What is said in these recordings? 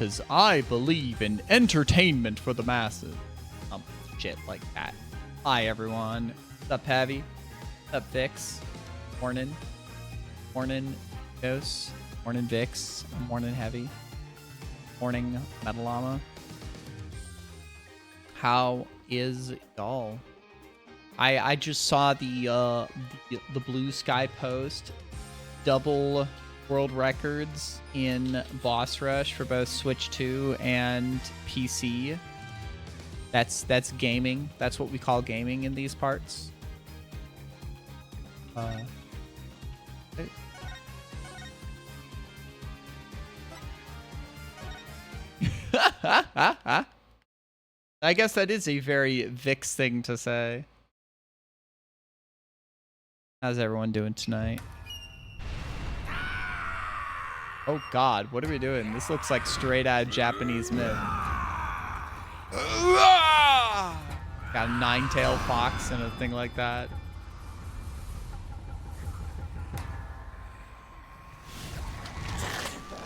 because I believe in entertainment for the masses. Shit like that. Hi, everyone. What's up, Pavi? What's up, Vix? Morning. Morning, Ghost. Morning, Vix. Morning, Heavy. Morning, Metallama. How is y'all? I just saw the Blue Sky post. Double world records in Boss Rush for both Switch 2 and PC. That's gaming. That's what we call gaming in these parts. I guess that is a very Vix thing to say. How's everyone doing tonight? Oh god, what are we doing? This looks like straight out Japanese myth. Got a nine-tailed fox and a thing like that.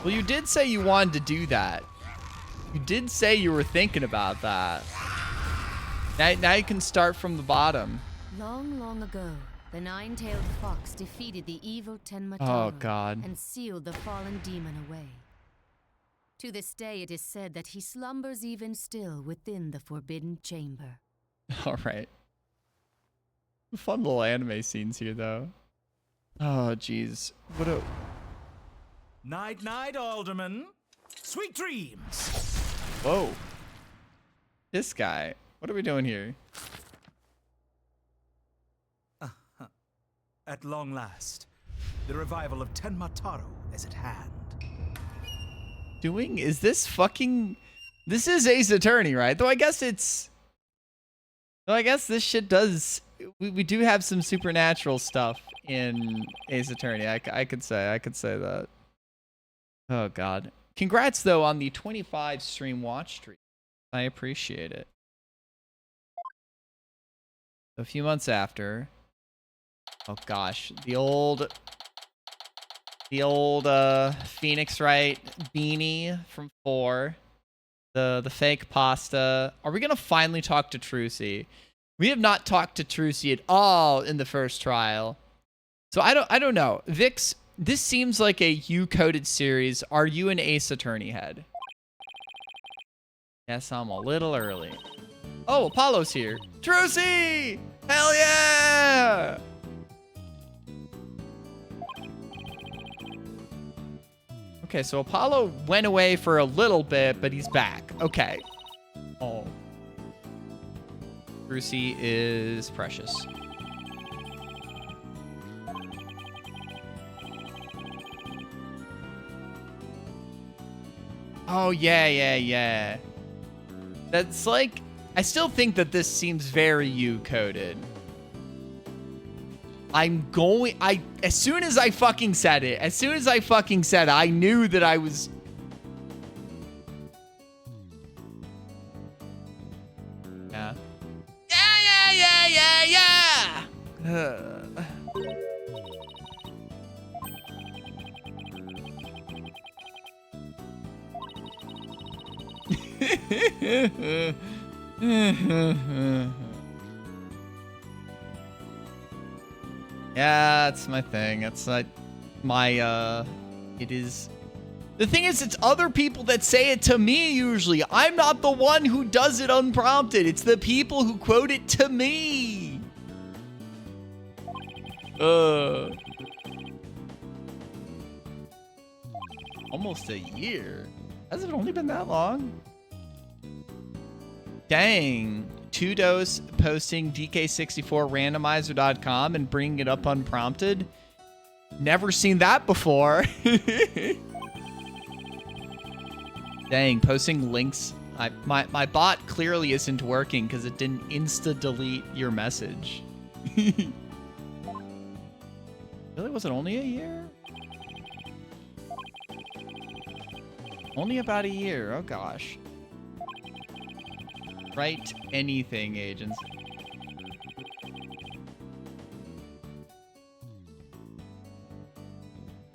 Well, you did say you wanted to do that. You did say you were thinking about that. Now you can start from the bottom. Long, long ago, the nine-tailed fox defeated the evil Tenmataro and sealed the fallen demon away. To this day, it is said that he slumbers even still within the forbidden chamber. All right. Fun little anime scenes here, though. Oh, jeez. What a... Night, night, Alderman. Sweet dreams. Whoa. This guy. What are we doing here? At long last, the revival of Tenmataro is at hand. Is this fucking... This is Ace Attorney, right? Though I guess it's... Though I guess this shit does... We do have some supernatural stuff in Ace Attorney. I could say that. Oh, God. Congrats, though, on the 25 stream watch streak. I appreciate it. A few months after... Oh, gosh. The old Phoenix Wright beanie from 4. The fake pasta. Are we going to finally talk to Trucy? We have not talked to Trucy at all in the first trial. So I don't know. Vix, this seems like a U-coded series. Are you an Ace Attorney head? Yes, I'm a little early. Oh, Apollo's here. Trucy! Hell yeah! Okay, so Apollo went away for a little bit, but he's back. Okay. Oh. Trucy is precious. Oh, yeah. That's like... I still think that this seems very U-coded. As soon as I fucking said it, I knew that I was... Yeah. Yeah, it's my thing. It's like my, it is... The thing is, it's other people that say it to me usually. I'm not the one who does it unprompted. It's the people who quote it to me. Almost a year. Has it only been that long? Dang. 2Dose posting DK64randomizer.com and bringing it up unprompted. Never seen that before. Dang, posting links. My bot clearly isn't working because it didn't insta-delete your message. Really? Was it only a year? Only about a year. Oh, gosh. Write anything, agents.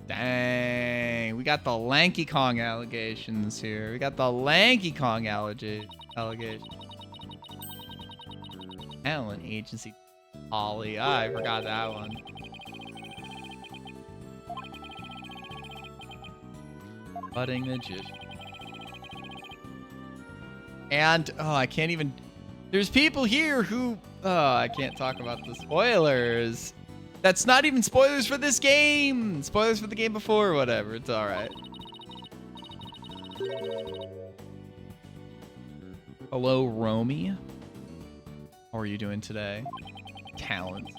Dang. We got the Lanky Kong allegations here. We got the Lanky Kong allegation. Talent agency. Ollie. I forgot that one. Budding magician. And, oh, I can't even... There's people here who... Oh, I can't talk about the spoilers. That's not even spoilers for this game. Spoilers for the game before, whatever. It's all right. Hello, Romy. How are you doing today? Talent.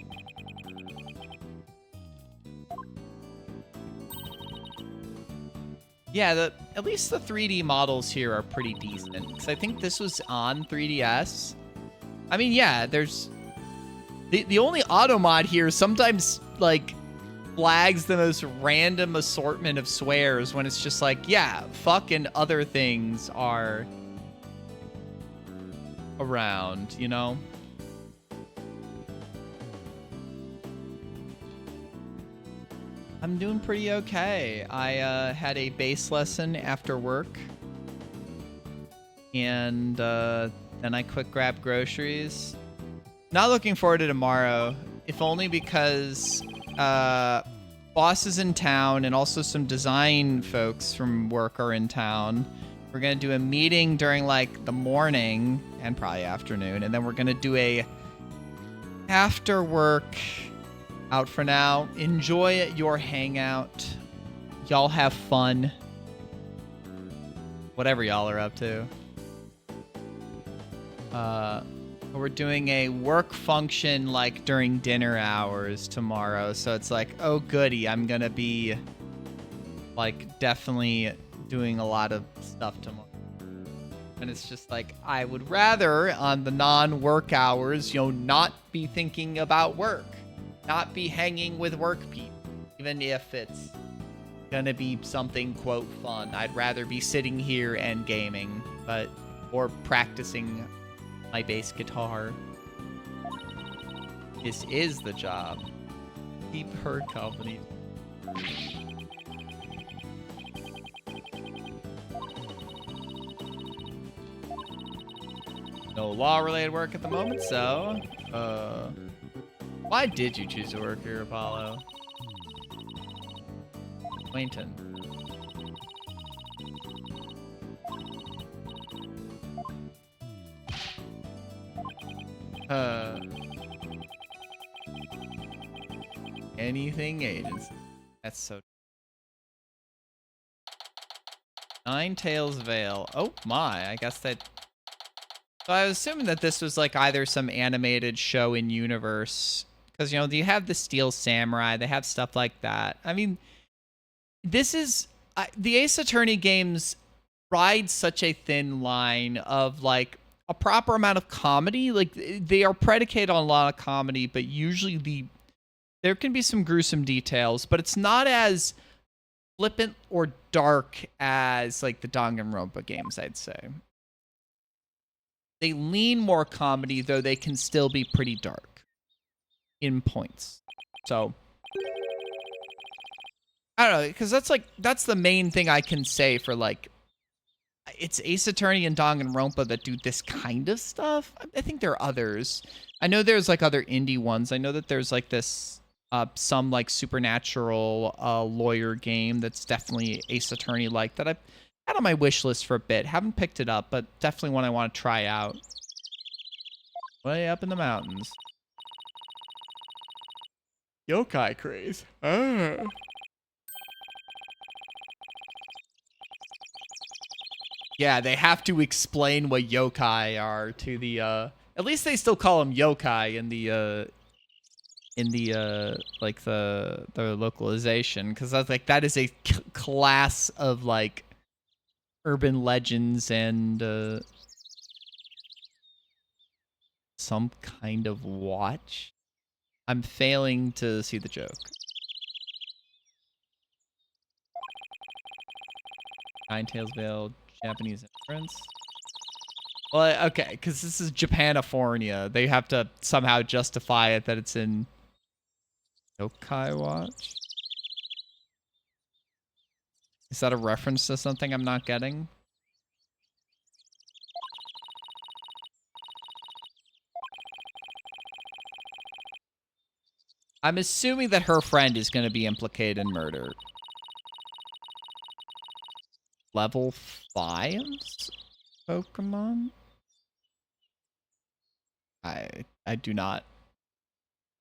Yeah, at least the 3D models here are pretty decent. Because I think this was on 3DS. I mean, yeah, there's... The only auto mod here sometimes, like, flags the most random assortment of swears when it's just like, yeah, fucking other things are around, you know? I'm doing pretty okay. I had a bass lesson after work. And then I quick grabbed groceries. Not looking forward to tomorrow, if only because boss is in town and also some design folks from work are in town. We're going to do a meeting during like the morning and probably afternoon. And then we're going to do a after work out for now. Enjoy your hangout. Y'all have fun. Whatever y'all are up to. We're doing a work function like during dinner hours tomorrow. So it's like, oh goody, I'm gonna be like definitely doing a lot of stuff tomorrow. And it's just like, I would rather on the non-work hours, not be thinking about work. Not be hanging with work people. Even if it's gonna be something, quote, fun. I'd rather be sitting here and gaming, or practicing my bass guitar. This is the job. Keep her company. No law-related work at the moment, so... Why did you choose to work here, Apollo? Quainton. Anything agency. That's so... Nine Tails Veil. Oh my, I guess that... So I was assuming that this was like either some animated show in universe. Because, you have the Steel Samurai. They have stuff like that. I mean, this is... the Ace Attorney games ride such a thin line of like a proper amount of comedy. Like, they are predicated on a lot of comedy, but usually there can be some gruesome details, but it's not as flippant or dark as like the Danganronpa games, I'd say. They lean more comedy, though they can still be pretty dark in points. So I don't know, because that's the main thing I can say for like, it's Ace Attorney and Danganronpa that do this kind of stuff. I think there are others. I know there's like other indie ones. I know that there's like this some like supernatural lawyer game that's definitely Ace Attorney like that I've had on my wish list for a bit. Haven't picked it up, but definitely one I want to try out. Way up in the mountains. Yokai craze. Yeah, they have to explain what yokai are to the at least they still call them yokai in the like the localization, because that's like, that is a class of like urban legends and some kind of watch. I'm failing to see the joke. Nine Tails Veil, Japanese inference. Well, okay, because this is Japanifornia. They have to somehow justify it that it's in... Yokai Watch? Is that a reference to something I'm not getting? I'm assuming that her friend is going to be implicated in murder. Level 5's Pokemon? I do not.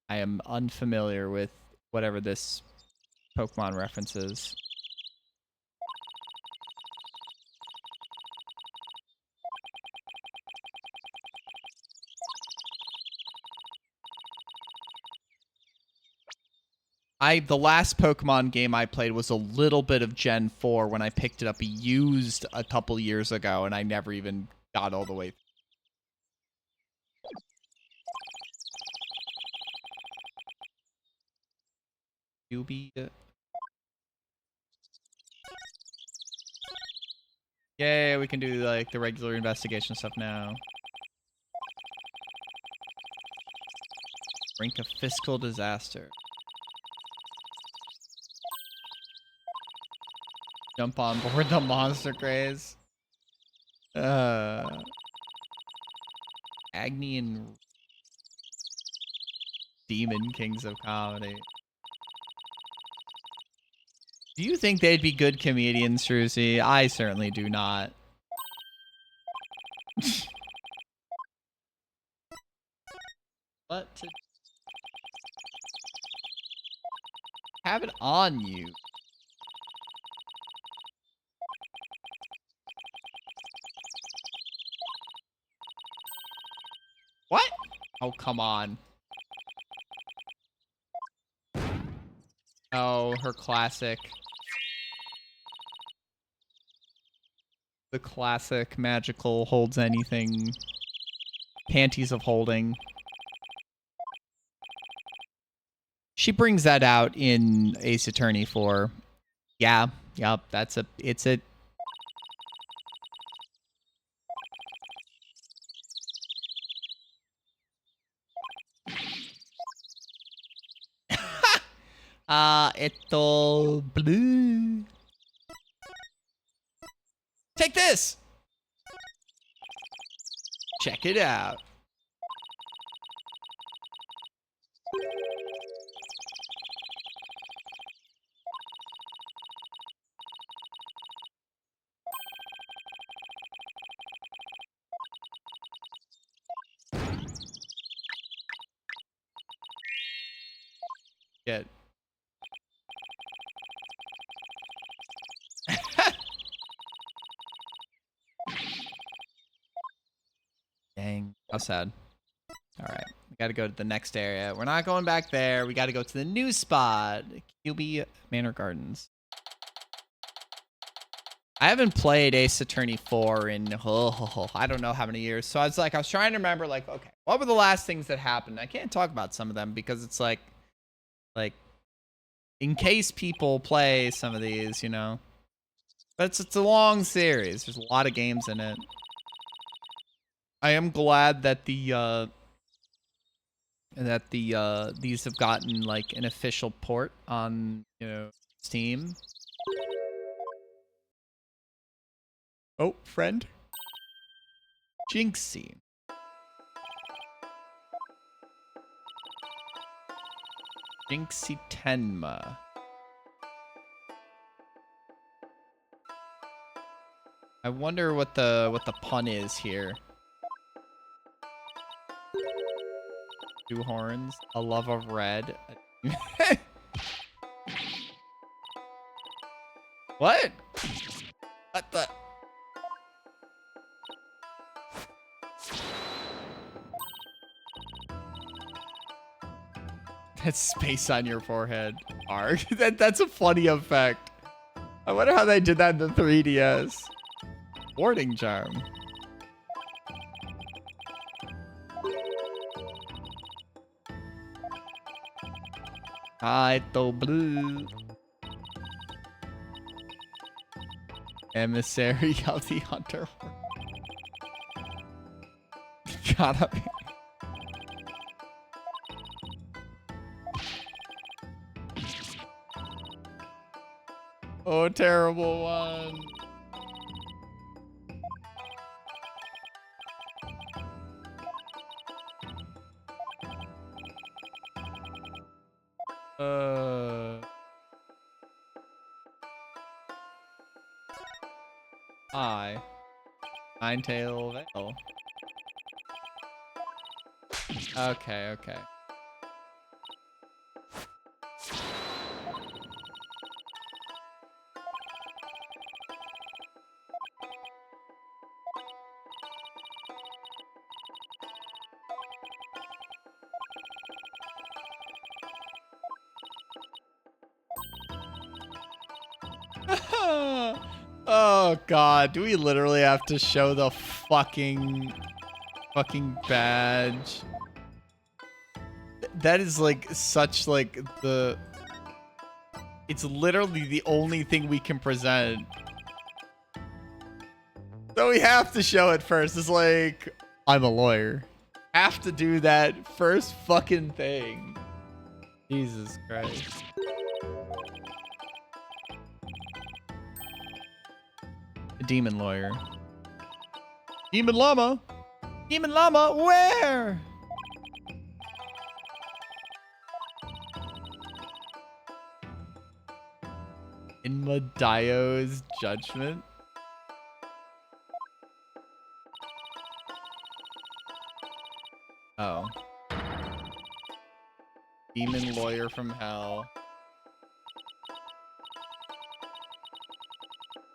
I am unfamiliar with whatever this Pokemon reference is. The last Pokemon game I played was a little bit of Gen 4 when I picked it up used a couple years ago, and I never even got all the way. Yay, we can do like the regular investigation stuff now. Brink of fiscal disaster. Jump on board the monster craze. Agni and Demon Kings of Comedy. Do you think they'd be good comedians, Shruzy? I certainly do not. What to have it on you? What? Oh, come on. Oh, her classic. The classic magical holds anything. Panties of holding. She brings that out in Ace Attorney 4. Yeah, yep, it's a Eto blue. Take this. Check it out. Get. Dang. How sad. All right. We got to go to the next area. We're not going back there. We got to go to the new spot. QB Manor Gardens. I haven't played Ace Attorney 4 in, I don't know how many years. So I was trying to remember, like, okay, what were the last things that happened? I can't talk about some of them because it's like, in case people play some of these, you know. But it's a long series. There's a lot of games in it. I am glad that these have gotten like an official port on, you know, Steam. Oh, friend. Jinxie. Jinxie Tenma. I wonder what the pun is here. Two horns, a love of red. What? What the? That's space on your forehead. Arg. That's a funny effect. I wonder how they did that in the 3DS. Warding charm. Kaito blue. Emissary of the Hunter. Gotta be. Oh, terrible one. Hi. Nine-tail Veil. Okay, okay. Oh god, do we literally have to show the fucking badge? That is like such like the... It's literally the only thing we can present. So we have to show it first. It's like, I'm a lawyer. Have to do that first fucking thing. Jesus Christ. A demon lawyer. Demon llama? Demon llama, where? In Medio's judgment? Oh. Demon lawyer from hell.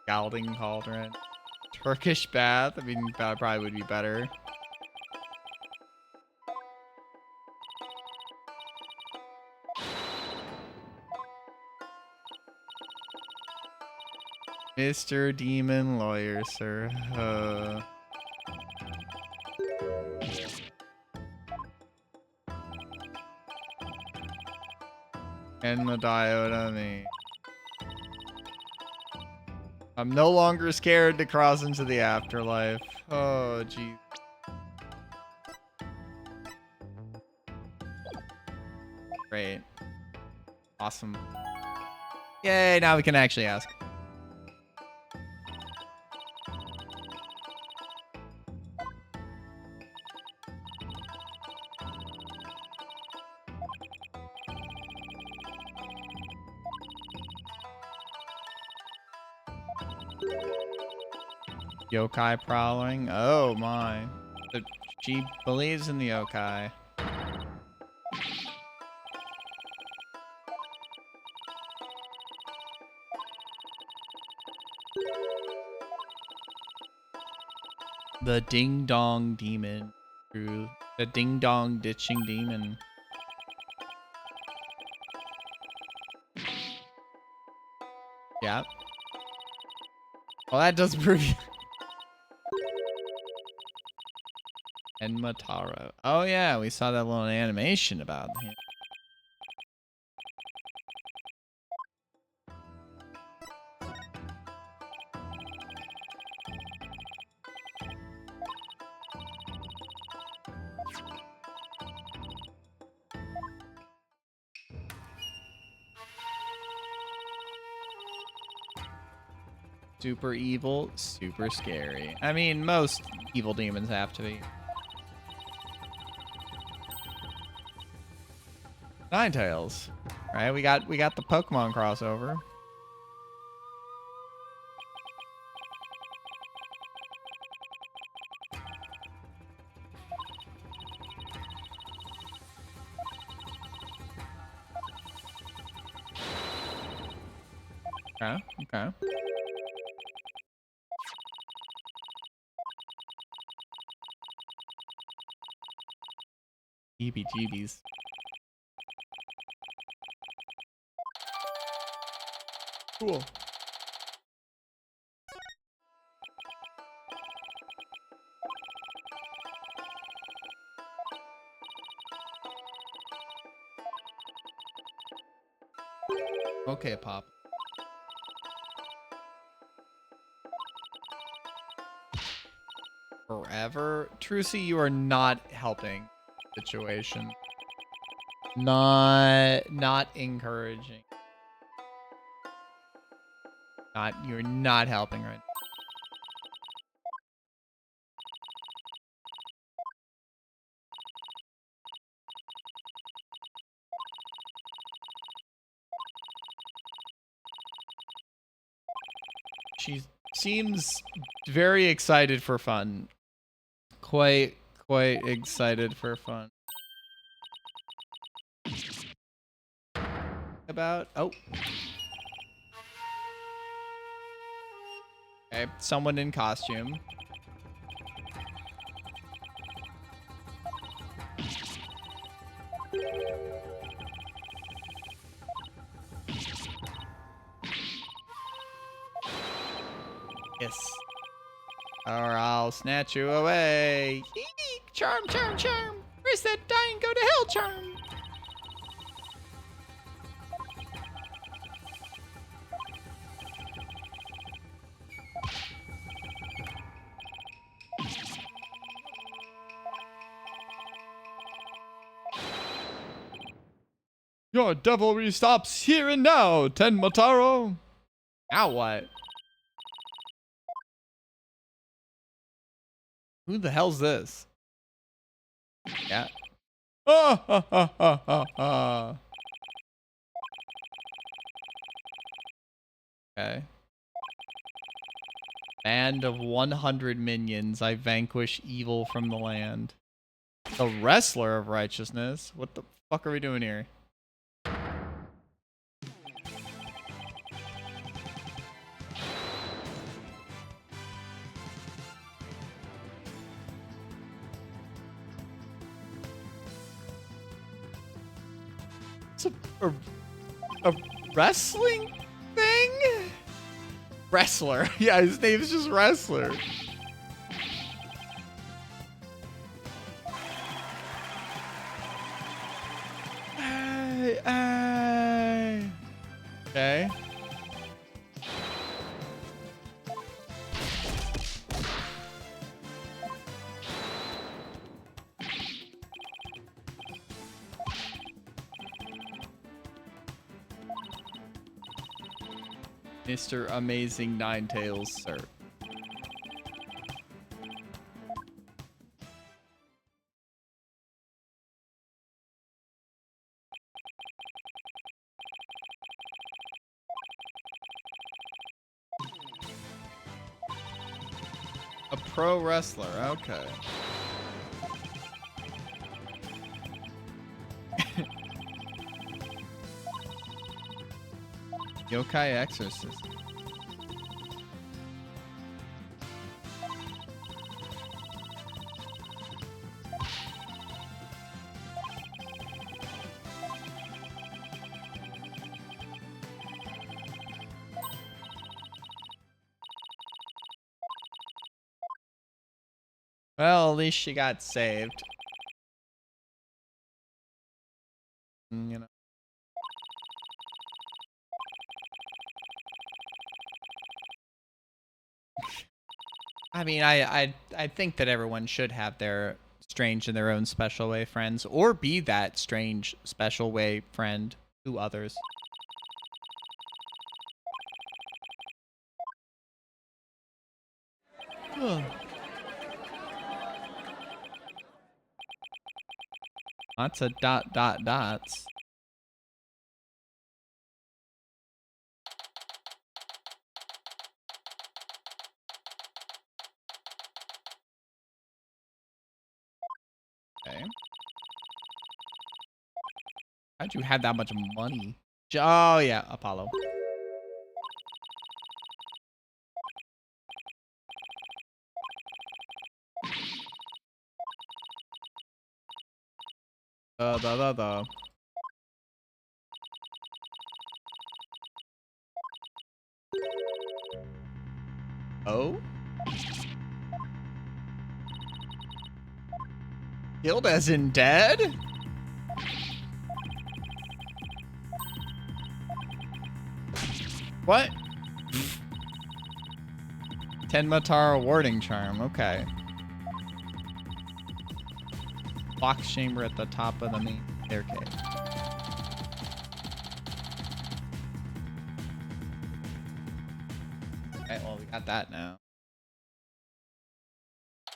Scalding cauldron. Turkish bath? I mean, that probably would be better. Mr. Demon Lawyer, sir. And the diode me. I'm no longer scared to cross into the afterlife. Oh, geez. Great. Awesome. Yay, now we can actually ask. Yokai prowling. Oh my. She believes in the yokai. The ding dong demon. Through the ding dong ditching demon. Yeah. Well, that does prove. And Mataro. Oh yeah, we saw that little animation about him. Super evil, super scary. I mean, most evil demons have to be. Ninetales. Right, we got the Pokemon crossover. Okay, okay. EBGBs. Cool. Okay, Pop. Forever? Trucy, you are not helping the situation. Not encouraging. You're not helping right now. She seems very excited for fun. Quite excited for fun. Oh. Okay, someone in costume. Yes. Or I'll snatch you away. Eek! Charm. Where's that dying go to hell charm? Your devilry stops here and now, Tenmataro. Now what? Who the hell's this? Yeah. Okay. Band of 100 minions, I vanquish evil from the land. The wrestler of righteousness? What the fuck are we doing here? It's a wrestling thing? Wrestler. Yeah, his name is just Wrestler. Okay. Mr. Amazing Ninetales, sir. A pro wrestler, okay. Yokai Exorcist. Well, at least she got saved. You know. I mean, I think that everyone should have their strange in their own special way friends, or be that strange special way friend to others. Lots of dots. Okay. How'd you have that much money? Oh, yeah, Apollo. Oh? Killed as in dead? What? Tenmataro warding charm, okay. Box chamber at the top of the main staircase. 'Cause Got that now.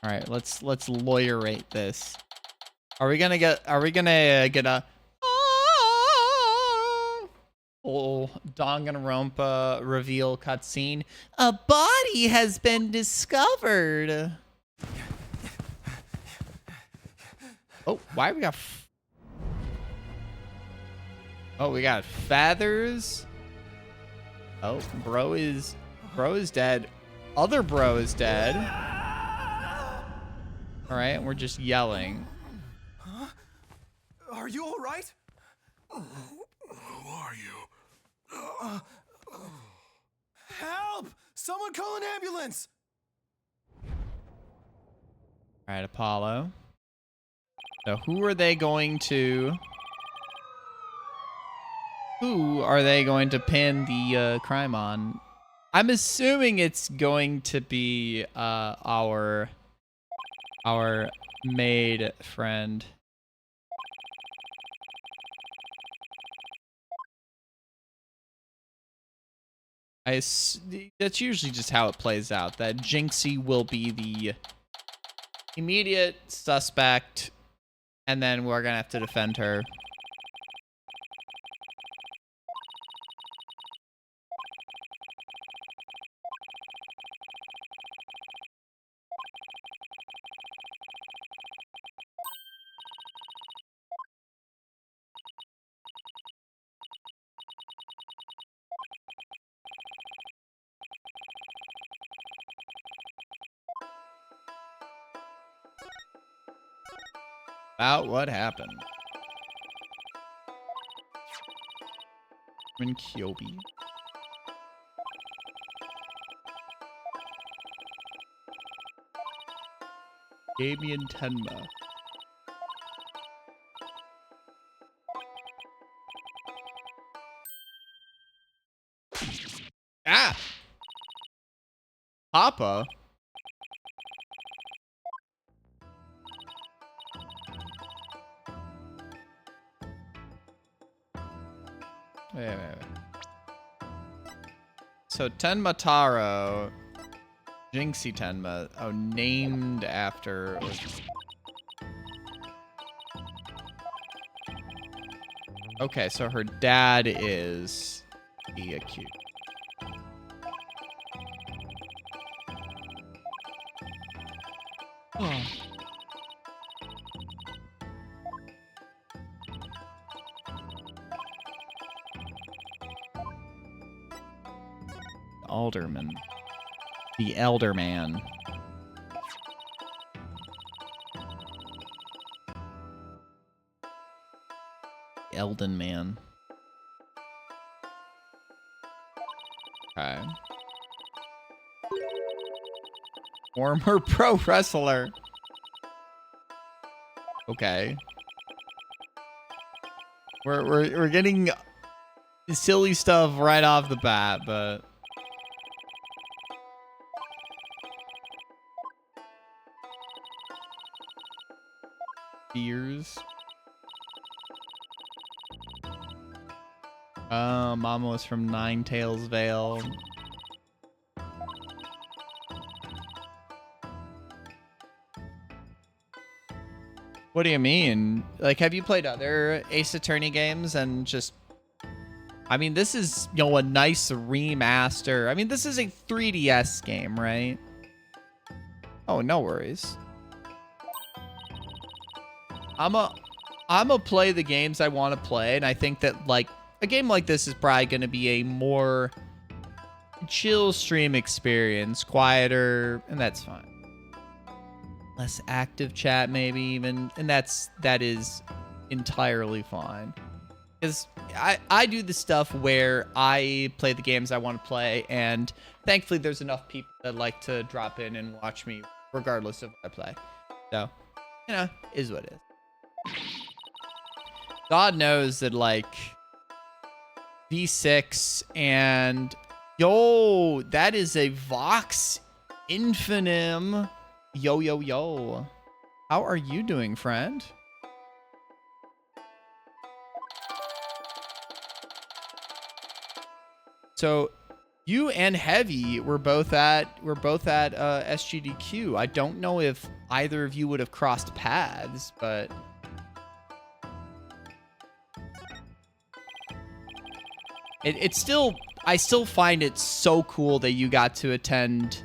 All right, let's lawyerate this. Are we gonna get a oh, Danganronpa reveal cutscene? A body has been discovered. Oh, why we got? Oh, we got feathers. Oh, bro is dead. Other bro is dead. All right, and we're just yelling. Huh? Are you all right? Who are you? Help! Someone call an ambulance! All right, Apollo. So who are they going to pin the crime on? I'm assuming it's going to be our maid friend. That's usually just how it plays out. That Jinxie will be the immediate suspect, and then we're gonna have to defend her. About what happened. When Kyobi. Damien Tenma. Ah! Papa? Wait. So Tenma Taro, Jinxie Tenma, named after. Okay, so her dad is the accused. Oh. Alderman. The Elder Man. Elden Man. Okay. Former pro wrestler. Okay. We're getting silly stuff right off the bat, but fears. Mama was from Nine Tails Vale. What do you mean? Like, have you played other Ace Attorney games and just... I mean, this is, a nice remaster. I mean, this is a 3DS game, right? Oh, no worries. I'ma play the games I want to play, and I think that, like, a game like this is probably going to be a more chill stream experience, quieter, and that's fine. Less active chat, maybe even, and that is entirely fine. Because I do the stuff where I play the games I want to play, and thankfully there's enough people that like to drop in and watch me regardless of what I play. So, is what it is. God knows that, like, V6 and... Yo, that is a Vox Infinem. Yo. How are you doing, friend? So, You and Heavy were both at SGDQ. I don't know if either of you would have crossed paths, but it's still, I still find it so cool that you got to attend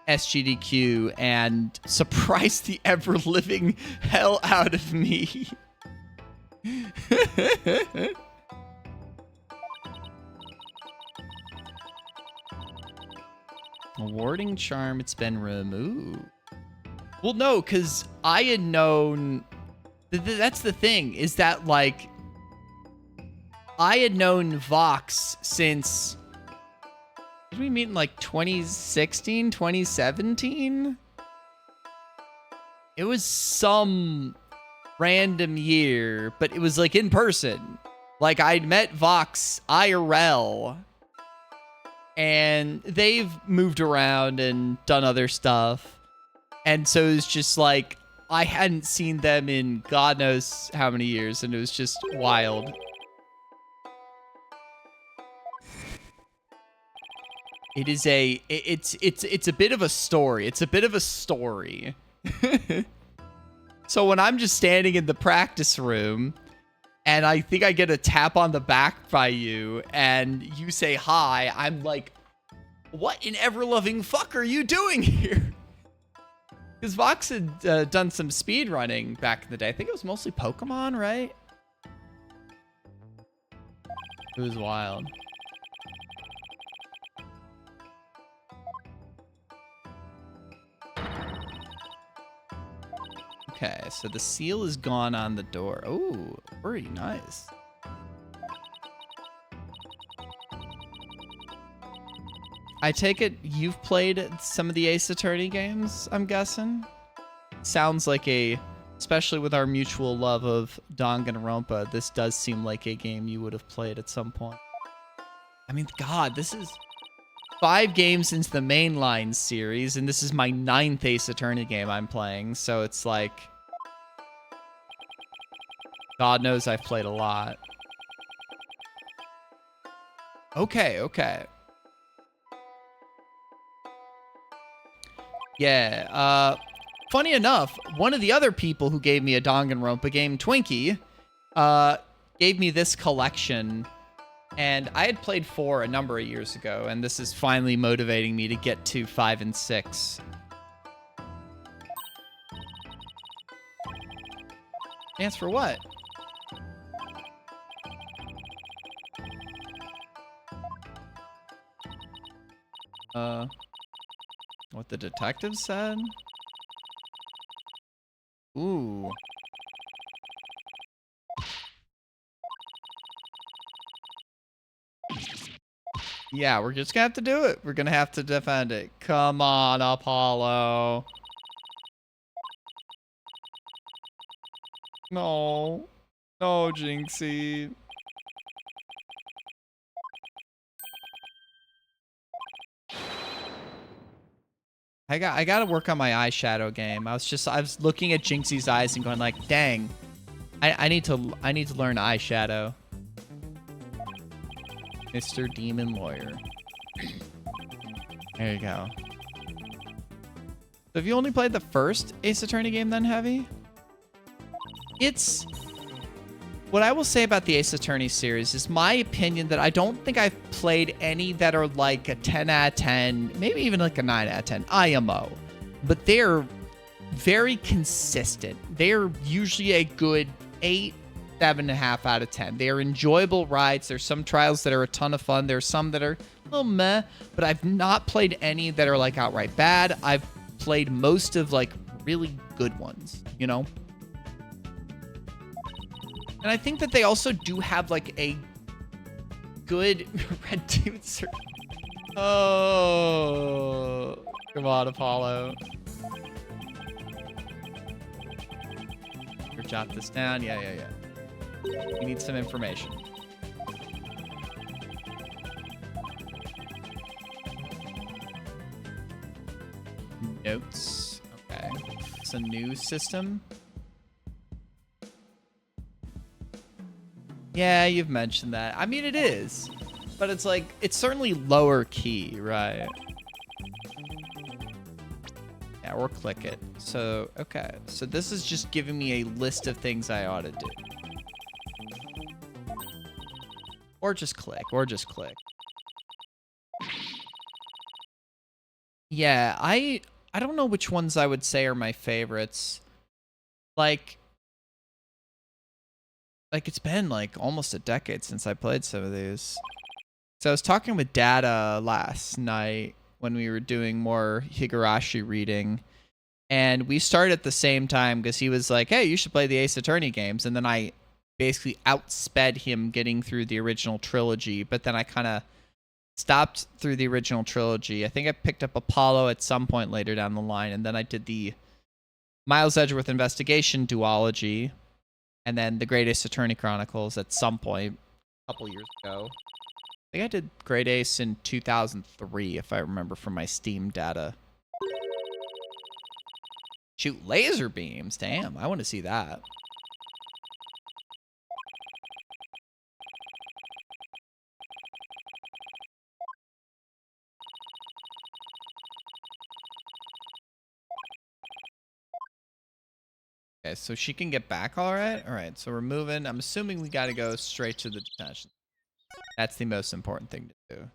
SGDQ and surprise the ever-living hell out of me. A warding charm, it's been removed. Well, no, because I had known... That's the thing, is that, like... I had known Vox since... Did we meet in, like, 2016, 2017? It was some random year, but it was, like, in person. Like, I'd met Vox IRL... And they've moved around and done other stuff. And so it's just like, I hadn't seen them in God knows how many years. And it was just wild. It is it's a bit of a story. It's a bit of a story. So when I'm just standing in the practice room, and I think I get a tap on the back by you, and you say hi, I'm like, what in ever-loving fuck are you doing here? Because Vox had done some speed running back in the day. I think it was mostly Pokemon, right? It was wild. Okay, so the seal is gone on the door. Oh, pretty nice. I take it you've played some of the Ace Attorney games, I'm guessing? Sounds like especially with our mutual love of Danganronpa, this does seem like a game you would have played at some point. I mean, God, this is 5 games into the mainline series, and this is my 9th Ace Attorney game I'm playing, so it's like... God knows I've played a lot. Okay, okay. Yeah, funny enough, one of the other people who gave me a Danganronpa game, Twinkie, gave me this collection. And I had played 4 a number of years ago, and this is finally motivating me to get to 5 and 6. Dance for what? What the detective said? Ooh. Yeah, we're just gonna have to do it. We're gonna have to defend it. Come on, Apollo. No. No, Jinxie. I gotta work on my eyeshadow game. I was looking at Jinxie's eyes and going like, dang, I need to learn eyeshadow. Mr. Demon Lawyer. There you go. So have you only played the first Ace Attorney game then, Heavy? It's... What I will say about the Ace Attorney series is my opinion that I don't think I've played any that are like a 10 out of 10, maybe even like a 9 out of 10 IMO. But they're very consistent. They're usually a good 8, 7.5 out of 10. They are enjoyable rides. There's some trials that are a ton of fun. There's some that are a little meh, but I've not played any that are like outright bad. I've played most of like really good ones, you know? And I think that they also do have like a good Red Tooth. Oh, come on, Apollo. Or jot this down. Yeah. You need some information. Notes. Okay. It's a new system. Yeah, you've mentioned that. I mean, it is. but it's like, it's certainly lower key, right? Yeah, or click it. So, okay. So this is just giving me a list of things I ought to do. Or just click, or just click. Yeah, I don't know which ones I would say are my favorites. Like it's been like almost a decade since I played some of these. So I was talking with Data last night when we were doing more Higurashi reading, and we started at the same time because he was like, hey, you should play the Ace Attorney games. And then I basically outsped him getting through the original trilogy, but then I kind of stopped through the original trilogy. I think I picked up Apollo at some point later down the line, and then I did the Miles Edgeworth Investigation duology, and then the Great Ace Attorney Chronicles at some point a couple years ago. I think I did Great Ace in 2003, if I remember from my Steam data. Shoot laser beams. Damn, I want to see that. Okay, so she can get back all right? All right, so we're moving. I'm assuming we got to go straight to the detention. That's the most important thing to do.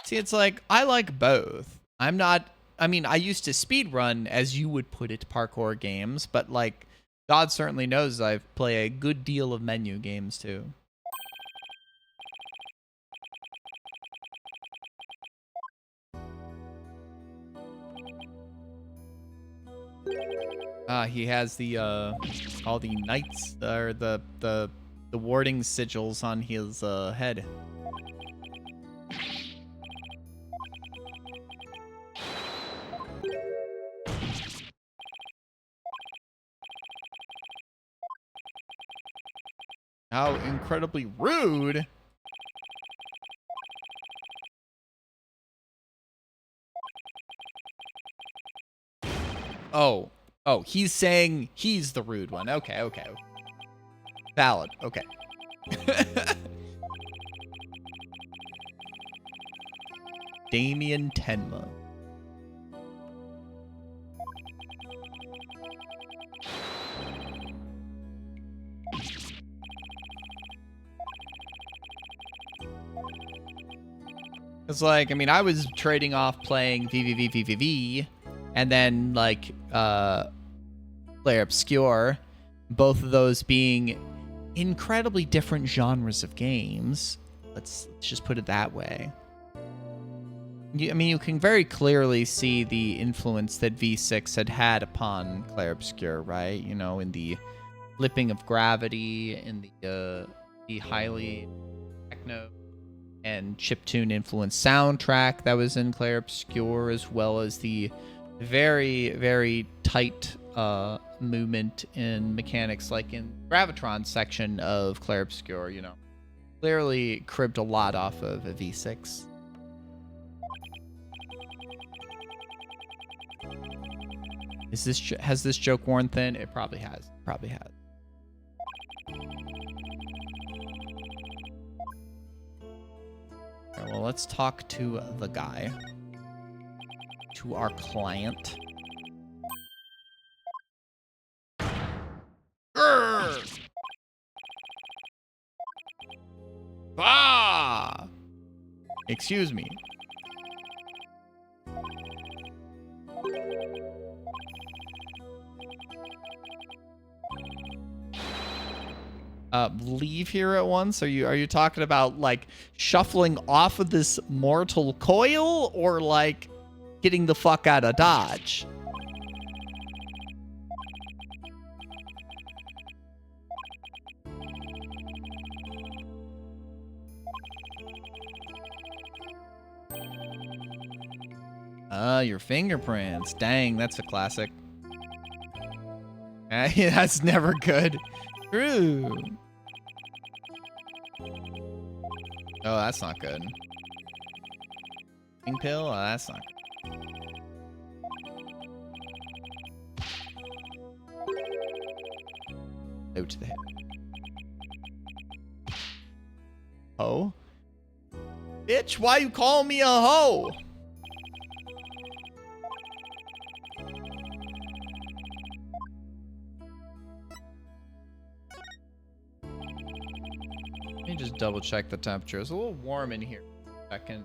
See, it's like, I like both. I'm not, I mean, I used to speedrun, as you would put it, parkour games, but like, God certainly knows I play a good deal of menu games too. He has the all the knights or the warding sigils on his head. How incredibly rude. Oh, he's saying he's the rude one. Okay, okay. Valid. Okay. Damien Tenma. It's like, I mean, I was trading off playing VVVVVV and then like Player Obscure, both of those being incredibly different genres of games. Let's just put it that way. I mean, you can very clearly see the influence that V6 had upon Clair Obscur, right? You know, in the flipping of gravity, in the highly techno and chiptune influenced soundtrack that was in Clair Obscur, as well as the very, very tight movement in mechanics, like in Gravitron section of Clair Obscur, you know. Clearly cribbed a lot off of a V6. Has this joke worn thin? It probably has. Probably has. Okay, well, let's talk to the guy. To our client. Grr! Ah! Excuse me. Leave here at once? Are you talking about like shuffling off of this mortal coil, or like getting the fuck out of Dodge? Your fingerprints. Dang, that's a classic. That's never good. True. Oh, that's not good. Pink pill? Oh, that's not good. Low to the hip. Ho? Bitch, why you call me a hoe? Let me just double check the temperature. It's a little warm in here. Second.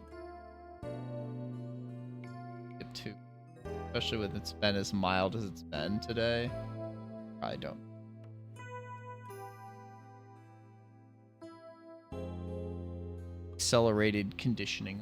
Get two. Especially when it's been as mild as it's been today. I don't. Accelerated conditioning.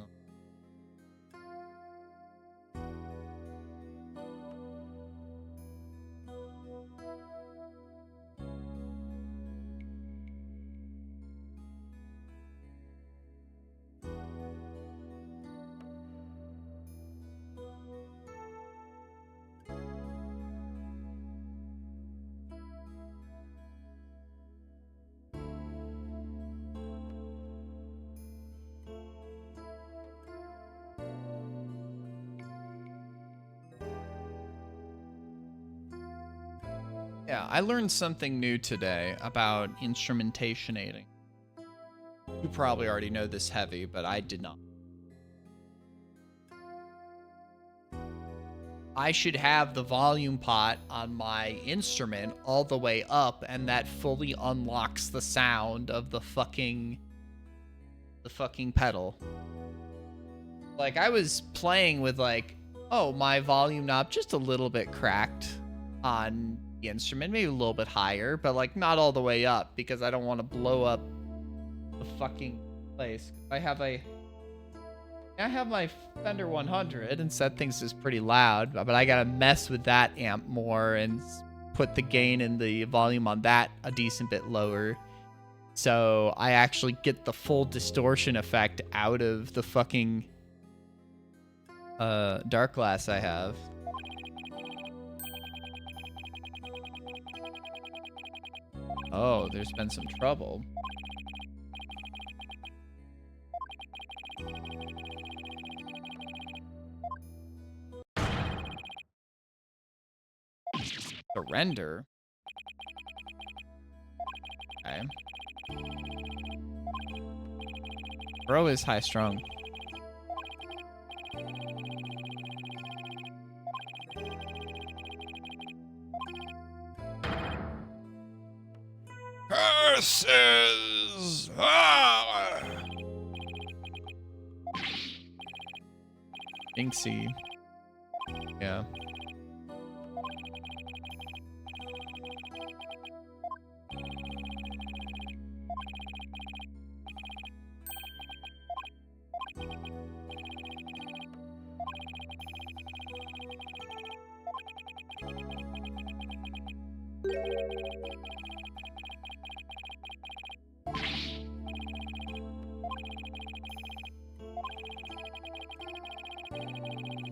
Yeah, I learned something new today about instrumentationating. You probably already know this, Heavy, but I did not. I should have the volume pot on my instrument all the way up, and that fully unlocks the sound of the fucking pedal. Like, I was playing with, like, oh, my volume knob just a little bit cracked on the instrument, maybe a little bit higher, but, like, not all the way up, because I don't want to blow up the fucking place. I have my Fender 100 and set things as pretty loud, but I gotta mess with that amp more and put the gain and the volume on that a decent bit lower. So I actually get the full distortion effect out of the fucking dark glass I have. Oh, there's been some trouble. Surrender? Okay. Bro is high strung. Curses! Ah! Inksy. Yeah.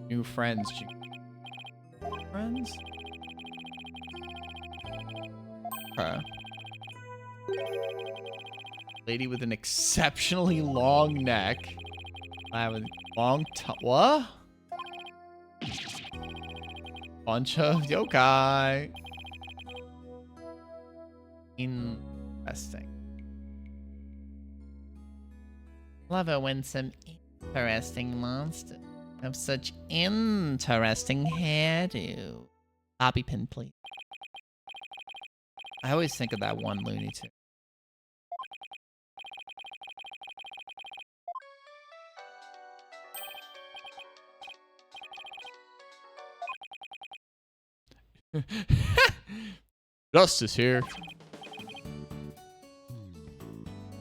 New friends. Friends? Okay. Lady with an exceptionally long neck. I with long what? Bunch of yokai. Interesting. Love it when some interesting monsters have such interesting hairdo. Bobby pin, please. I always think of that one Looney Tune. Justice here.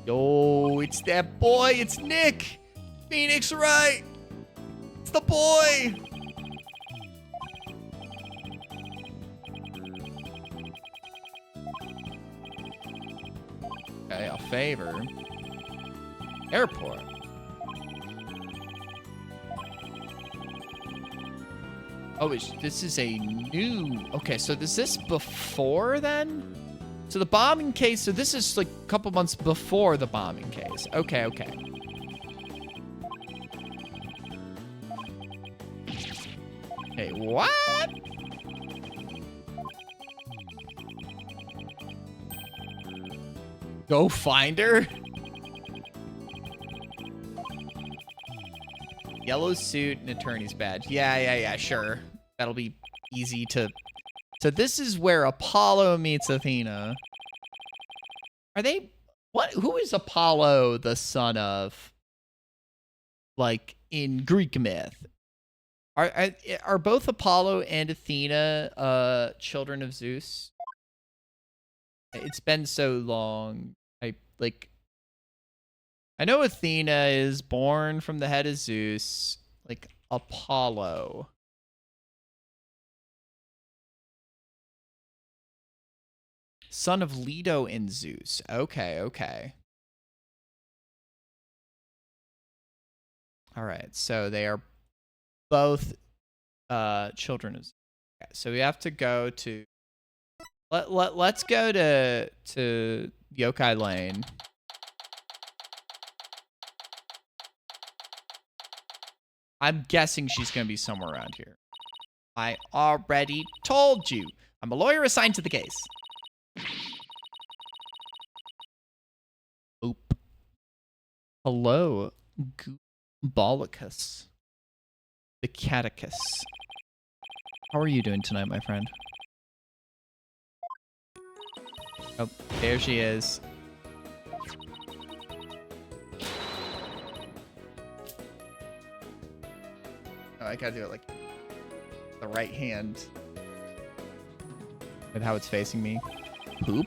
Yo, it's that boy. It's Nick. Phoenix Wright. It's the boy. Okay, a favor. Airport. Oh, this is a new... Okay, so is this before then? So the bombing case... So this is like a couple months before the bombing case. Okay, okay. Hey, what? Go find her. Yellow suit and attorney's badge. Yeah, sure. That'll be easy to... So this is where Apollo meets Athena. Are they... What? Who is Apollo the son of? Like, in Greek myth? Are both Apollo and Athena children of Zeus? It's been so long. I know Athena is born from the head of Zeus. Like, Apollo. Son of Leto and Zeus. Okay. All right, so they are both children of Zeus. Okay, so we have to go to... Let's go to Yokai Lane. I'm guessing she's going to be somewhere around here. I already told you. I'm a lawyer assigned to the case. Oop. Hello, Goombalicus. The Catechus. How are you doing tonight, my friend? Oh, there she is. Oh, I gotta do it like the right hand. With how it's facing me. Poop?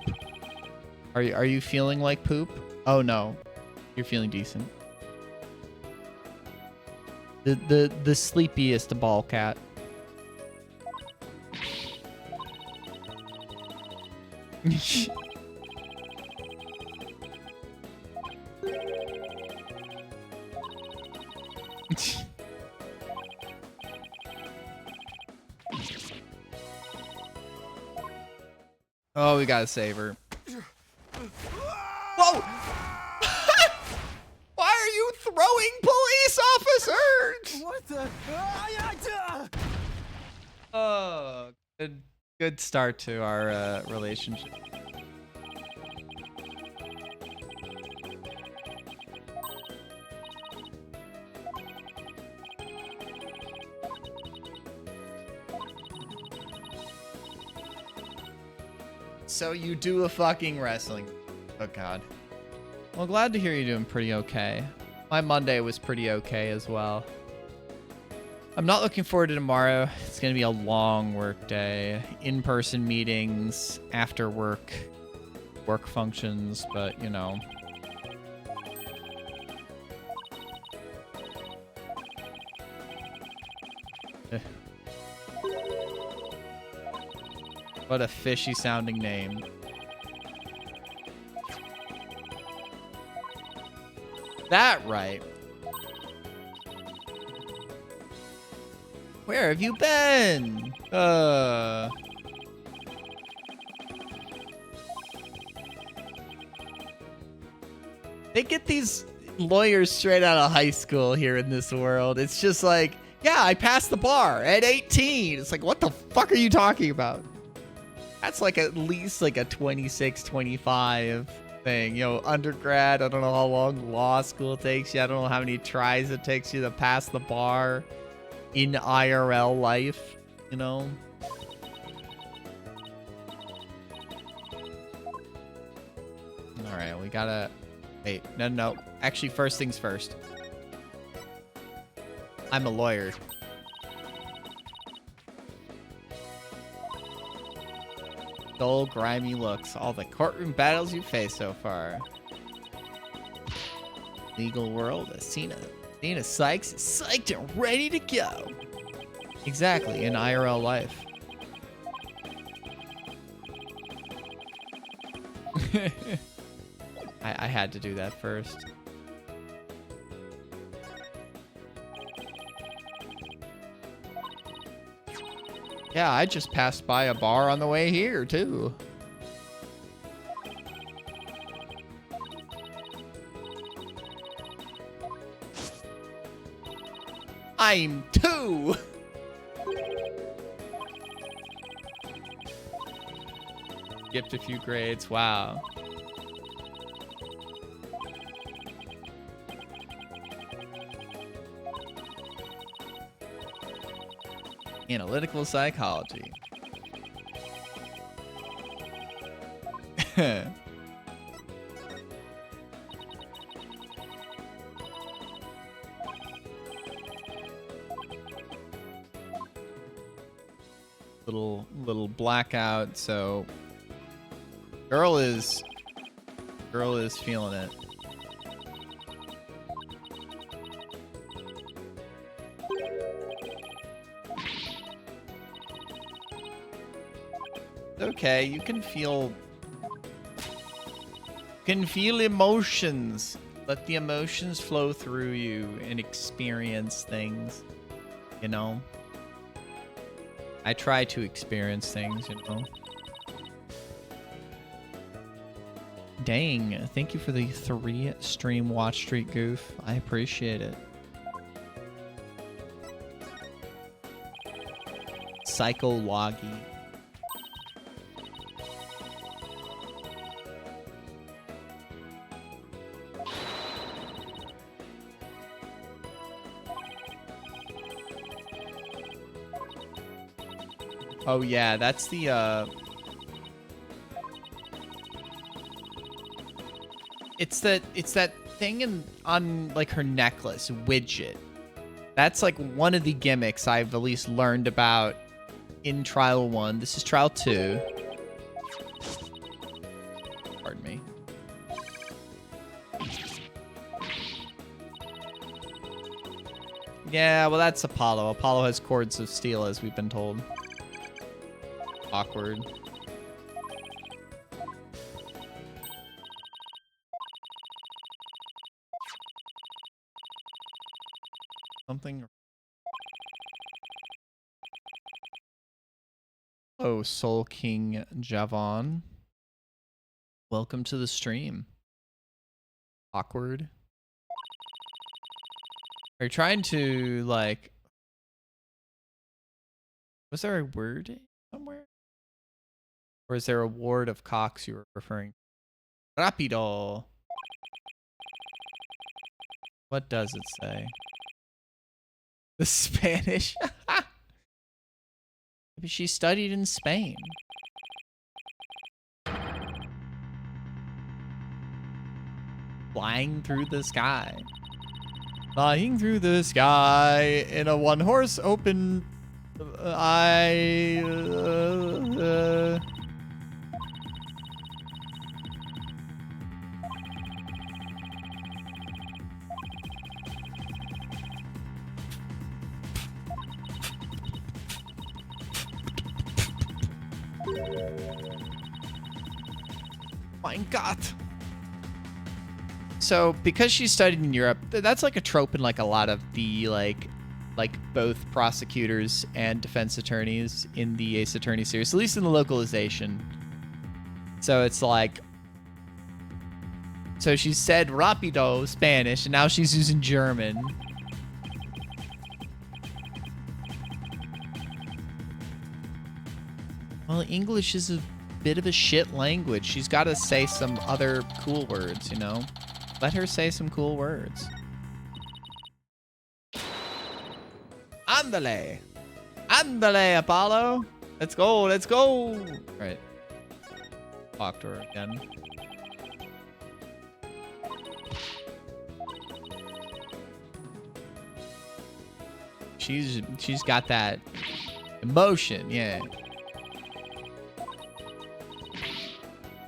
Are you feeling like poop? Oh no. You're feeling decent. The sleepiest ball cat. Oh, we gotta save her. Whoa! Why are you throwing police officers? What the? Oh, good start to our relationship. So you do a fucking wrestling. Oh god. Well, glad to hear you're doing pretty okay. My Monday was pretty okay as well. I'm not looking forward to tomorrow. It's going to be a long work day. In-person meetings, after work functions, but you know. What a fishy sounding name. That right. Where have you been? They get these lawyers straight out of high school here in this world. It's just like, yeah, I passed the bar at 18. It's like, what the fuck are you talking about? That's like at least like a 26, 25 thing. You know, undergrad, I don't know how long law school takes you. I don't know how many tries it takes you to pass the bar in IRL life, you know? All right, we gotta... Wait, no. Actually, first things first. I'm a lawyer. Dull, grimy looks. All the courtroom battles you faced so far. Legal world, Athena Sykes is psyched and ready to go. Exactly, in IRL life. I had to do that first. Yeah, I just passed by a bar on the way here, too. I'm 2! Skipped a few grades, wow. Analytical psychology. little blackout, so girl is feeling it. Okay, you can feel emotions. Let the emotions flow through you and experience things, you know? I try to experience things, you know? Dang, thank you for the 3 stream watch streak, Goof. I appreciate it. Psychology. Oh yeah, that's the it's that thing on like her necklace widget. That's like one of the gimmicks I've at least learned about in Trial 1. This is Trial 2. Pardon me. Yeah, well that's Apollo. Apollo has cords of steel, as we've been told. Awkward. Something. Oh, Soul King Javon. Welcome to the stream. Awkward. Are you trying to, like... Was there a word somewhere? Or is there a ward of cocks you were referring to? Rapido. What does it say? The Spanish? Maybe she studied in Spain. Flying through the sky. Flying through the sky in a one-horse open... My God. So, because she studied in Europe, that's like a trope in like a lot of the like both prosecutors and defense attorneys in the Ace Attorney series, at least in the localization. So it's like, so she said rapido Spanish, and now she's using German. Well, English is a bit of a shit language. She's got to say some other cool words, you know? Let her say some cool words. Andale. Andale, Apollo. Let's go. Let's go. Right. Talk to her again. She's got that emotion, yeah.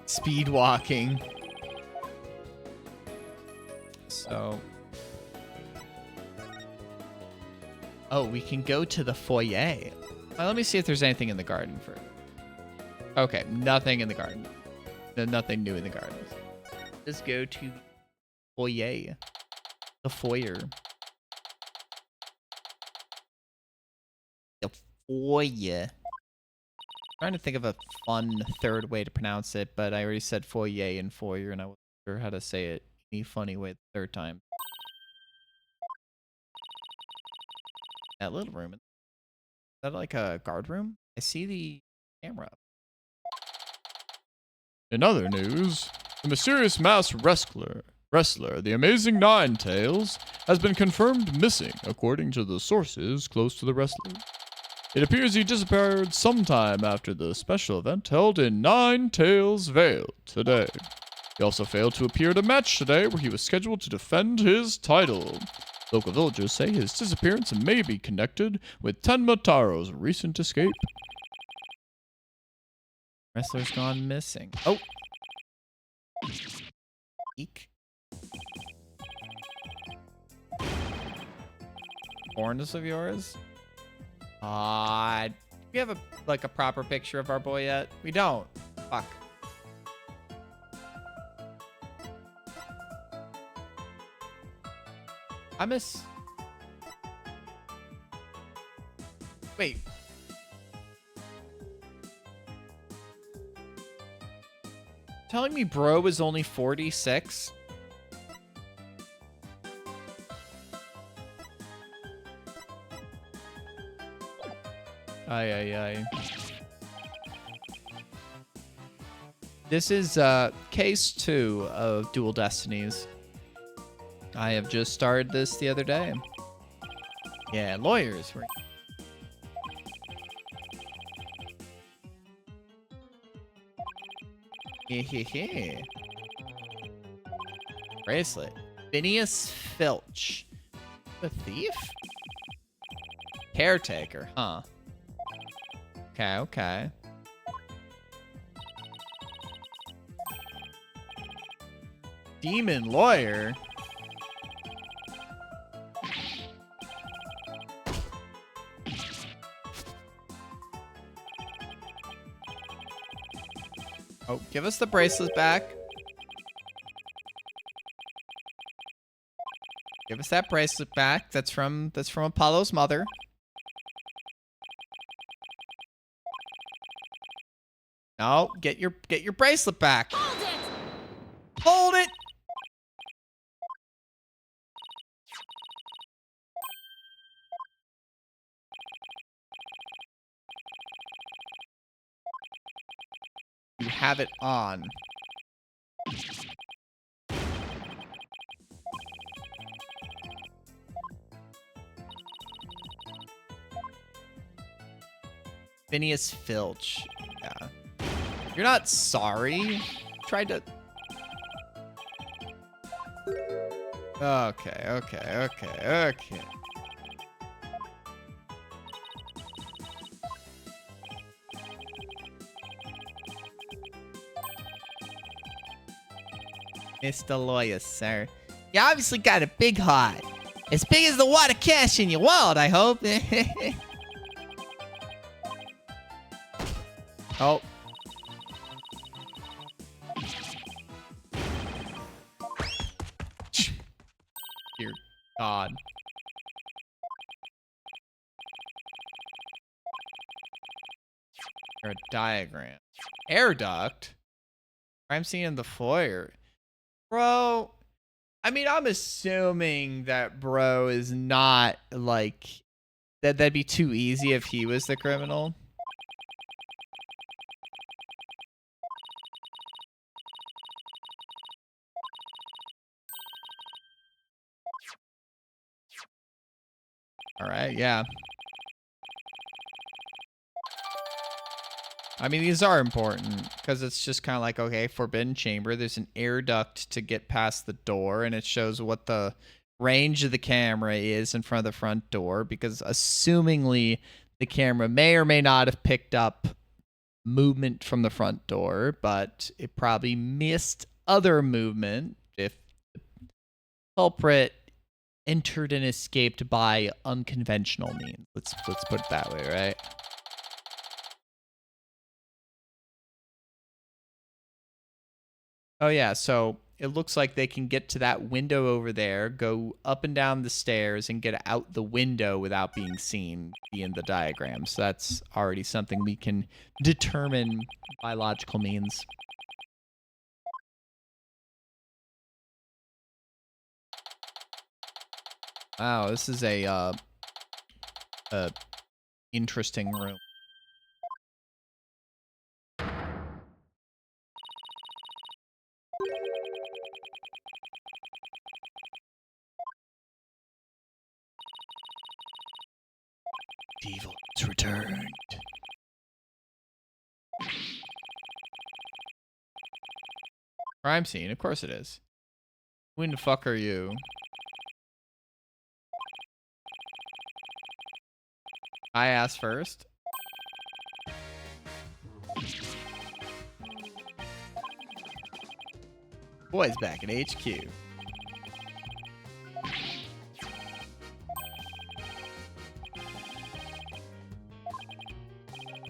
Speed walking. So. Oh, we can go to the foyer. Let me see if there's anything in the garden first. Okay, nothing in the garden. Nothing new in the garden. Let's go to the foyer. The foyer. The foyer. Trying to think of a fun third way to pronounce it, but I already said foyer and foyer, and I wasn't sure how to say it any funny way the third time. That little room. Is that like a guard room? I see the camera. In other news, the mysterious masked wrestler, the Amazing Ninetales, has been confirmed missing, according to the sources close to the wrestler. It appears he disappeared sometime after the special event held in Nine Tails Vale today. He also failed to appear at a match today where he was scheduled to defend his title. Local villagers say his disappearance may be connected with Tenma Taro's recent escape. Wrestler's gone missing. Oh. Eek. Horns of yours? Do we have a proper picture of our boy yet? We don't. Fuck. I miss. Wait. Telling me bro is only 46? Ay. This is case 2 of Dual Destinies. I have just started this the other day. Yeah, lawyers. Hehehe. Bracelet. Phineas Filch. The thief? Caretaker, huh? Okay. Demon lawyer? Oh, give us the bracelet back. Give us that bracelet back. That's from Apollo's mother. No, get your bracelet back. Hold it! Hold it. You have it on. Phineas Filch. Yeah. You're not sorry. Tried to. Okay. Mr. Lawyer, sir. You obviously got a big heart. As big as the water cash in your wallet, I hope. Oh. Dear God. Or a diagram. Air duct? I'm seeing the foyer. Bro, I mean, I'm assuming that bro is not like that'd be too easy if he was the criminal. All right, yeah. I mean, these are important because it's just kind of like, okay, forbidden chamber. There's an air duct to get past the door, and it shows what the range of the camera is in front of the front door because assumingly the camera may or may not have picked up movement from the front door, but it probably missed other movement if the culprit entered and escaped by unconventional means. Let's put it that way, right? Oh yeah, so it looks like they can get to that window over there, go up and down the stairs, and get out the window without being seen in the diagram. So that's already something we can determine by logical means. Wow, this is a interesting room. Evil has returned. Crime scene, of course it is. Who in the fuck are you? I asked first. Boys back at HQ.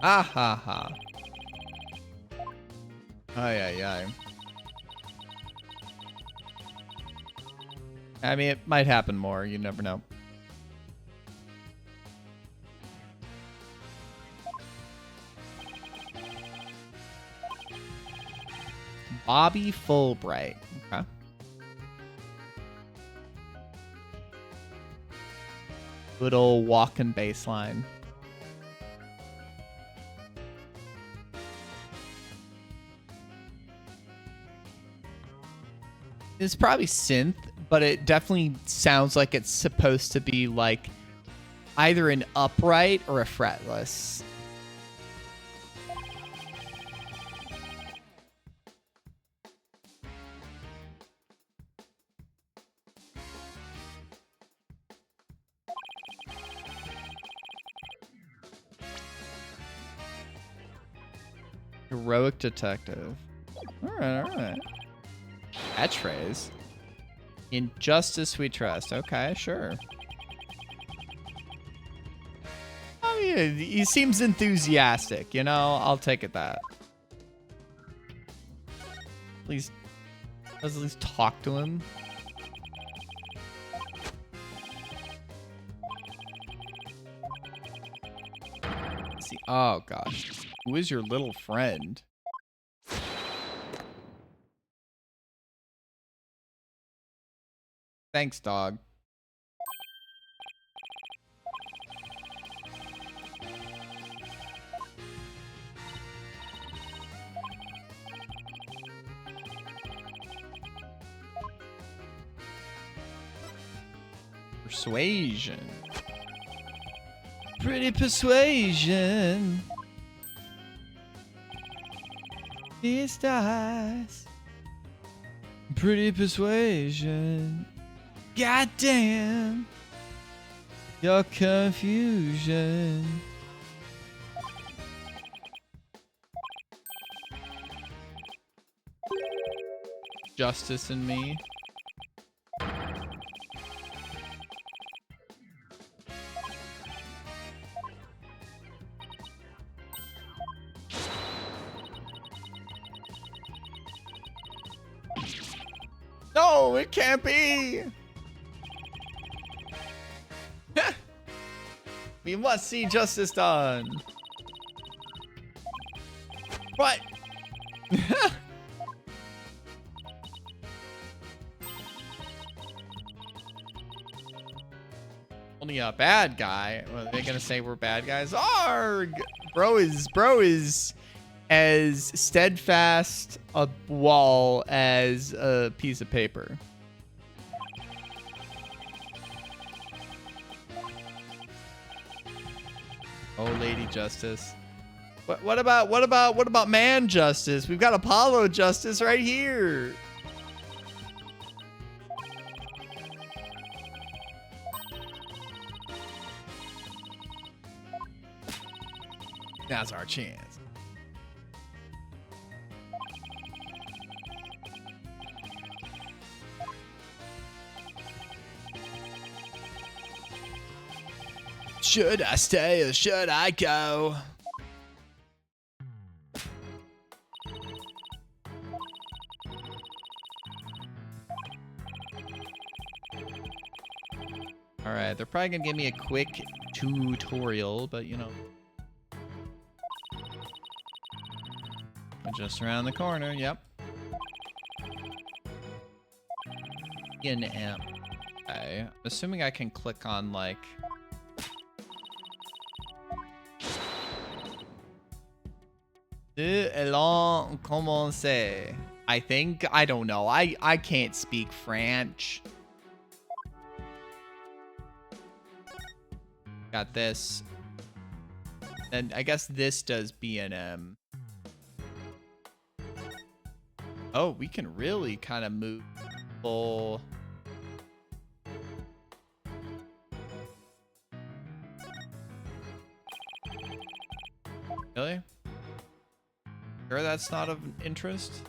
Ah ha ha. Ay ay ay. I mean, it might happen more. You never know. Bobby Fulbright. Okay. Good old walking baseline. It's probably synth, but it definitely sounds like it's supposed to be like either an upright or a fretless. Heroic detective. All right. Catchphrase. In justice we trust. Okay, sure. Oh yeah, he seems enthusiastic, you know? I'll take it that. Please, let's at least talk to him. Let's see. Oh gosh. Who is your little friend? Thanks, dog. Persuasion. Pretty persuasion. These dice. Pretty persuasion. Goddamn. Your confusion. Justice in me. No, it can't be. We must see justice done. What? Only a bad guy. Well, are they gonna say we're bad guys? Arg! Bro is as steadfast a wall as a piece of paper. Oh, Lady Justice. What about man justice? We've got Apollo justice right here. Now's our chance. Should I stay or should I go? All right, they're probably gonna give me a quick tutorial, but you know. Just around the corner, yep. In amp. Okay, I'm assuming I can click on like. Allons commencer. I think. I don't know. I can't speak French. Got this. And I guess this does B&M. Oh, we can really kind of move full. Really? Sure that's not of interest?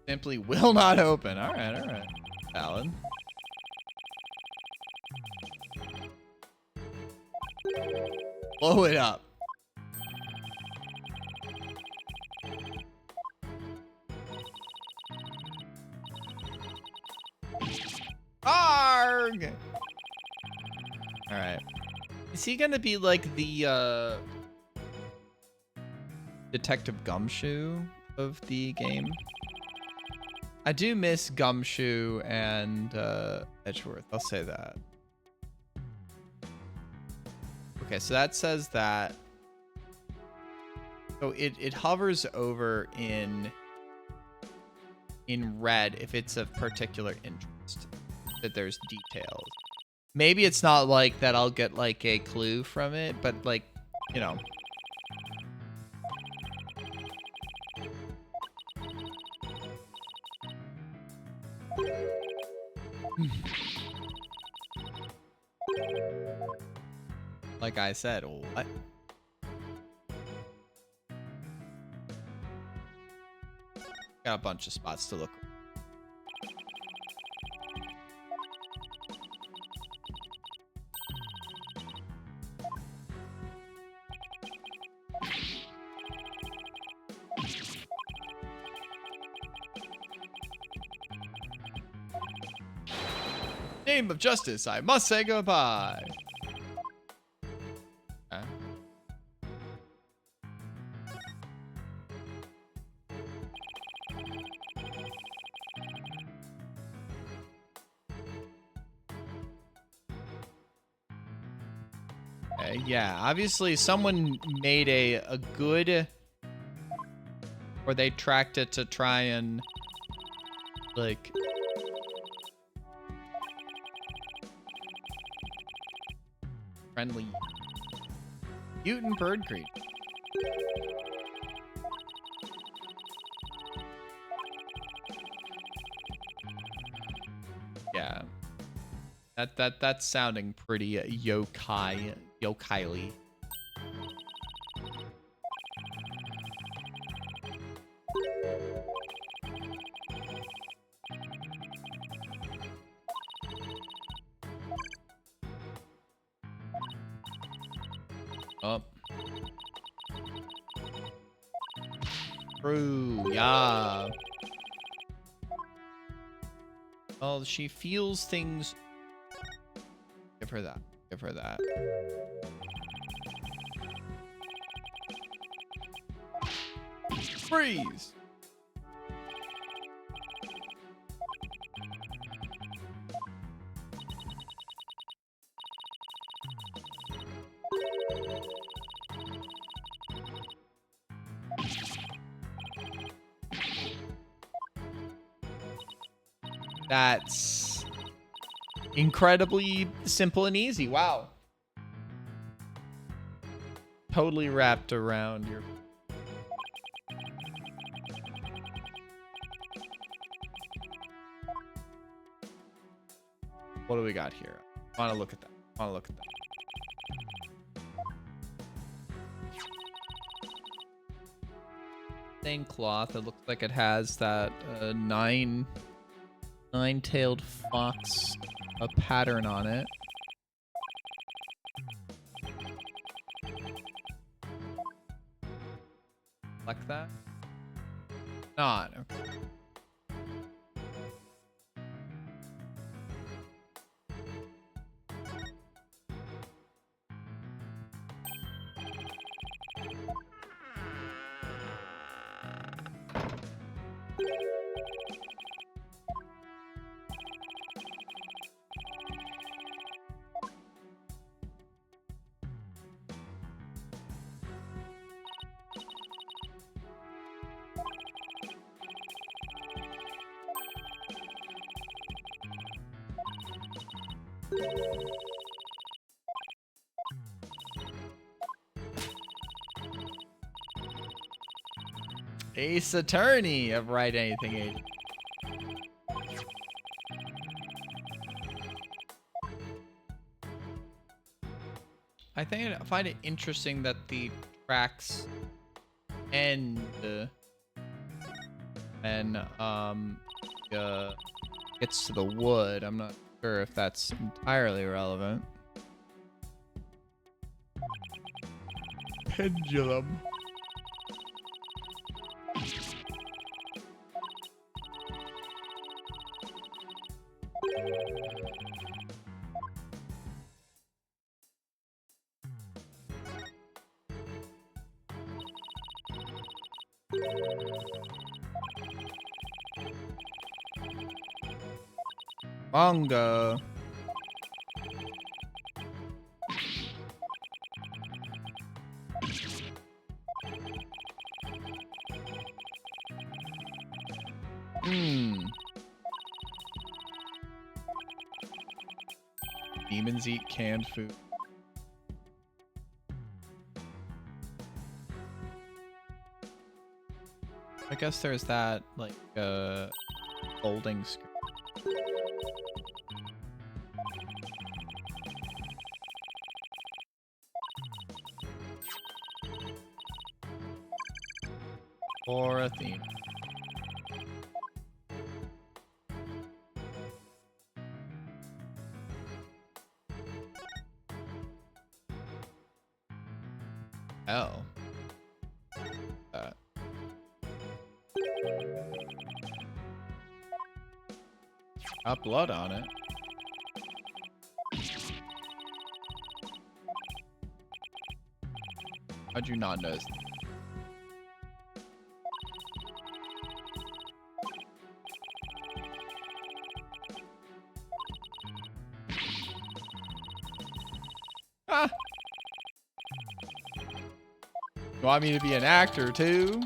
Simply will not open. All right. Valid. Blow it up. Arg! All right. Is he gonna be like the Detective Gumshoe of the game? I do miss Gumshoe and Edgeworth. I'll say that. Okay, so that says that. So it hovers over in red if it's of particular interest. That there's details. Maybe it's not like that I'll get like a clue from it, but like, you know. Like I said, what? Got a bunch of spots to look. Name of justice, I must say goodbye. Okay. Okay, yeah, obviously someone made a good, or they tracked it to try and like friendly mutant bird creature. Yeah, that's sounding pretty yokai-ly. Oh. True, yeah. Well, she feels things. Give her that. Give her that. Freeze! That's incredibly simple and easy. Wow. Totally wrapped around your... What do we got here? I want to look at that. I want to look at that. Same cloth. It looks like it has that nine-tailed fox pattern on it. Like that? Not. Okay. Ace Attorney of Write Anything Age. I find it interesting that the tracks end and gets to the wood. I'm not sure if that's entirely relevant. Pendulum. Manga. Demons eat canned food. I guess there's that, like, folding screen. Or a theme. Oh. Got blood on it. How'd you not notice? Ah! You want me to be an actor too?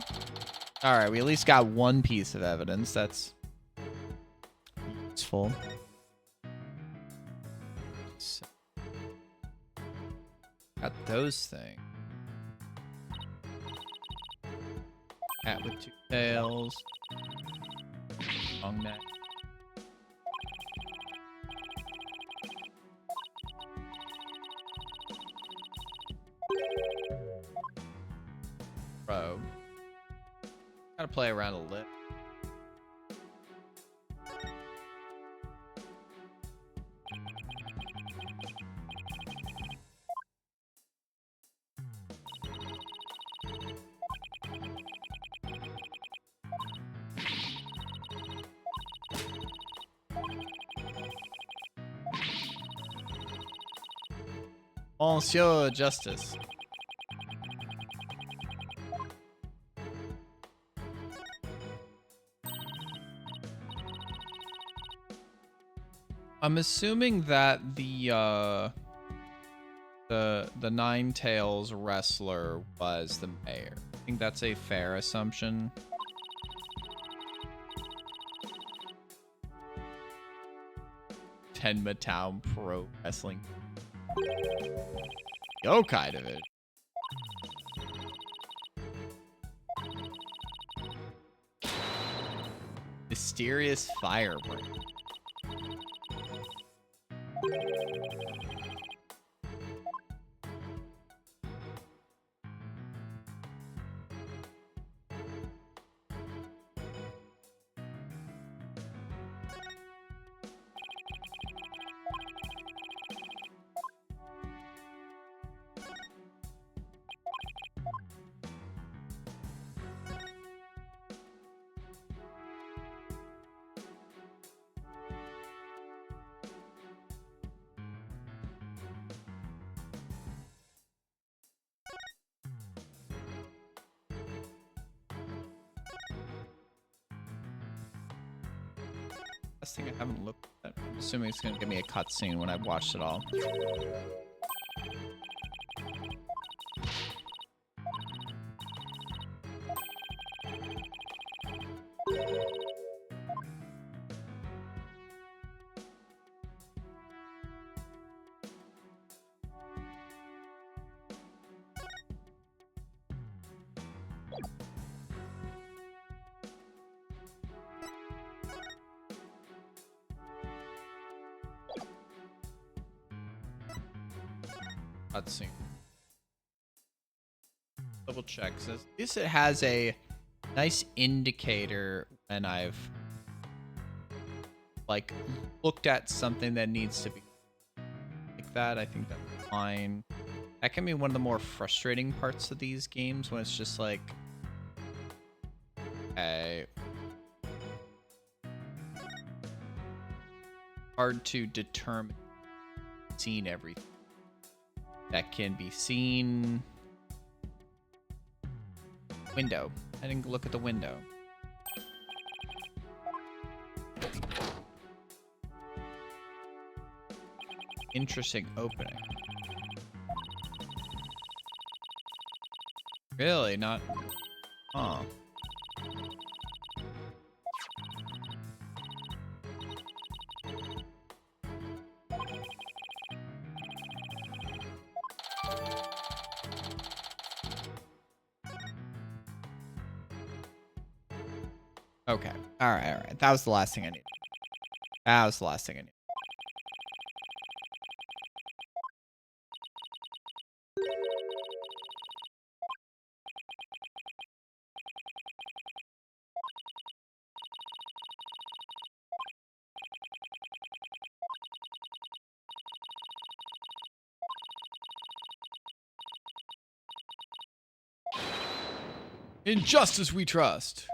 Alright, we at least got one piece of evidence. That's useful. So, got those things. Cat with two tails. Long neck. Bro. Gotta play around a little. Monsieur Justice. I'm assuming that the Nine Tails wrestler was the mayor. I think that's a fair assumption. Tenma Town Pro Wrestling. Yo, kind of it. Mysterious firebreak. Thing I haven't looked at. I'm assuming it's gonna give me a cutscene when I've watched it all. Cutscene. Double check. So at least it has a nice indicator when I've like looked at something that needs to be like that. I think that's fine. That can be one of the more frustrating parts of these games when it's just like, okay, hard to determine seen everything that can be seen. Window. I didn't look at the window. Interesting opening. Really? Not... Huh. Okay. All right. All right. That was the last thing I needed. That was the last thing I needed. In justice we trust.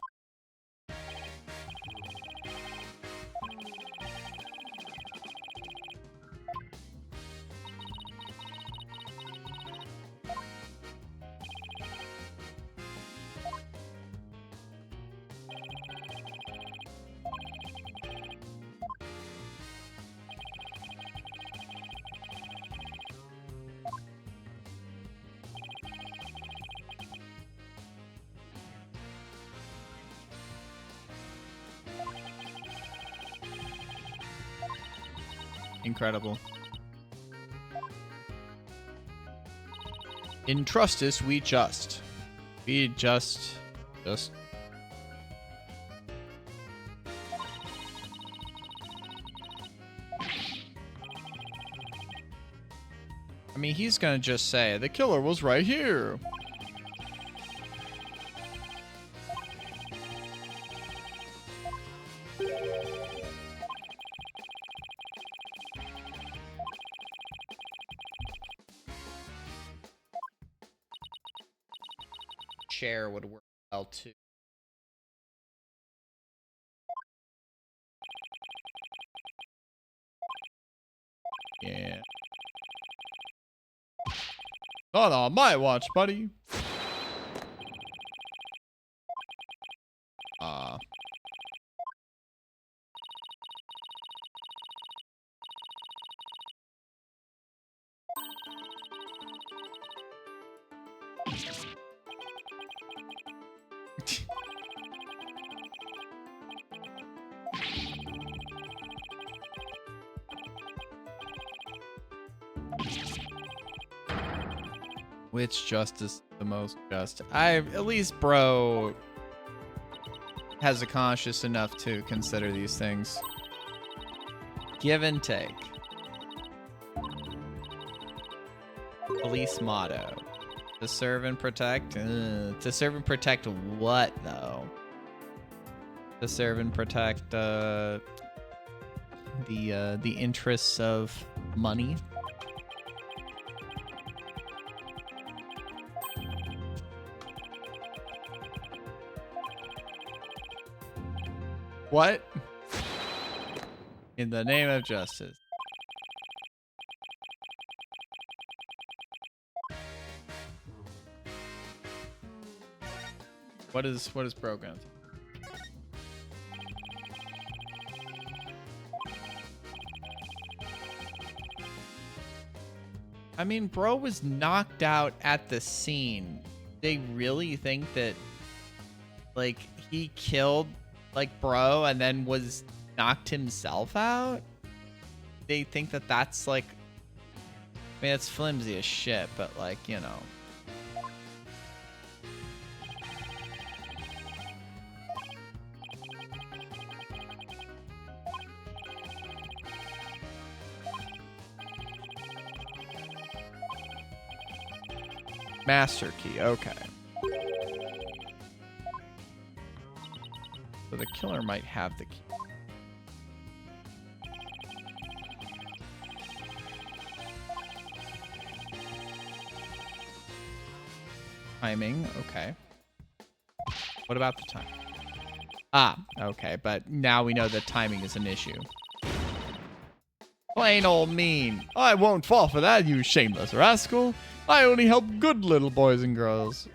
Incredible. In Trustus, we just. I mean, he's gonna just say, the killer was right here. Chair would work well too. Yeah. Not on my watch, buddy. Which justice is the most just? At least bro has a conscience enough to consider these things. Give and take. Police motto. To serve and protect? To serve and protect what, though? To serve and protect the interests of money? What? In the name of justice. What is bro gonna do? I mean, bro was knocked out at the scene. They really think that, like, he killed, like, bro and then was knocked himself out? They think that that's, like... I mean, it's flimsy as shit, but, like, you know... Master key, okay. So the killer might have the key. Timing, okay. What about the time? Ah, okay, but now we know that timing is an issue. Plain old mean. I won't fall for that, you shameless rascal. I only help good little boys and girls.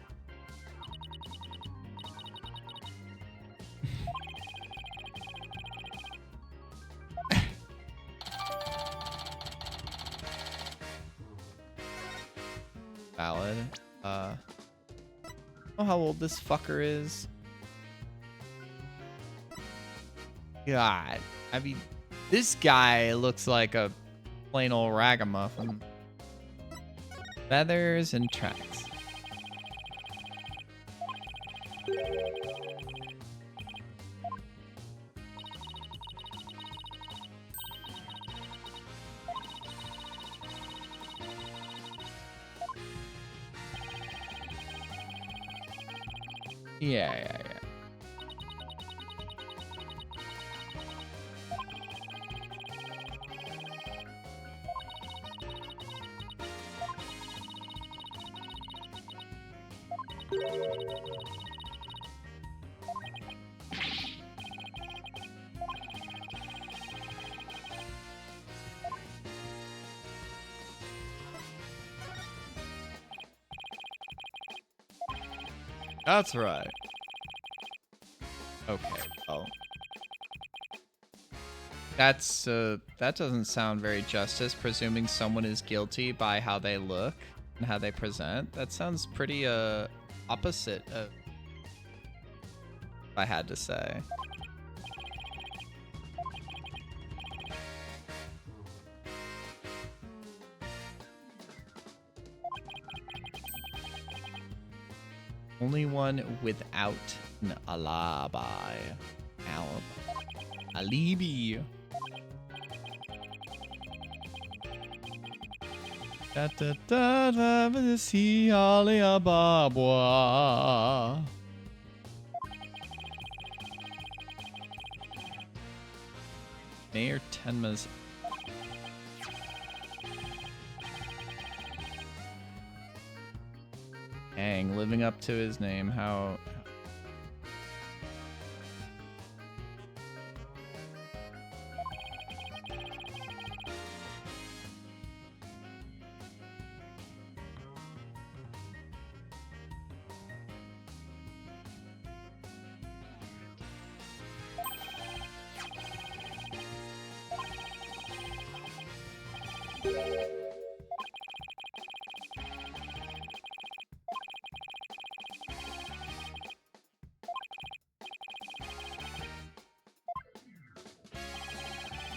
Valid. Oh, how old this fucker is. God. I mean, this guy looks like a plain old ragamuffin. Feathers and tracks. Yeah. That's right. Okay, well. That doesn't sound very justice, presuming someone is guilty by how they look and how they present. That sounds pretty, opposite of, if I had to say. Only one without an alibi. Alibi. Da da da da da si aliababwa. Mayor Tenma's. Dang, living up to his name. How?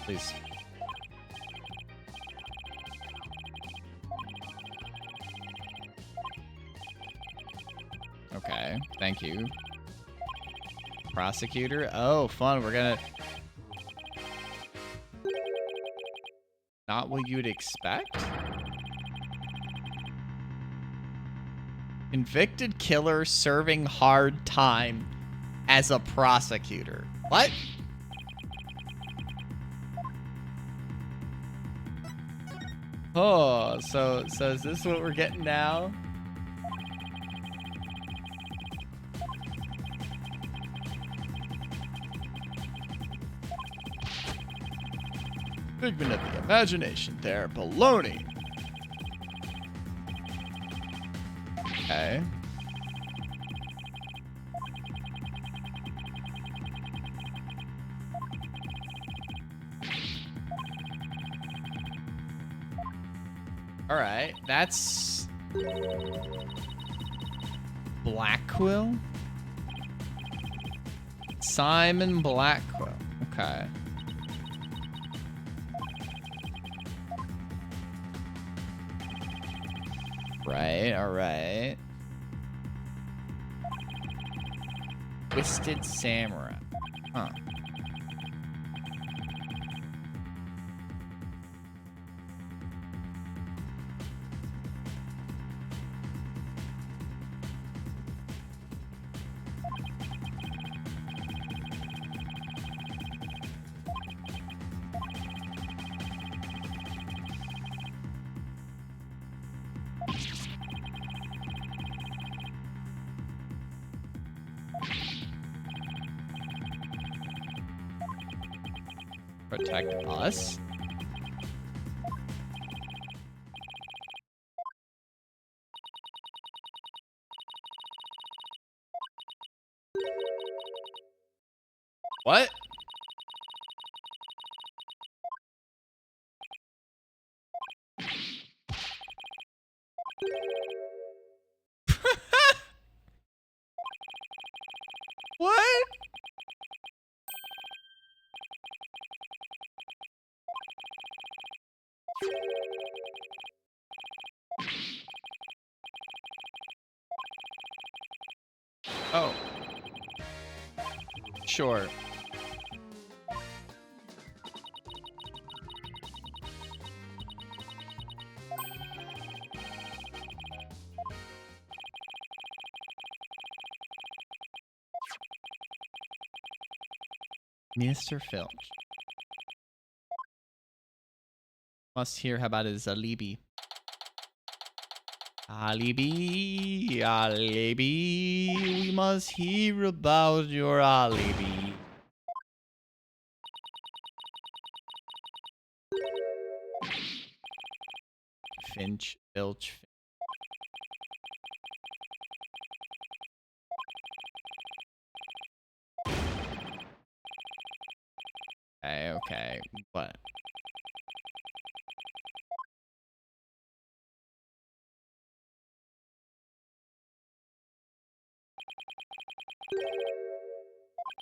Please. Okay, thank you. Prosecutor? Oh, fun. We're gonna... Not what you'd expect? Convicted killer serving hard time as a prosecutor. What? Oh, so is this what we're getting now? Figment of the imagination there, baloney. Okay. All right, that's Blackquill. Simon Blackquill. Okay. Right, all right. Twisted Samurai. Huh. protect us? What? What? Oh. Sure. Mr. Filch. Must hear about his alibi. Alibi, alibi. We must hear about your alibi. Finch, Filch. Okay. What?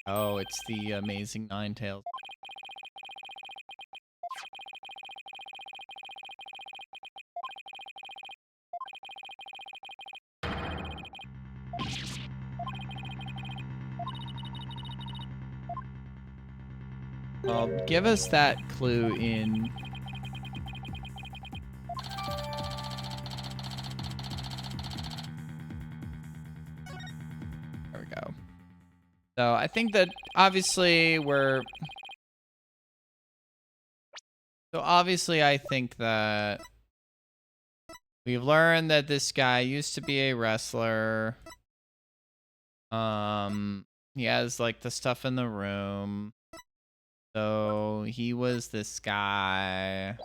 Oh, it's the amazing Ninetales. Give us that clue in... There we go. So I think that obviously we're... So obviously I think that we've learned that this guy used to be a wrestler. He has like the stuff in the room. So he was this guy.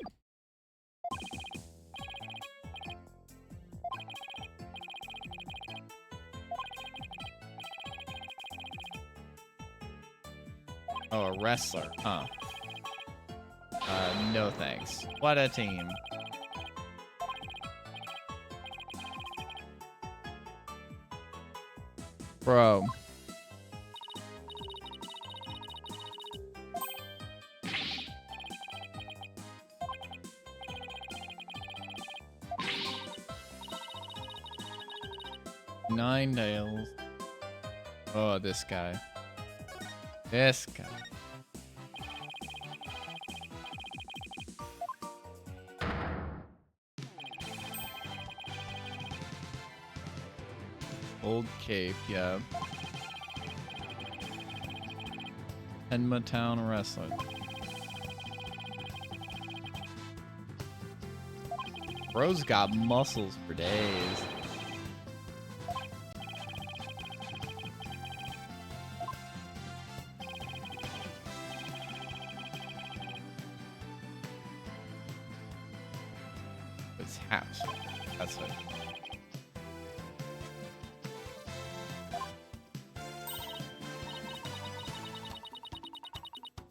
Oh, a wrestler. Huh. No thanks. What a team. Bro. Ninetales. Oh, this guy. This guy. Old Cape, yeah. Enma Town Wrestler. Bro's got muscles for days. His house. That's it.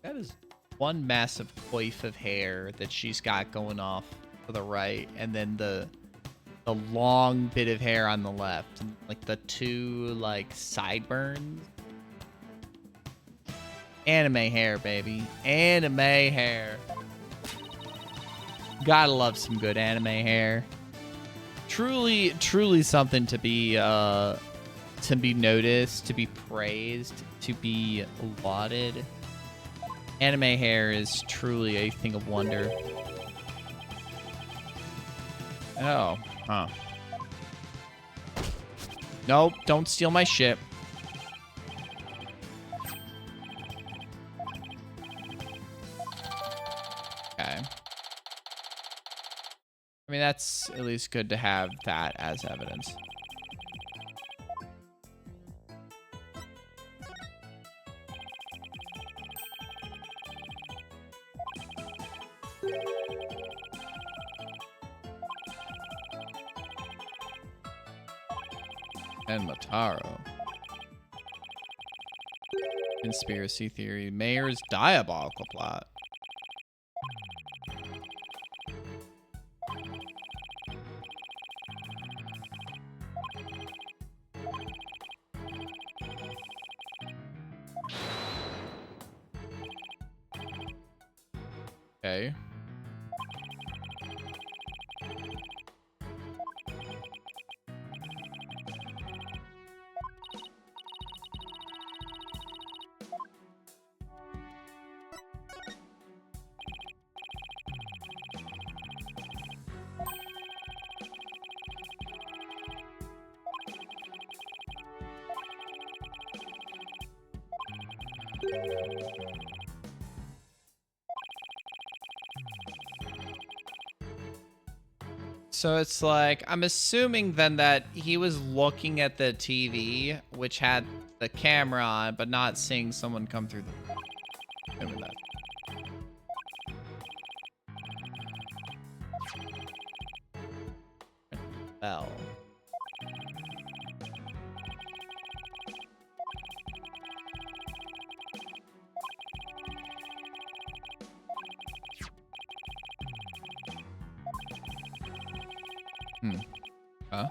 That is one massive coif of hair that she's got going off to the right, and then the long bit of hair on the left, and like the two like sideburns. Anime hair, baby. Anime hair. Gotta love some good anime hair. Truly, truly something to be noticed, to be praised, to be lauded. Anime hair is truly a thing of wonder. Oh, huh. Nope, don't steal my ship. Okay. I mean, that's at least good to have that as evidence. And Mataro. Conspiracy theory. Mayor's diabolical plot. Okay. So it's like, I'm assuming then that he was looking at the TV, which had the camera on, but not seeing someone come through the... Assuming that. Bell. Huh?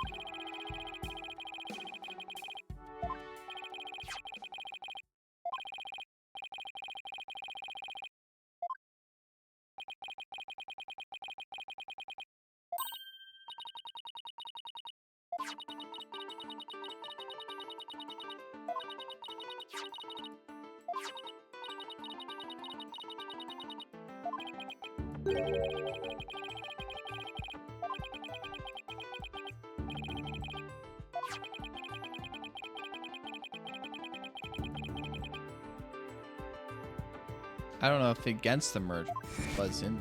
I don't know if against the merge was in.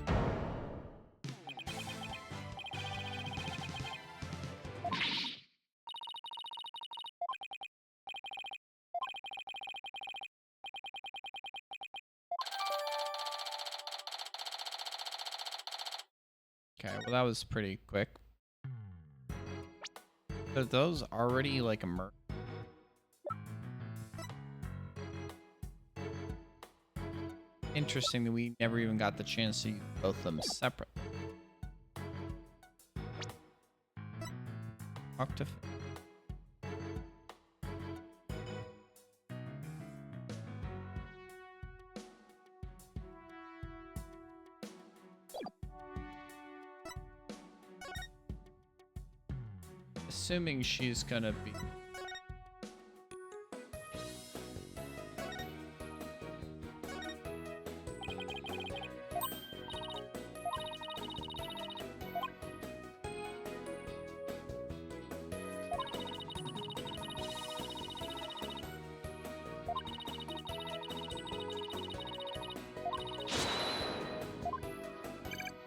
Okay, well that was pretty quick. Are those already like a merge? Interesting that we never even got the chance to use both of them separately. Octaf. Assuming she's gonna be.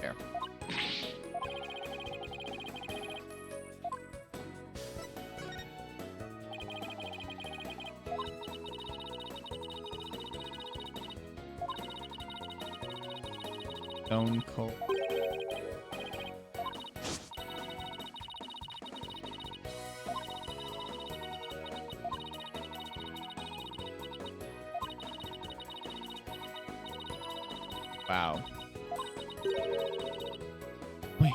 There. Stone cold. Wow. Wait.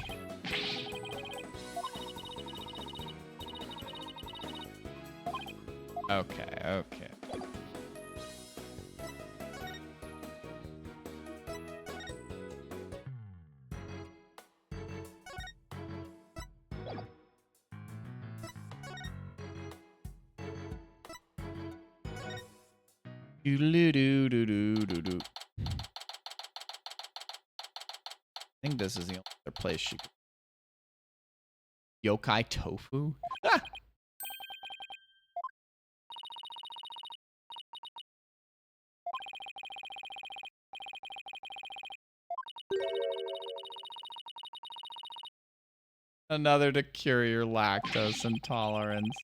Okay, okay. Doo-doo-doo-doo-doo-doo. I think this is the only other place she could. Yokai tofu? Ah! Another to cure your lactose intolerance.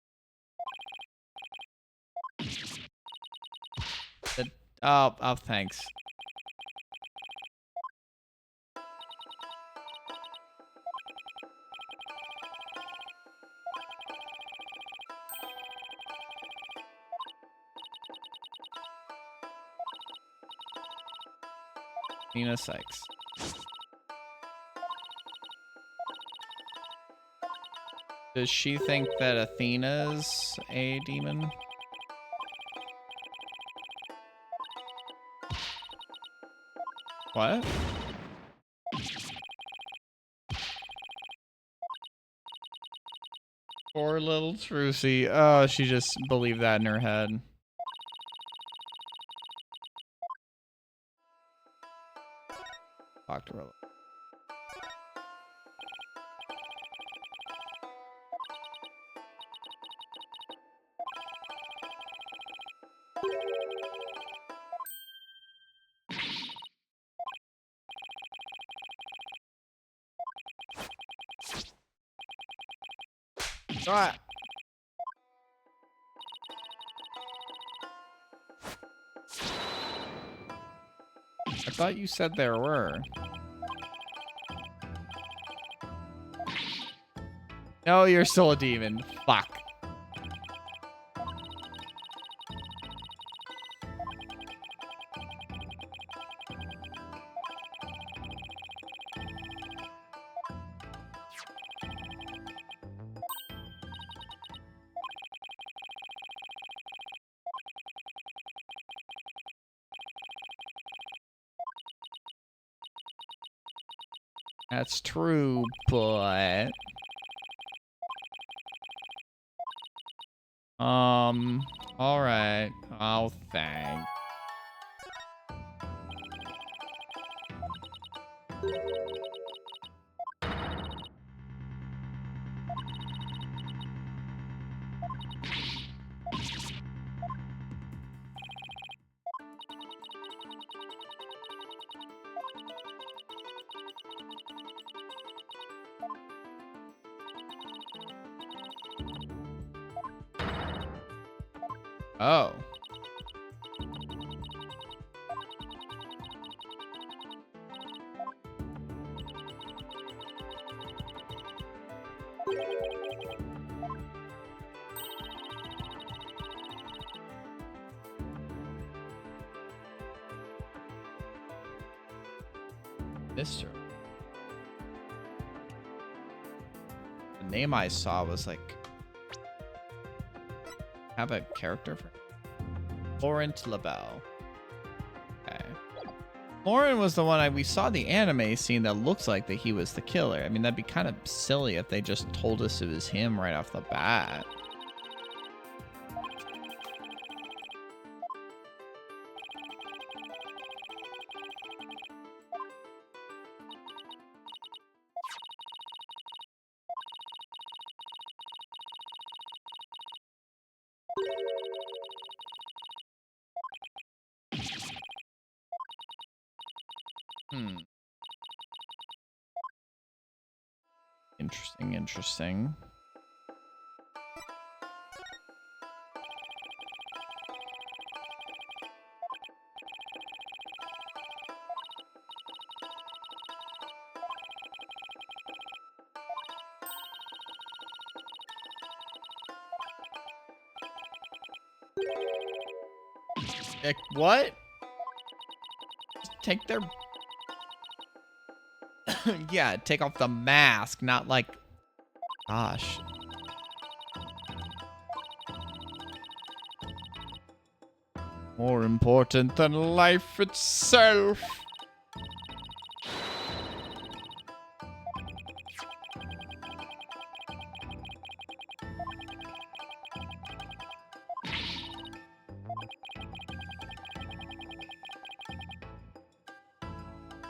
Oh, thanks. Athena Sykes. Does she think that Athena's a demon? What? Poor little Trucy. Oh, she just believed that in her head. Talk to her. Alright. I thought you said there were. No, you're still a demon. Fuck. That's true, but... Alright. Oh, thanks. Oh. Mister. The name I saw was like... Have a character for Laurent LaBelle. Okay. Lauren was the one we saw the anime scene that looks like that he was the killer. I mean, that'd be kind of silly if they just told us it was him right off the bat. Interesting. Like, what? Take their... Yeah, take off the mask, not like... Gosh. More important than life itself.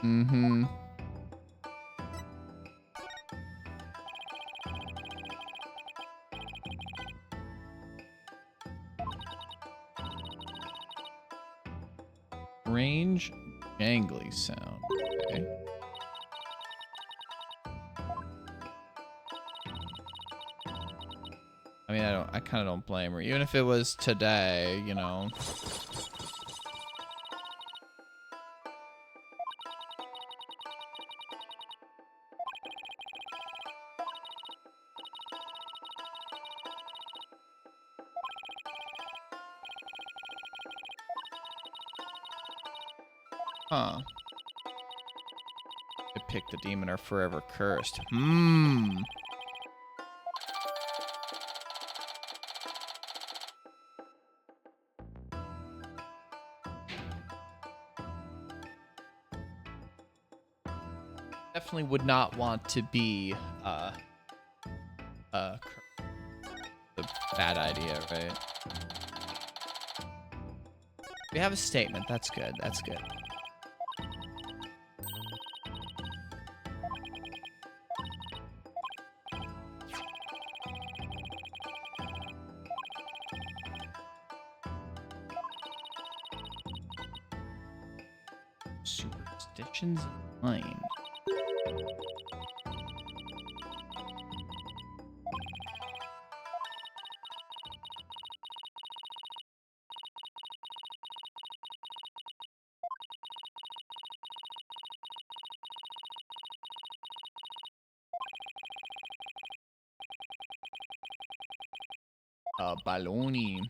Mm-hmm. Range jangly sound. Okay. I mean, I kind of don't blame her. Even if it was today, you know. Huh. kick the demon are forever cursed. Definitely would not want to be a bad idea, right? We have a statement. That's good. That's good. Superstitions in mind. Baloney.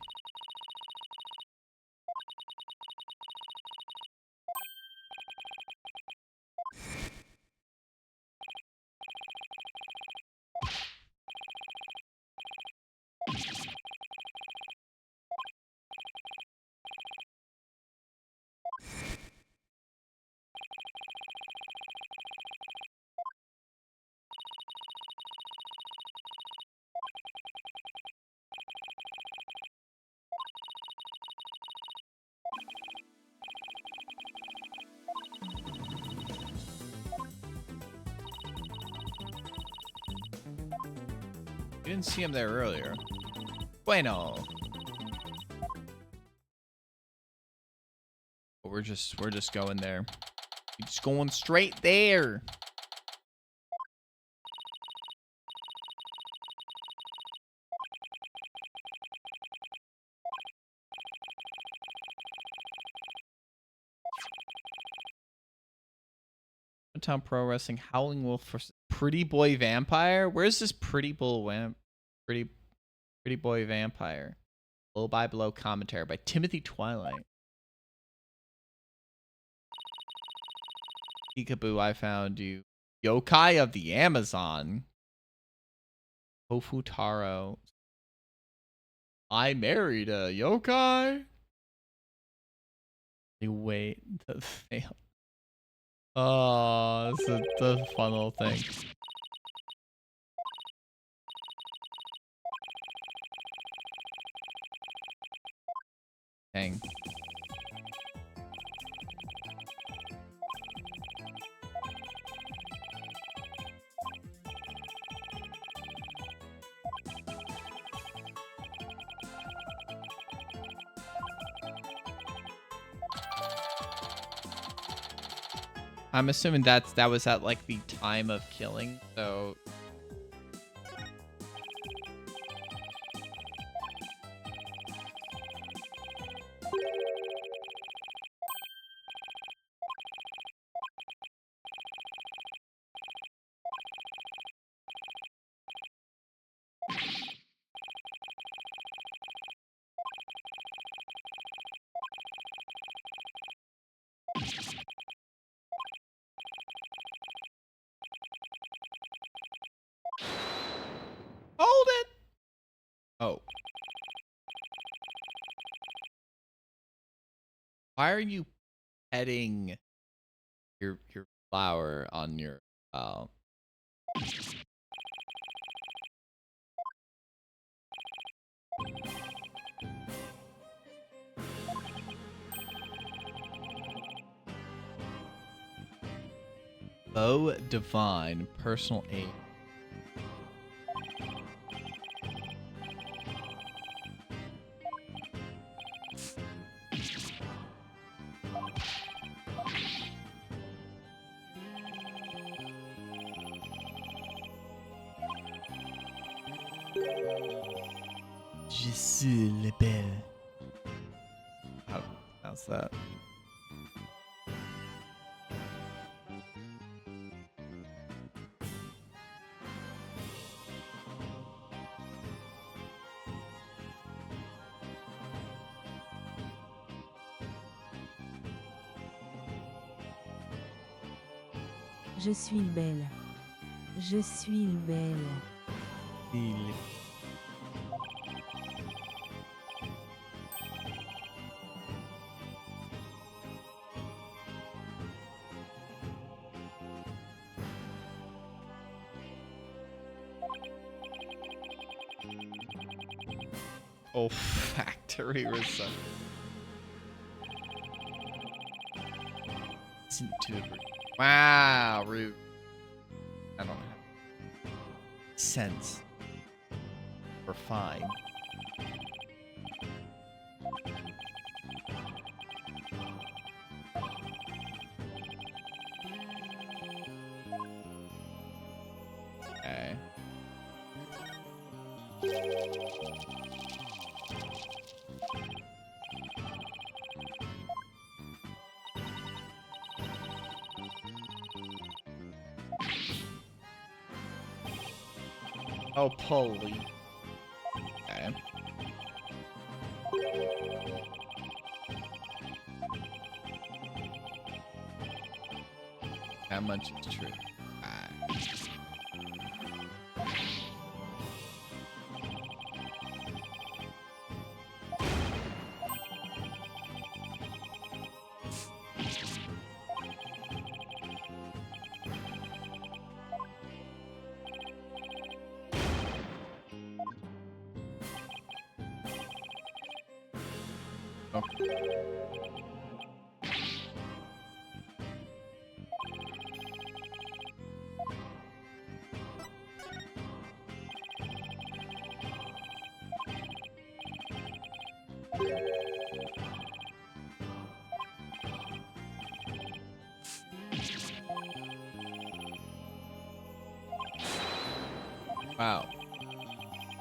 You didn't see him there earlier. Bueno. But we're just going there. We're just going straight there. Town Pro Wrestling, Howling Wolf for Pretty Boy Vampire. Where's this Pretty Boy Vampire? Blow by Blow commentary by Timothy Twilight. Peekaboo, I found you. Yokai of the Amazon. Tofu Taro. I married a yokai. Wait, the fail. Oh, this is a fun little thing. Dang. I'm assuming that was at like the time of killing, so hold it. Oh. Why are you petting your flower on your Bow Divine personal aid. Je suis le belle. How to pronounce that? Je suis belle. Je suis belle. Oh, factory reset. Wow, rude. I don't have sense. We're fine. Okay. Oh, pulley. Okay. How much is true? Wow.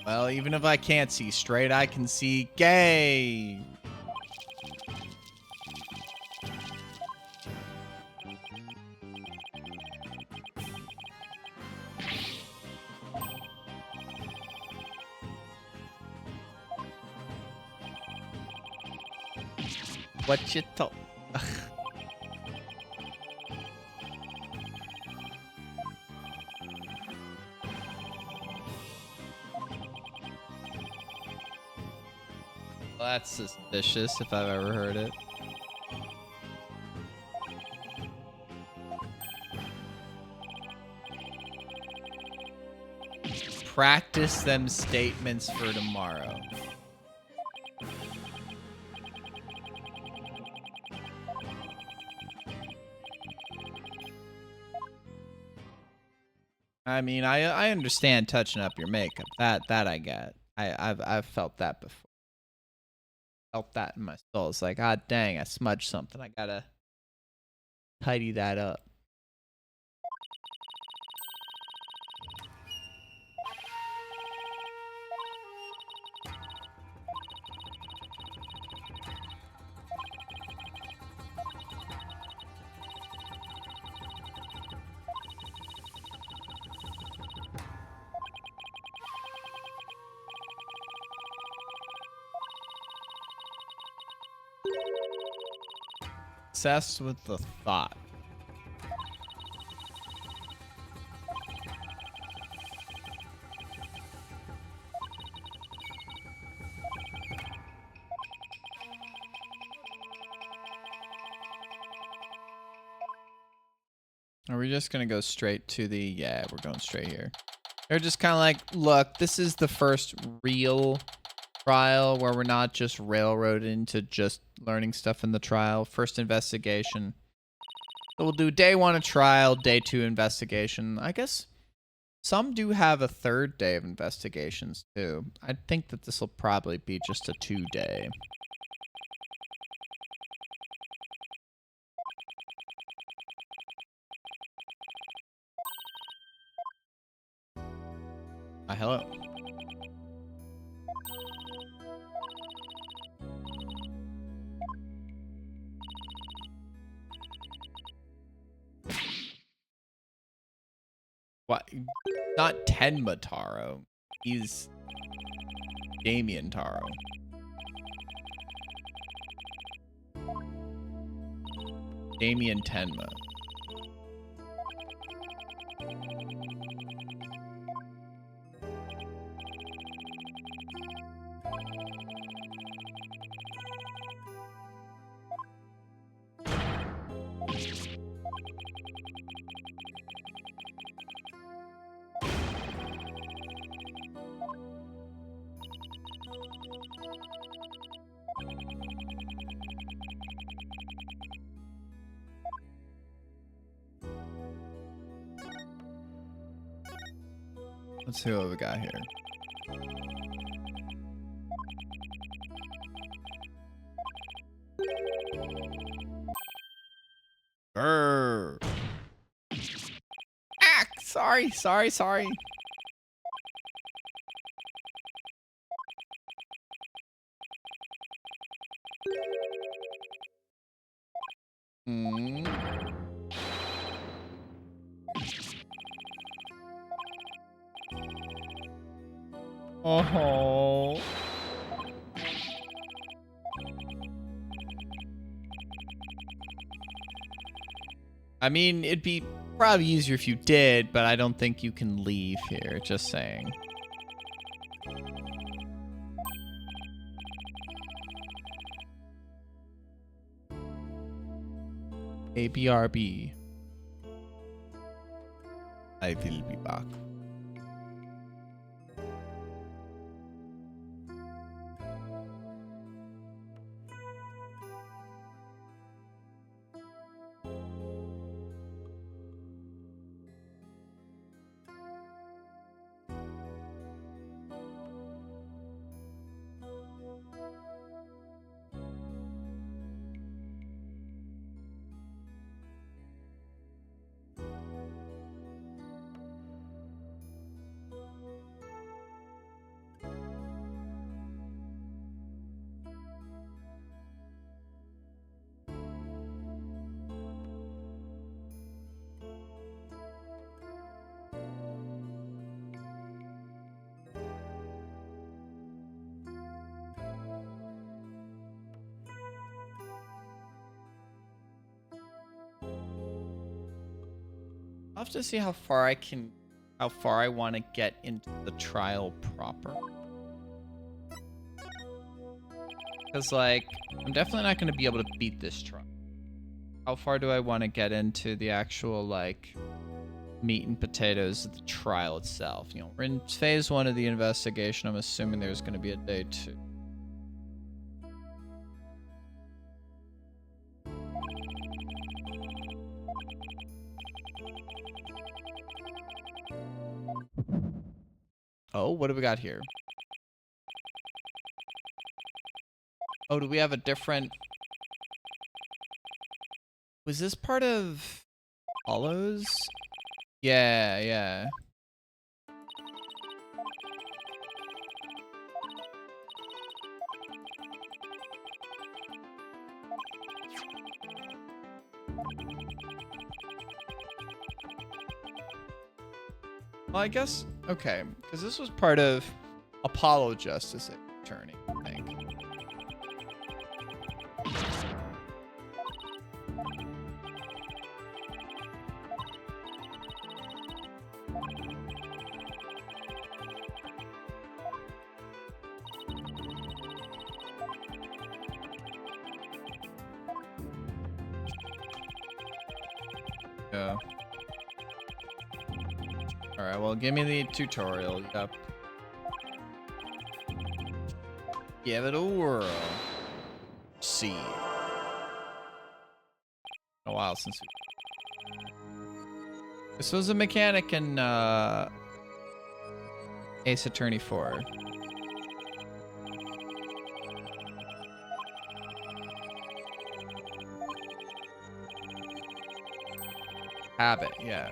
Well, even if I can't see straight, I can see gay. What you thought? Well, that's suspicious if I've ever heard it. Practice them statements for tomorrow. I mean, I understand touching up your makeup. That I get. I've felt that before. Felt that in my soul. It's like, ah, dang, I smudged something. I gotta tidy that up. Obsessed with the thought. Are we just gonna go straight to the... Yeah, we're going straight here. They're just kind of like, look, this is the first real trial where we're not just railroaded into just learning stuff in the trial. First investigation. So we'll do day 1 of trial, day 2 investigation. I guess some do have a 3rd day of investigations too. I think that this will probably be just a 2-day. Hello. What? Not Tenma Taro. He's Damien Taro. Damien Tenma. Let's see what we got here. Brr. Ah, sorry. Hmm. Oh. I mean, it'd be probably easier if you did, but I don't think you can leave here. Just saying. ABRB. I will be back. I'll have to see how far I want to get into the trial proper. Because, like, I'm definitely not going to be able to beat this trial. How far do I want to get into the actual, like, meat and potatoes of the trial itself? You know, we're in phase 1 of the investigation. I'm assuming there's going to be a day 2. Oh, what do we got here? Oh, do we have a different... Was this part of Hollows? Yeah. Well, I guess, okay, because this was part of Apollo Justice Attorney, I think. Yeah. Alright, well, give me the tutorial. Yep. Give it a whirl. See. A while since we... This was a mechanic in Ace Attorney 4. Habit, yeah.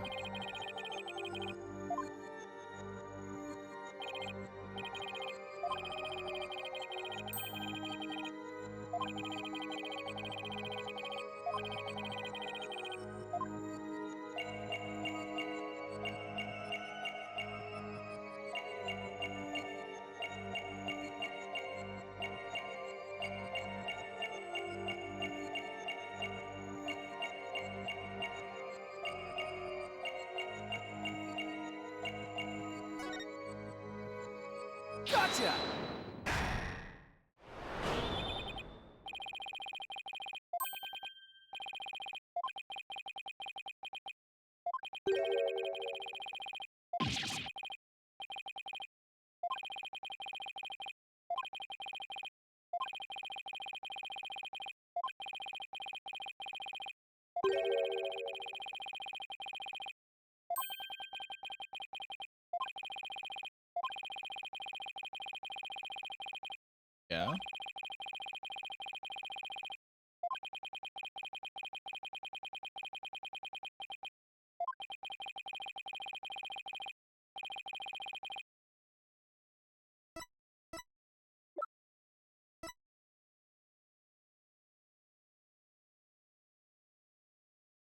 Gotcha!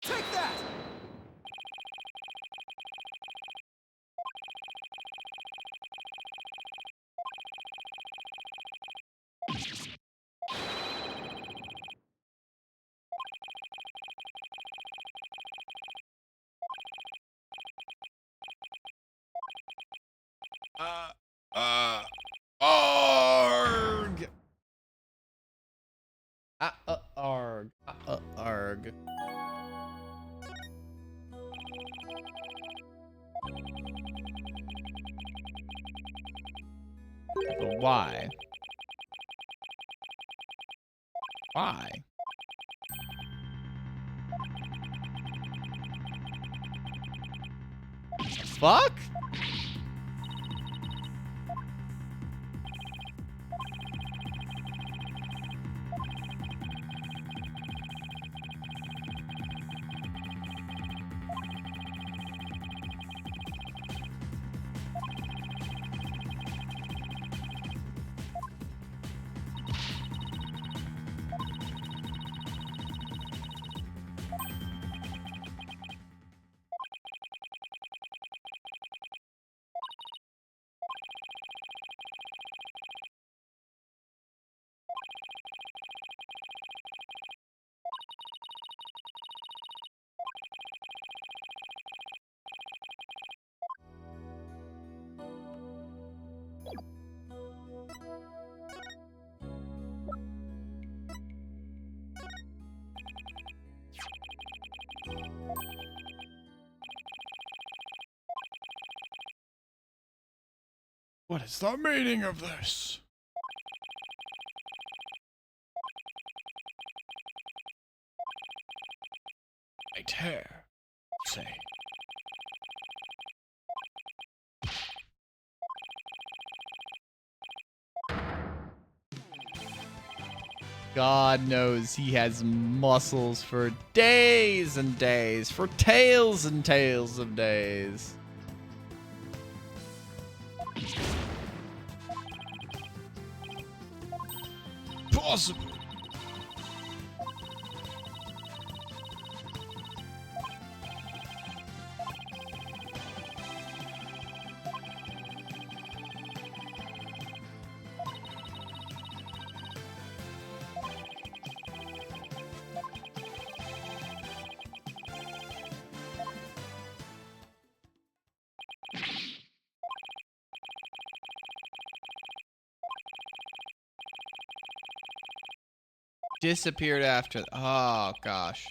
Take that! Arg! Arg. Arg. But why? Why? Fuck? What is the meaning of this? Right hair, say. God knows he has muscles for days and days, for tales and tales of days. Possible. Disappeared after. Oh, gosh.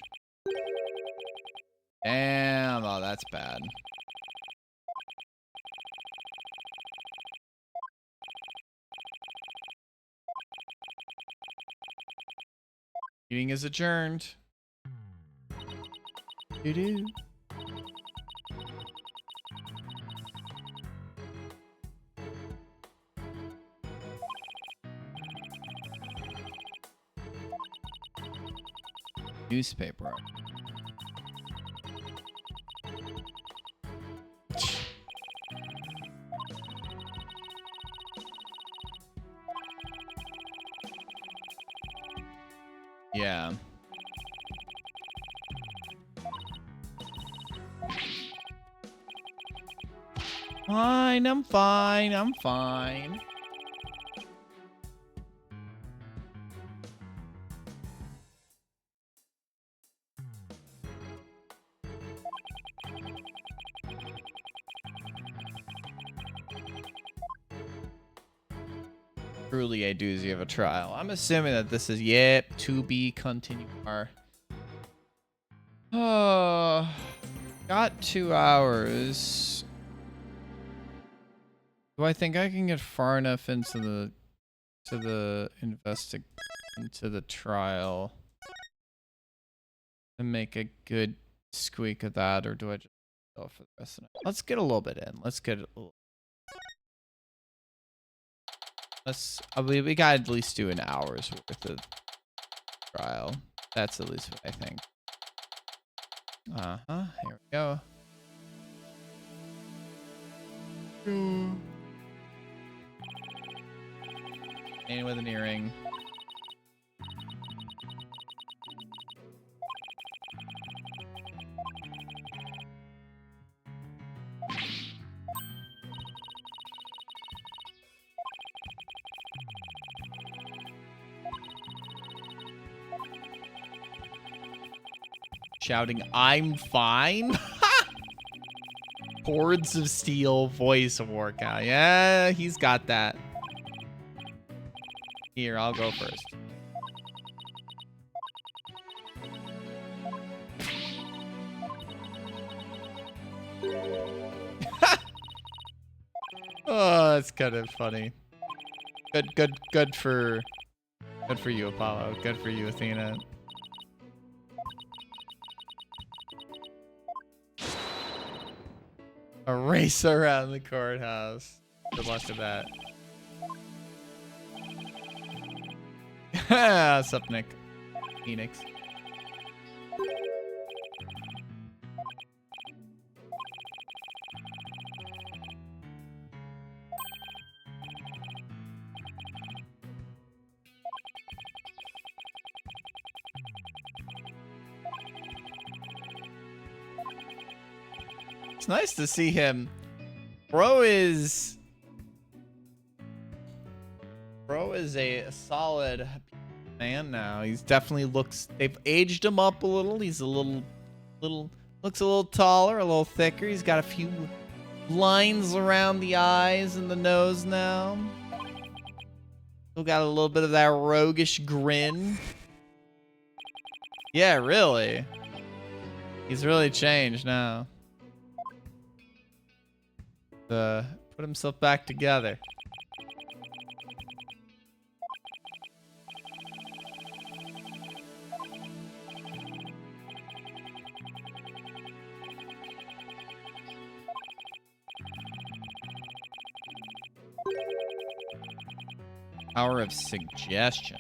Damn. Oh, that's bad. Meeting is adjourned. Doo-doo. Newspaper. Yeah. Fine, I'm fine, I'm fine. Truly a doozy of a trial. I'm assuming that this is, yep, to be continued. Oh, got 2 hours. Do I think I can get far enough into the trial and make a good squeak of that, or do I just go for the rest of it? Let's get a little bit in. Let's get a little. We gotta at least do an hour's worth of trial. That's at least what I think. Here we go. And with an earring. shouting, "I'm fine." Hordes of Steel voice workout. Yeah, he's got that. Here, I'll go first. Oh, that's kind of funny. Good for you, Apollo. Good for you, Athena. A race around the courthouse. Good luck with that. What's up, Nick? Phoenix. It's nice to see him. Bro is a solid man now. He's definitely they've aged him up a little. He's a little looks a little taller, a little thicker. He's got a few lines around the eyes and the nose now. Still got a little bit of that roguish grin. Yeah, really. He's really changed now. Put himself back together. Power of suggestion.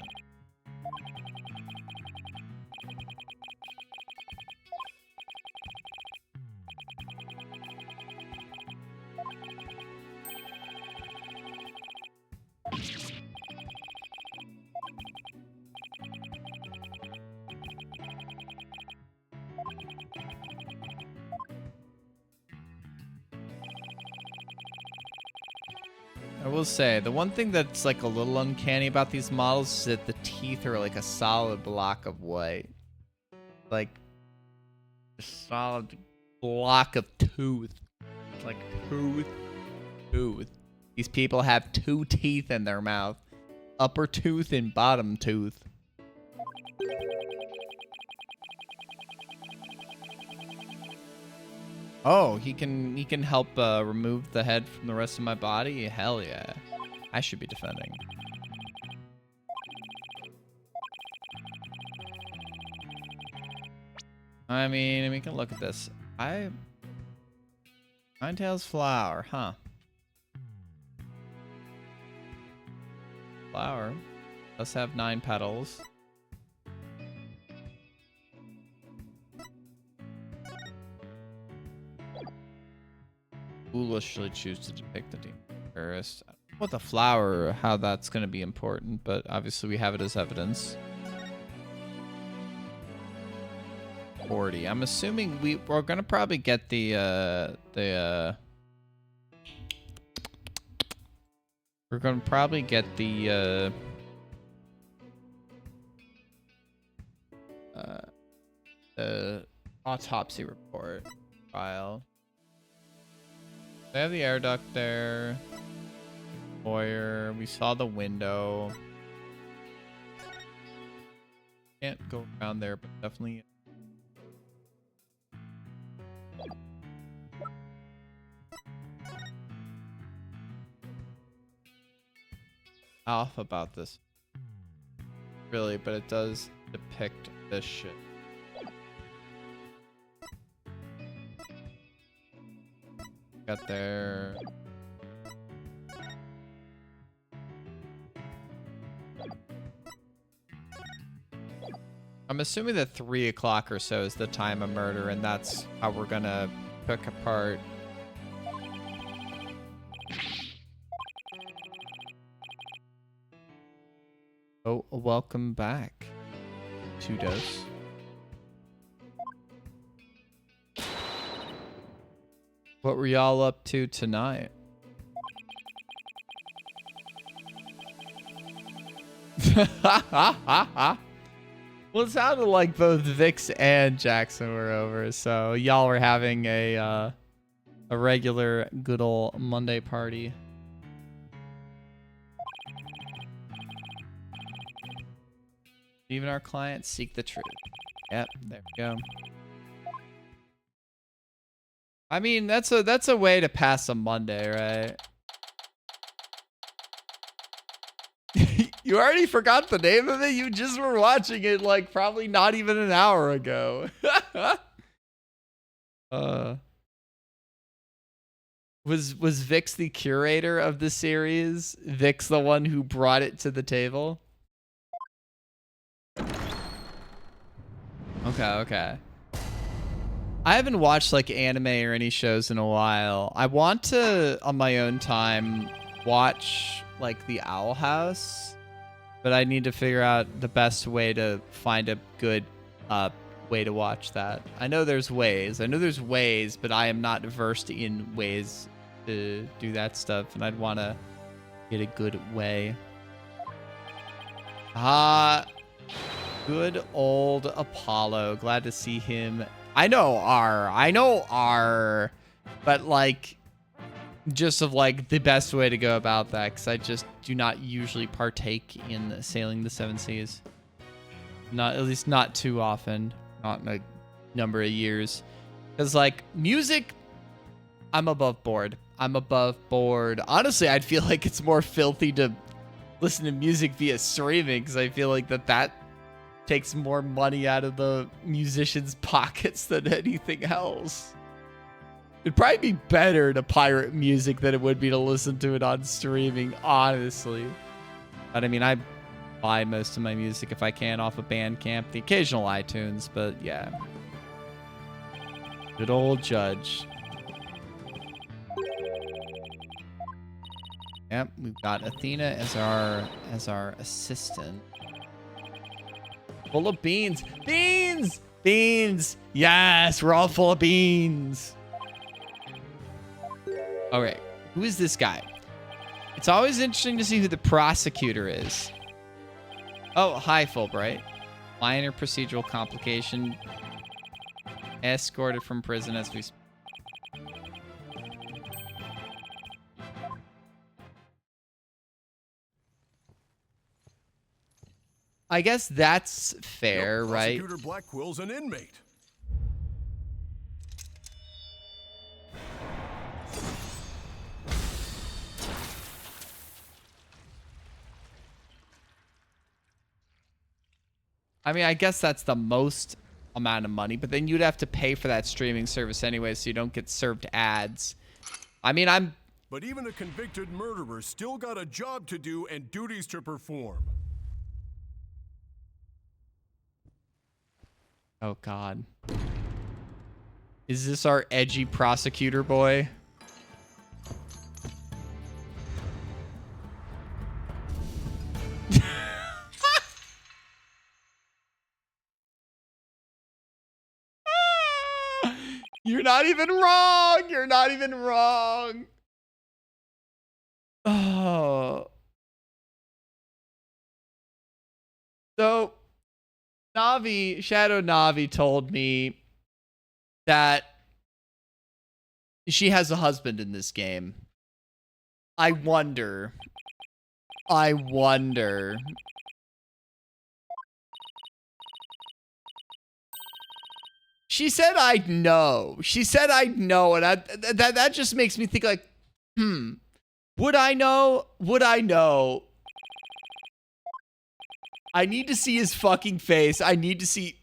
I will say, the one thing that's like a little uncanny about these models is that the teeth are like a solid block of white. Like, a solid block of tooth. Like, tooth. These people have two teeth in their mouth. Upper tooth and bottom tooth. Oh, he can help remove the head from the rest of my body? Hell yeah. I should be defending. I mean, we can look at this. Ninetails flower, huh? Flower does have 9 petals. Foolishly choose to depict the demon first. I don't know what the flower, how that's going to be important, but obviously we have it as evidence. 40. I'm assuming we're going to probably get we're going to probably get the autopsy report file. They have the air duct there. Foyer. We saw the window. Can't go around there, but definitely. Off about this. Really, but it does depict this shit. Got there. I'm assuming that 3 o'clock or so is the time of murder, and that's how we're gonna pick apart. Oh, welcome back, Two-Dose. What were y'all up to tonight? Well, it sounded like both Vix and Jackson were over, so y'all were having a regular good old Monday party. Even our clients seek the truth. Yep, there we go. I mean, that's a way to pass a Monday, right? You already forgot the name of it? You just were watching it like probably not even an hour ago. Was Vix the curator of the series? Vix the one who brought it to the table? Okay. I haven't watched like anime or any shows in a while. I want to, on my own time, watch like The Owl House, but I need to figure out the best way to find a good way to watch that. I know there's ways, but I am not versed in ways to do that stuff, and I'd want to get a good way. Good old Apollo. Glad to see him. I know R, but like just of like the best way to go about that, because I just do not usually partake in sailing the seven seas. Not, at least not too often, not in a number of years. Because like music, I'm above board. Honestly, I'd feel like it's more filthy to listen to music via streaming, because I feel like that takes more money out of the musicians' pockets than anything else. It'd probably be better to pirate music than it would be to listen to it on streaming, honestly. But I mean, I buy most of my music if I can off of Bandcamp, the occasional iTunes, but yeah. Good old Judge. Yep, we've got Athena as our assistant. Full of beans. Beans! Yes, we're all full of beans. Okay, who is this guy? It's always interesting to see who the prosecutor is. Oh, hi, Fulbright. Minor procedural complication. Escorted from prison as we speak. I guess that's fair, right? Prosecutor Blackwell's an inmate. I mean, I guess that's the most amount of money, but then you'd have to pay for that streaming service anyway, so you don't get served ads. I mean, But even a convicted murderer still got a job to do and duties to perform. Oh, God. Is this our edgy prosecutor boy? You're not even wrong. Oh. So, Shadow Navi told me that she has a husband in this game. I wonder. She said I'd know. And that just makes me think like, would I know? I need to see his fucking face. I need to see.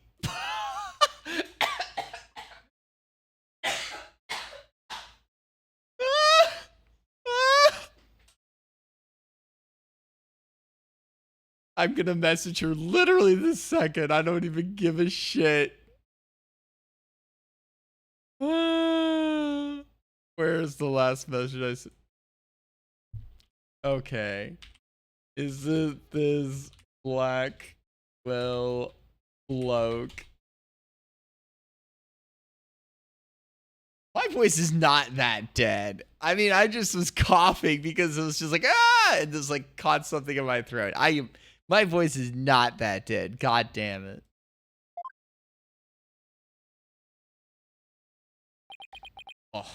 I'm gonna message her literally this second. I don't even give a shit. Where's the last message I sent? Okay. Is it this Blackwell bloke? My voice is not that dead. I mean, I just was coughing because it was just like, and just like caught something in my throat. My voice is not that dead. God damn it. Oh.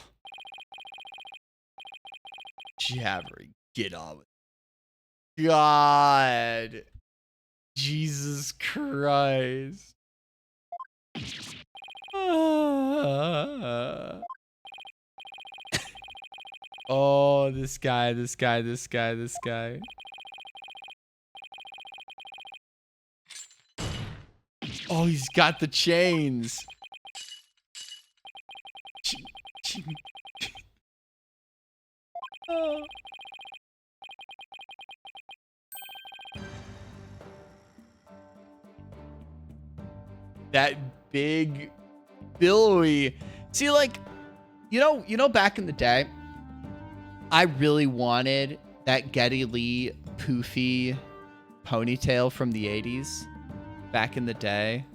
Jabbering. Get on with it. God. Jesus Christ. Oh, this guy. Oh, he's got the chains. Oh. That big billowy. See, like, you know, back in the day, I really wanted that Geddy Lee poofy ponytail from the 80s back in the day.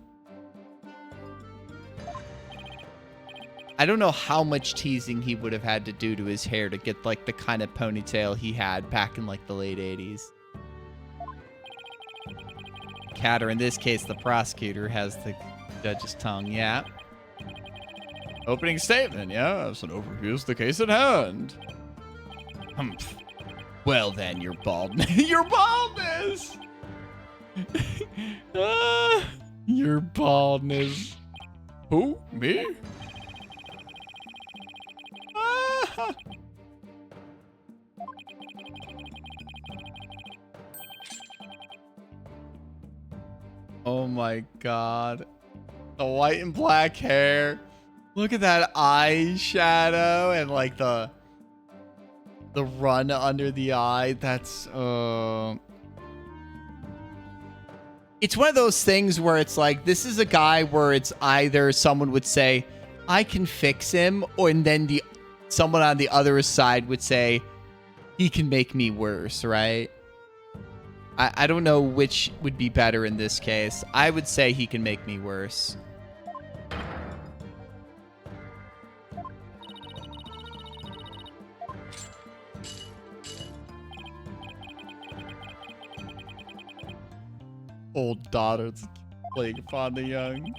I don't know how much teasing he would have had to do to his hair to get like the kind of ponytail he had back in like the late 80s. Cat, or in this case, the prosecutor, has the judge's tongue. Yeah. Opening statement. Yes, an overview is the case at hand. Humph. Well then, your baldness. Your baldness! Your baldness. Who? Me? Oh my god. The white and black hair. Look at that eyeshadow and like the run under the eye. That's it's one of those things where it's like, this is a guy where it's either someone would say, I can fix him, or and then someone on the other side would say, he can make me worse, right? I don't know which would be better in this case. I would say he can make me worse. Old daughters playing upon the young.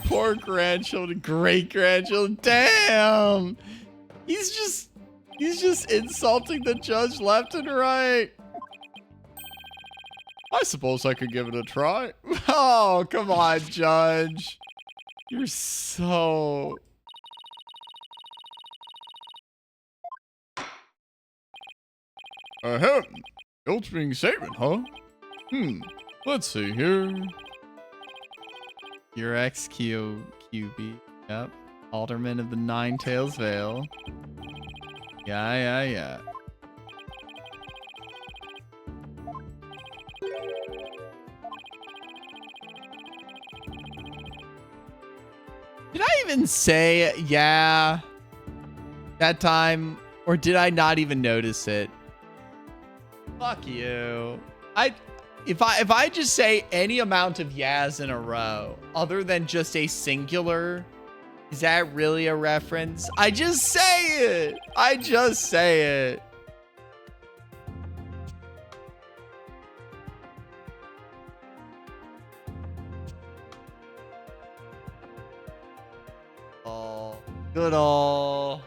Poor grandchildren, great grandchildren. Damn. He's just insulting the judge left and right. I suppose I could give it a try. Oh, come on, Judge. You're so... Ahem. Opening statement, huh? Let's see here. Your XQB. Yep. Alderman of the Nine Tails Vale. Yeah. Did I even say yeah that time, or did I not even notice it? Fuck you. If I just say any amount of yas in a row other than just a singular, is that really a reference? I just say it. Oh, good ol'.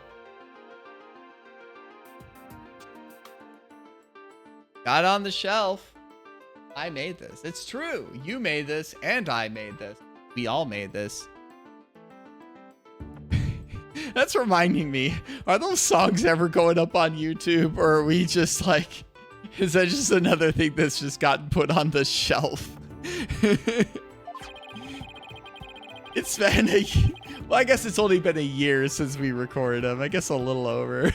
Got on the shelf. I made this. It's true. You made this and I made this. We all made this. That's reminding me. Are those songs ever going up on YouTube, or are we just like, is that just another thing that's just gotten put on the shelf? It's been well, I guess it's only been a year since we recorded them. I guess a little over.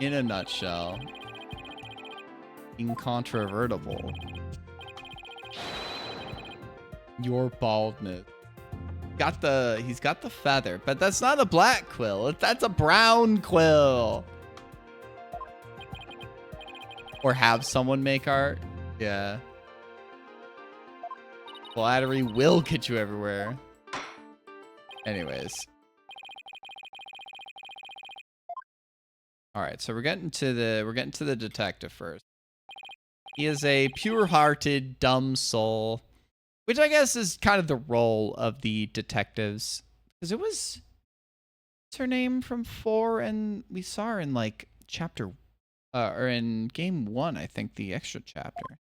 In a nutshell, incontrovertible. Your baldness. He's got the feather, but that's not a black quill. That's a brown quill. Or have someone make art. Yeah. Flattery will get you everywhere. Anyways. All right, so we're getting to the detective first. He is a pure-hearted, dumb soul Which I guess is kind of the role of the detectives. Because it was... What's her name from 4? And we saw her in, like, chapter... or in game 1, I think, the extra chapter.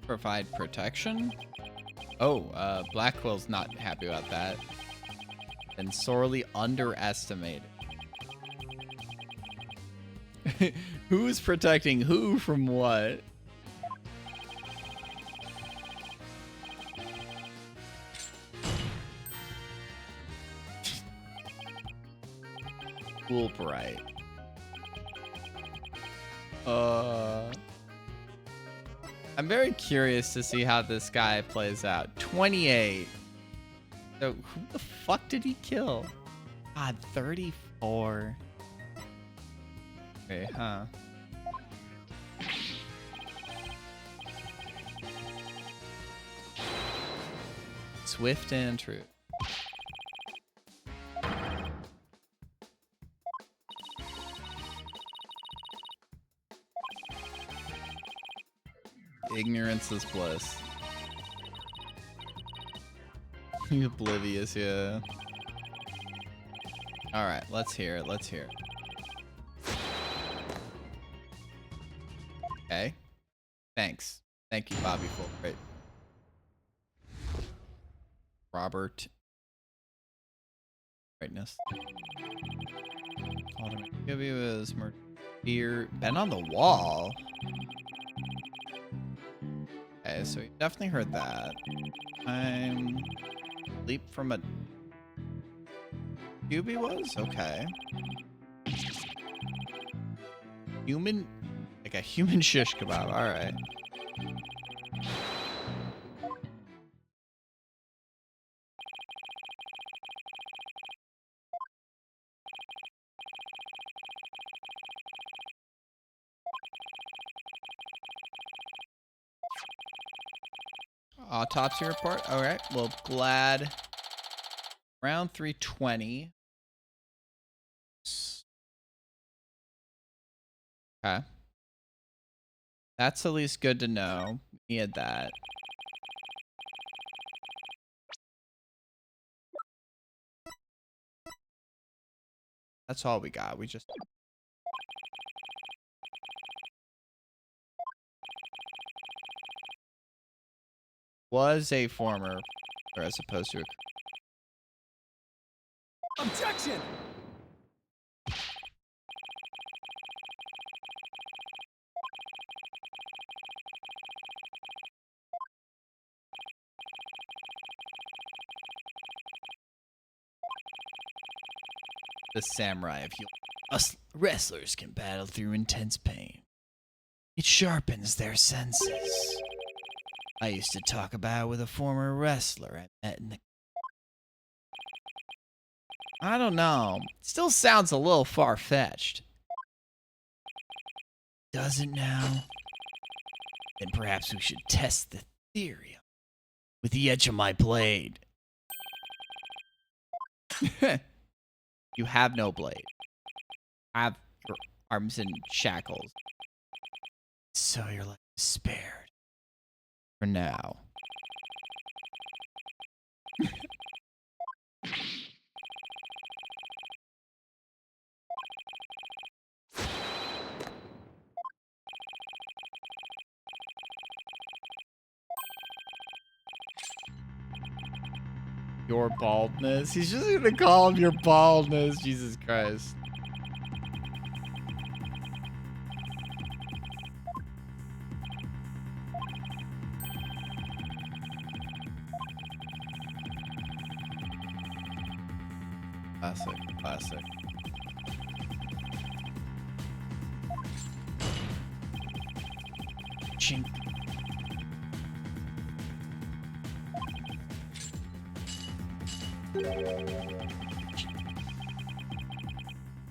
Provide protection? Oh, Blackwell's not happy about that. And sorely underestimated. Who's protecting who from what? Fulbright. I'm very curious to see how this guy plays out. 28. So who the fuck did he kill? God, 34. Okay, huh? Swift and true. Ignorance is bliss. Oblivious, yeah. Alright, let's hear it. Let's hear it. Okay. Thanks. Thank you, Bobby Fulbright. Robert. Brightness. Give you his beer. Ben on the wall. Okay, so you definitely heard that. I'm leap from a QB was? Okay. Human, like a human shish kebab. All right. Autopsy report. All right. Well, glad. Round 320. Okay. That's at least good to know. Needed that. That's all we got. We just... Was a former, or as opposed to a... Objection! The samurai of you. Us wrestlers can battle through intense pain. It sharpens their senses. I used to talk about it with a former wrestler I met in the... I don't know. Still sounds a little far-fetched. Does it now? Then perhaps we should test the theory with the edge of my blade. You have no blade. Have your arms in shackles. So you're like spared. For now. Your baldness. He's just gonna call him your baldness. Jesus Christ. Classic, classic. Chink.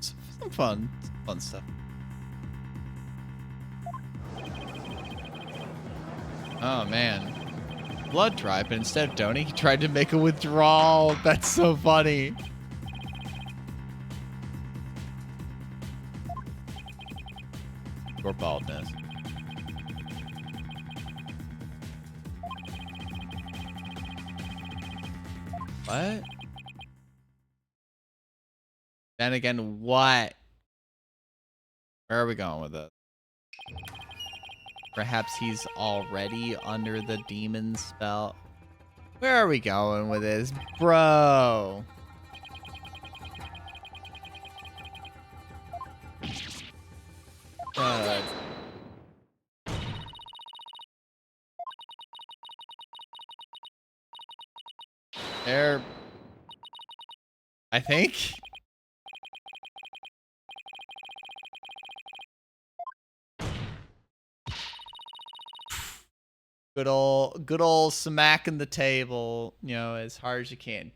Some fun stuff. Oh, man. Blood tribe, but instead of donating, he tried to make a withdrawal. That's so funny. Or baldness. What? Then again, what? Where are we going with this? Perhaps he's already under the demon spell. Where are we going with this, bro? There, I think. Good old smacking the table, you know, as hard as you can.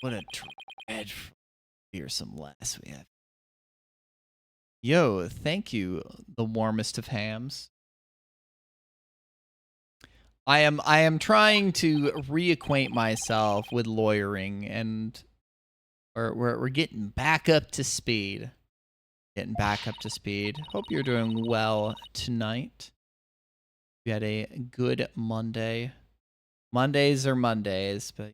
What a dreadful, fearsome lass we have. Yo, thank you, the warmest of hams. I am trying to reacquaint myself with lawyering, and we're getting back up to speed. Getting back up to speed. Hope you're doing well tonight. You had a good Monday. Mondays are Mondays, but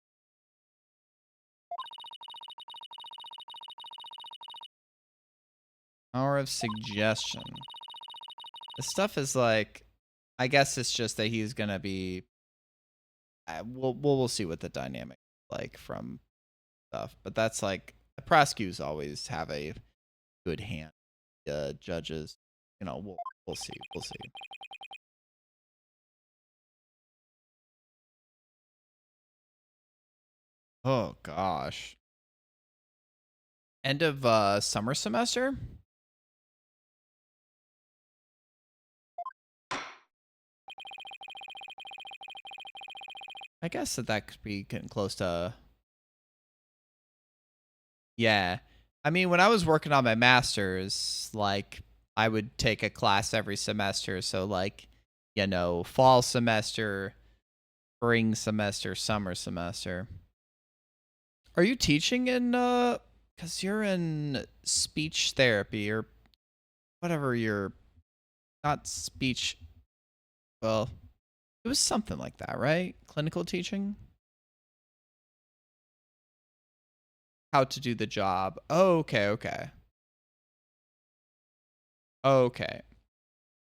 power of suggestion. This stuff is like, I guess it's just that he's gonna be. We'll see what the dynamic is like from stuff, but that's like the prosecutors always have a good hand. Judges, you know, we'll see. We'll see. Oh gosh. End of summer semester? I guess that could be getting close to. Yeah. I mean, when I was working on my master's, like, I would take a class every semester. So, like, you know, fall semester, spring semester, summer semester. Are you teaching in, because you're in speech therapy or whatever you're, not speech, well, it was something like that, right? Clinical teaching? How to do the job. Oh, okay, okay. Okay.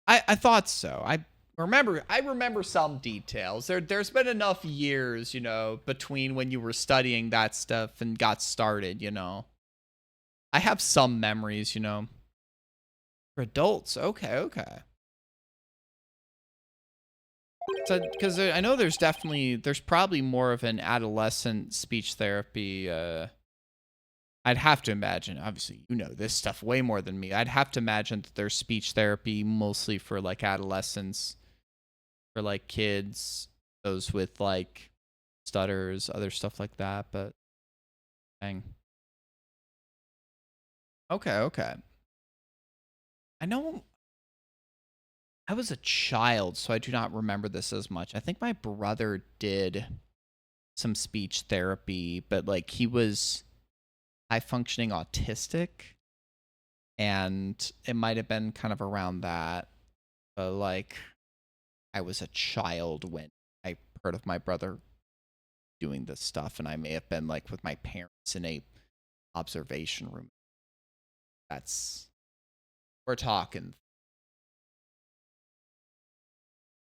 I thought so. I remember some details. There's been enough years, you know, between when you were studying that stuff and got started, you know. I have some memories, you know. For adults, okay, okay. So, because I know there's probably more of an adolescent speech therapy. I'd have to imagine, obviously, you know this stuff way more than me. I'd have to imagine that there's speech therapy mostly for like adolescents, for like kids, those with like stutters, other stuff like that. But dang. Okay, okay. I know I was a child, so I do not remember this as much. I think my brother did some speech therapy, but like he was high functioning autistic, and it might have been kind of around that. But like I was a child when I heard of my brother doing this stuff, and I may have been like with my parents in a observation room. We're talking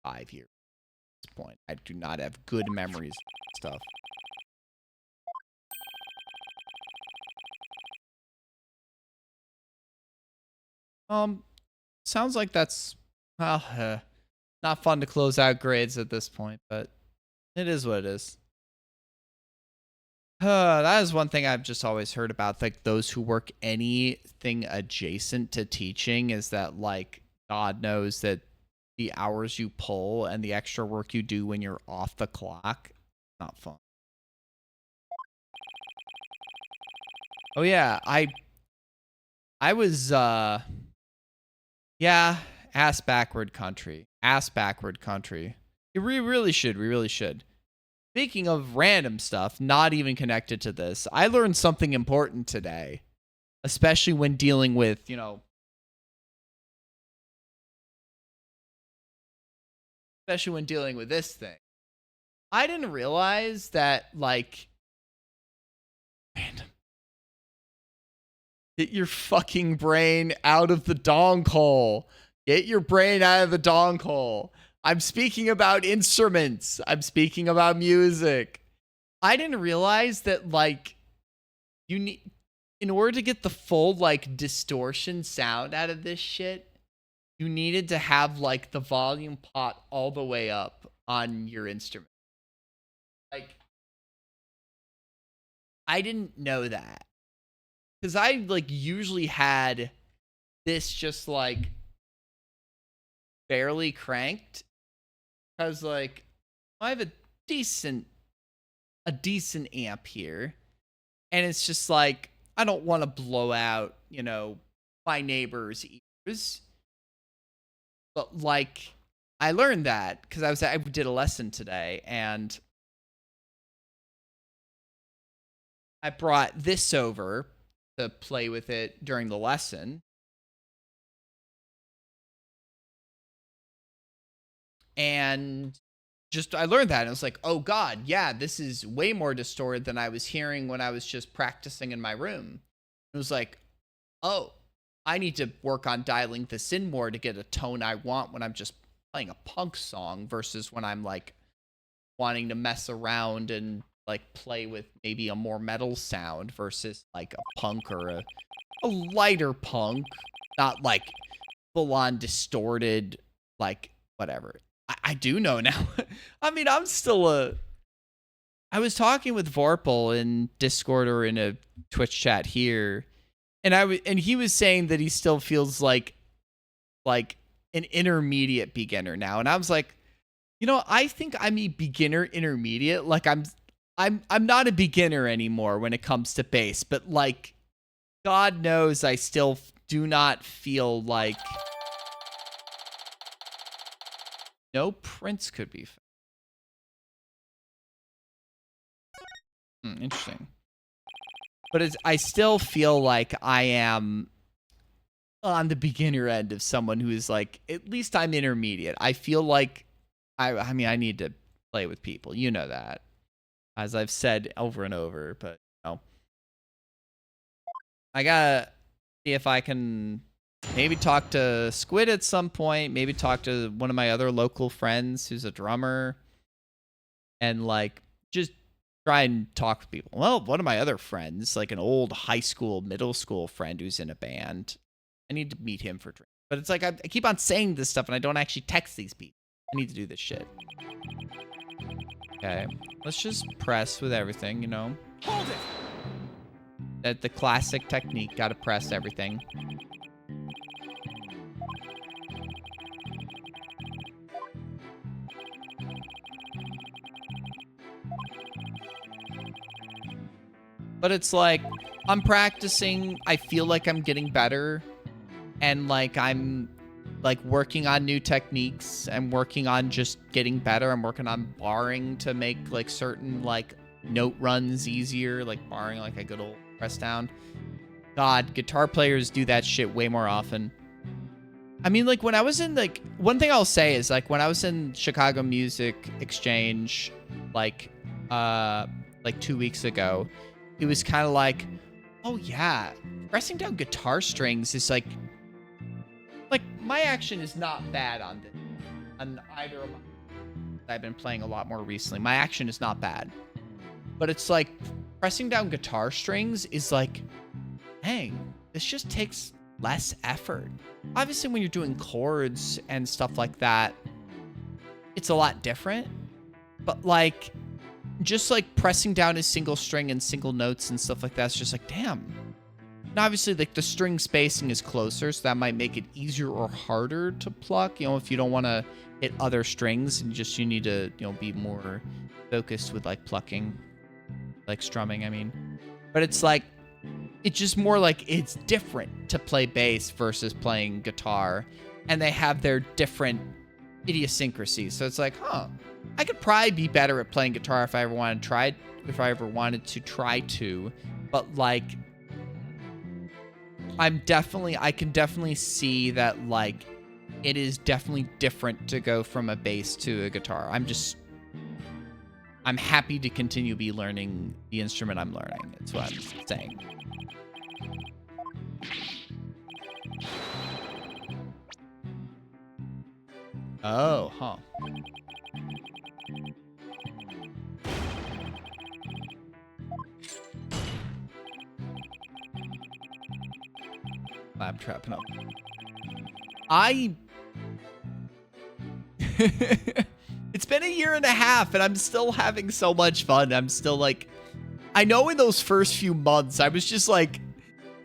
5 years at this point. I do not have good memories of stuff. Sounds like that's not fun to close out grades at this point, but it is what it is. That is one thing I've just always heard about, like those who work anything adjacent to teaching, is that like God knows that the hours you pull and the extra work you do when you're off the clock, not fun. Oh yeah, I was Yeah, ass backward country. Ass backward country. We really should. We really should. Speaking of random stuff, not even connected to this, I learned something important today, especially when dealing with, you know, especially when dealing with this thing. I didn't realize that, like, random. Get your fucking brain out of the donk hole. Get your brain out of the donk hole. I'm speaking about instruments. I'm speaking about music. I didn't realize that, like, you need, in order to get the full, like, distortion sound out of this shit, you needed to have, like, the volume pot all the way up on your instrument. Like, I didn't know that. Because I, like, usually had this just, like, barely cranked. Because, like, I have a decent amp here. And it's just, like, I don't want to blow out, you know, my neighbor's ears. But, like, I learned that because I did a lesson today. And I brought this over to play with it during the lesson. And just, I learned that. And I was like, oh God, yeah, this is way more distorted than I was hearing when I was just practicing in my room. It was like, oh, I need to work on dialing this in more to get a tone I want when I'm just playing a punk song versus when I'm like wanting to mess around and like play with maybe a more metal sound versus like a punk or a lighter punk, not like full on distorted, like whatever. I do know now. I mean, I was talking with Vorpal in Discord or in a Twitch chat here, and he was saying that he still feels like an intermediate beginner now, and I was like, you know, I think I'm a beginner intermediate. Like I'm not a beginner anymore when it comes to bass, but like, God knows I still do not feel like. No prints could be found. Interesting. But I still feel like I am on the beginner end of someone who is like, at least I'm intermediate. I feel like, I mean, I need to play with people. You know that. As I've said over and over, but you know. I gotta see if I can maybe talk to Squid at some point. Maybe talk to one of my other local friends who's a drummer. And like, just try and talk to people. Well, one of my other friends, like an old high school, middle school friend who's in a band. I need to meet him for drinks. But it's like, I keep on saying this stuff and I don't actually text these people. I need to do this shit. Okay. Let's just press with everything, you know? Hold it! That the classic technique, gotta press everything. But it's like, I'm practicing, I feel like I'm getting better, and like I'm like working on new techniques. I'm working on just getting better. I'm working on barring to make like certain like note runs easier, like barring like a good old press down. God, guitar players do that shit way more often. I mean, like when I was in like, one thing I'll say is like when I was in Chicago Music Exchange, like 2 weeks ago, it was kind of like, oh yeah, pressing down guitar strings is like my action is not bad on this, on either of my. I've been playing a lot more recently. My action is not bad, but it's like pressing down guitar strings is like, dang, this just takes less effort. Obviously, when you're doing chords and stuff like that, it's a lot different. But like, just like pressing down a single string and single notes and stuff like that, it's just like, damn. And obviously, like the string spacing is closer, so that might make it easier or harder to pluck. You know, if you don't want to hit other strings and you need to, you know, be more focused with like plucking, like strumming, I mean. But it's like, it's just more like it's different to play bass versus playing guitar. and they have their different idiosyncrasies. So it's like, huh, I could probably be better at playing guitar if I ever wanted to try to, but like, I can definitely see that like, it is definitely different to go from a bass to a guitar. I'm happy to continue be learning the instrument I'm learning. That's what I'm saying. Oh, huh. I'm trapping up. It's been a year and a half and I'm still having so much fun. I'm still like, I know in those first few months, I was just like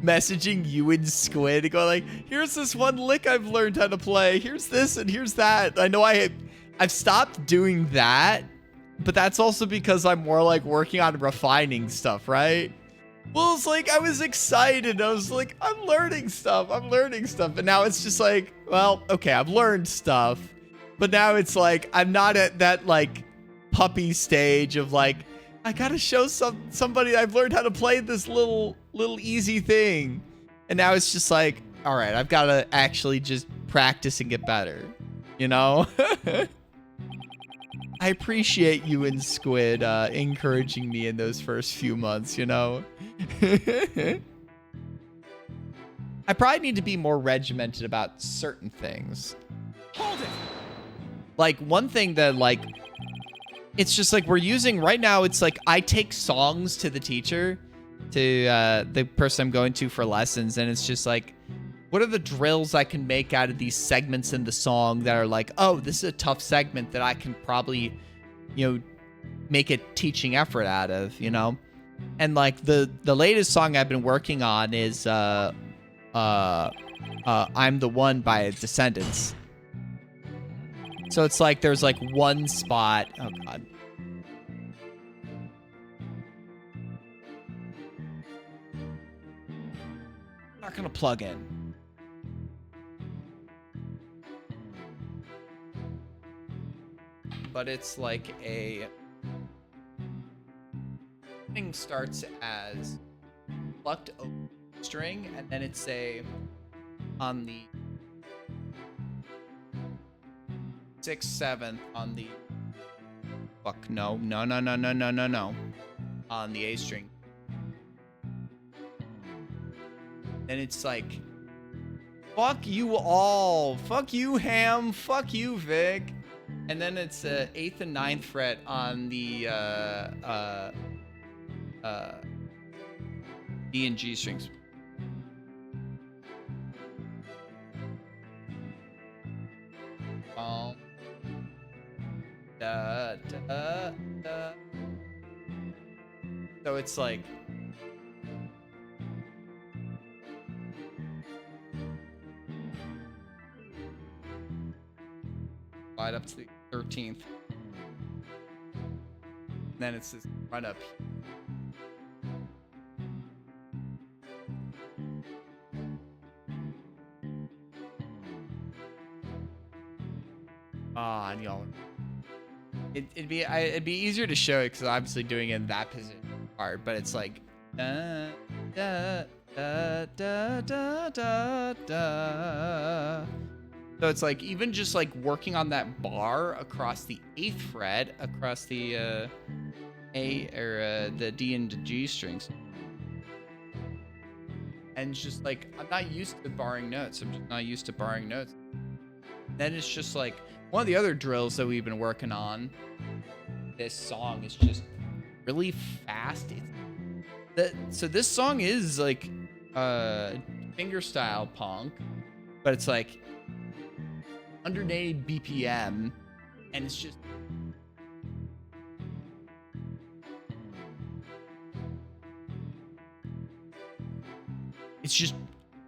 messaging you and Squid and going like, here's this one lick I've learned how to play. Here's this and here's that. I know I've stopped doing that, but that's also because I'm more like working on refining stuff, right? Well, it's like, I was excited. I was like, I'm learning stuff. And now it's just like, well, okay, I've learned stuff. But now it's like, I'm not at that like puppy stage of like, I gotta show somebody I've learned how to play this little easy thing. And now it's just like, all right, I've got to actually just practice and get better, you know? I appreciate you and Squid encouraging me in those first few months, you know? I probably need to be more regimented about certain things. Hold it! Like, one thing that, like, it's just, like, we're using right now, it's, like, I take songs to the teacher, to the person I'm going to for lessons, and it's just, like, what are the drills I can make out of these segments in the song that are, like, oh, this is a tough segment that I can probably, you know, make a teaching effort out of, you know? And, like, the latest song I've been working on is, I'm the One by Descendants. So it's like there's like one spot. Oh god. Not gonna plug in. But it's like a thing starts as plucked open string, and then it's a on the 6th, 7th on the no on the A string. Then it's like, fuck you all, fuck you Ham, fuck you Vic, and then it's 8th and 9th fret on the D and G strings. Da, da, da. So it's like slide up to the 13th. Then it's this run up. Ah, and y'all. It'd be easier to show it because I'm obviously doing it in that position part, but it's like da da da da da da da. So it's like even just like working on that bar across the 8th fret, across the A or the D and the G strings, and it's just like I'm not used to barring notes. I'm just not used to barring notes. Then it's just like one of the other drills that we've been working on this song is just really fast. So this song is like fingerstyle punk, but it's like 180 BPM, and it's just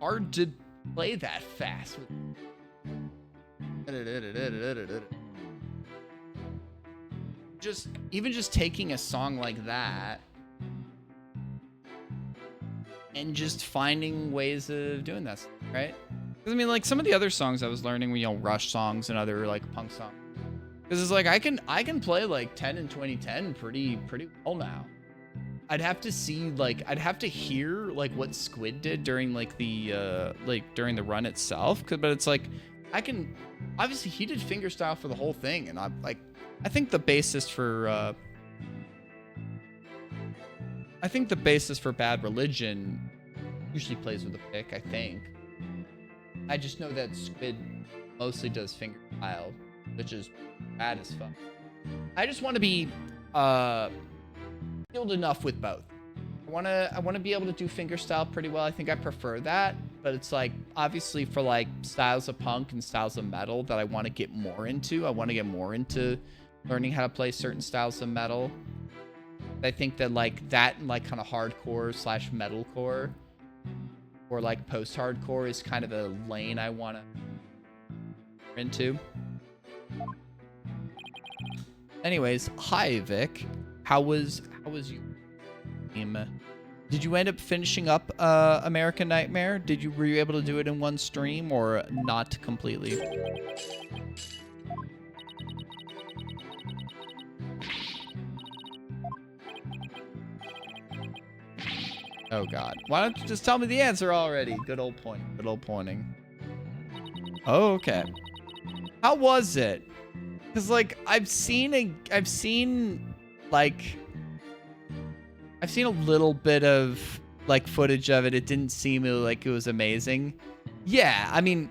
hard to play that fast. Even just taking a song like that and just finding ways of doing that, right? 'Cause I mean, like some of the other songs I was learning were, you know, Rush songs and other like punk songs. Because it's like I can play like 10 and 2010 pretty well now. I'd have to see like I'd have to hear like what Squid did during like the during the run itself. But it's like I can obviously he did fingerstyle for the whole thing, and I think the bassist for Bad Religion usually plays with a pick. I think. I just know that Squid mostly does fingerstyle, which is bad as fuck. I just want to be skilled enough with both. I want to be able to do fingerstyle pretty well. I think I prefer that, but it's like obviously for like styles of punk and styles of metal that I want to get more into. I want to get more into learning how to play certain styles of metal. I think that like that and like kind of hardcore / metalcore or like post-hardcore is kind of a lane I want to into. Anyways, hi Vic. How was your game? Did you end up finishing up American Nightmare? Were you able to do it in one stream or not completely? Oh god. Why don't you just tell me the answer already? Good old point. Good old pointing. Oh, okay. How was it? Cause like I've seen a little bit of like footage of it. It didn't seem like it was amazing. Yeah, I mean,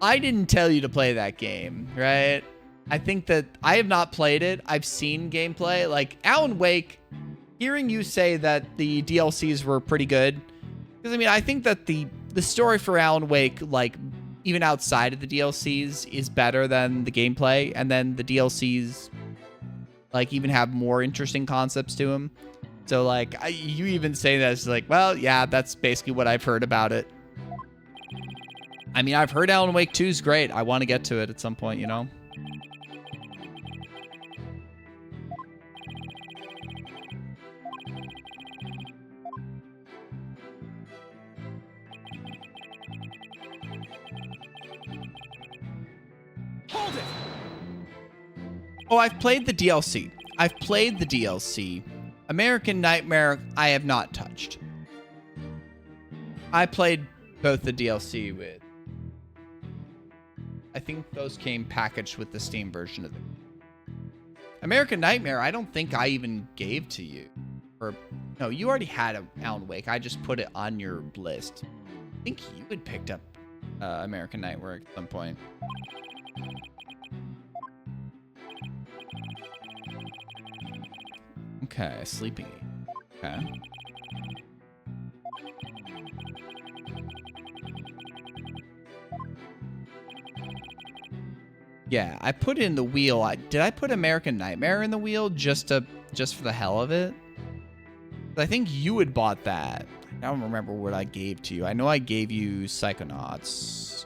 I didn't tell you to play that game, right? I think that I have not played it. I've seen gameplay. Like Alan Wake, hearing you say that the DLCs were pretty good. Because I mean, I think that the story for Alan Wake, like even outside of the DLCs, is better than the gameplay. And then the DLCs like even have more interesting concepts to them. So like you even say that, it's like, well, yeah, that's basically what I've heard about it. I mean, I've heard Alan Wake 2 is great. I want to get to it at some point, you know? Hold it! Oh, I've played the DLC. American Nightmare, I have not touched. I played both the DLC with. I think those came packaged with the Steam version of it. American Nightmare, I don't think I even gave to you. Or, no, you already had Alan Wake. I just put it on your list. I think you had picked up American Nightmare at some point. Okay, sleeping. Okay. Yeah, I put it in the wheel. Did I put American Nightmare in the wheel just for the hell of it? I think you had bought that. I don't remember what I gave to you. I know I gave you Psychonauts.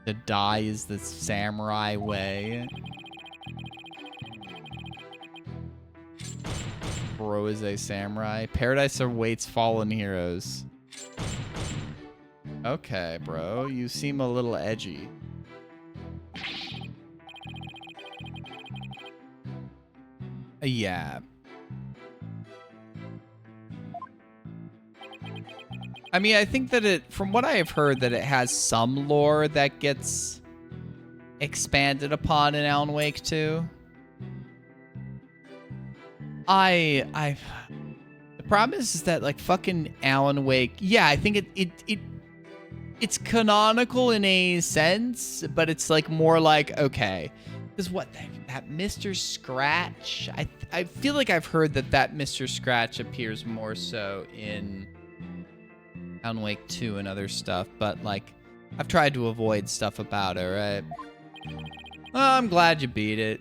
To die is the samurai way. Bro is a samurai. Paradise awaits fallen heroes. Okay, bro. You seem a little edgy. Yeah. I mean, I think that from what I have heard, that it has some lore that gets expanded upon in Alan Wake 2. The problem is that like fucking Alan Wake, yeah, I think it's canonical in a sense, but it's like more like, okay, because what that Mr. Scratch, I feel like I've heard that Mr. Scratch appears more so in Alan Wake 2 and other stuff, but like I've tried to avoid stuff about it, right? Well, I'm glad you beat it.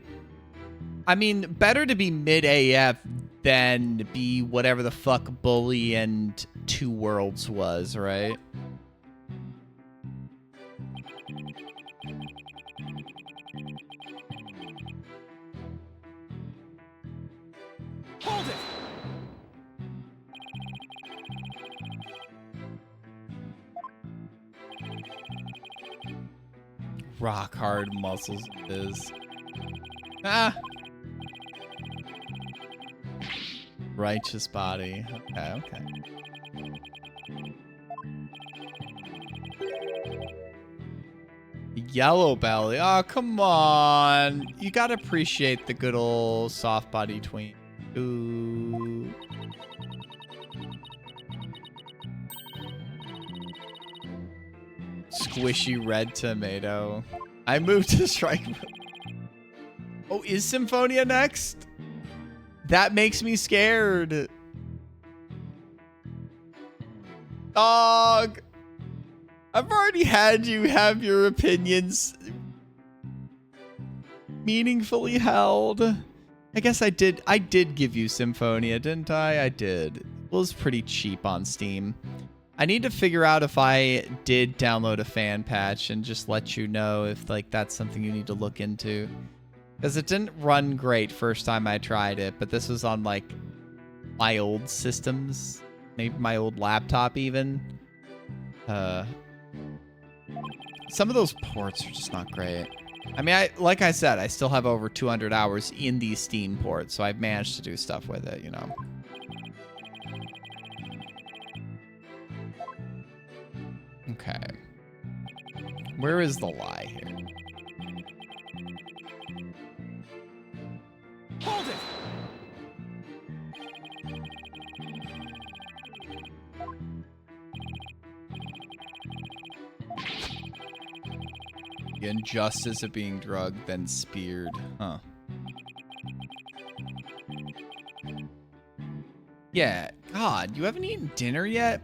I mean, better to be mid AF than be whatever the fuck Bully and Two Worlds was, right? Hold it! Rock hard muscles is. Ah. Righteous body. Okay, okay. Yellow belly. Oh, come on. You gotta appreciate the good old soft body tween. Ooh. Squishy red tomato. I moved to strike. Oh, is Symphonia next? That makes me scared. Dog. I've already had you have your opinions meaningfully held. I guess I did give you Symphonia, didn't I? I did. It was pretty cheap on Steam. I need to figure out if I did download a fan patch and just let you know if like that's something you need to look into. Because it didn't run great first time I tried it, but this was on like my old systems, maybe my old laptop even. Some of those ports are just not great. I mean, like I said, I still have over 200 hours in these Steam ports, so I've managed to do stuff with it, you know. Okay. Where is the lie here? Hold it! The injustice of being drugged, then speared. Huh. Yeah, God, you haven't eaten dinner yet?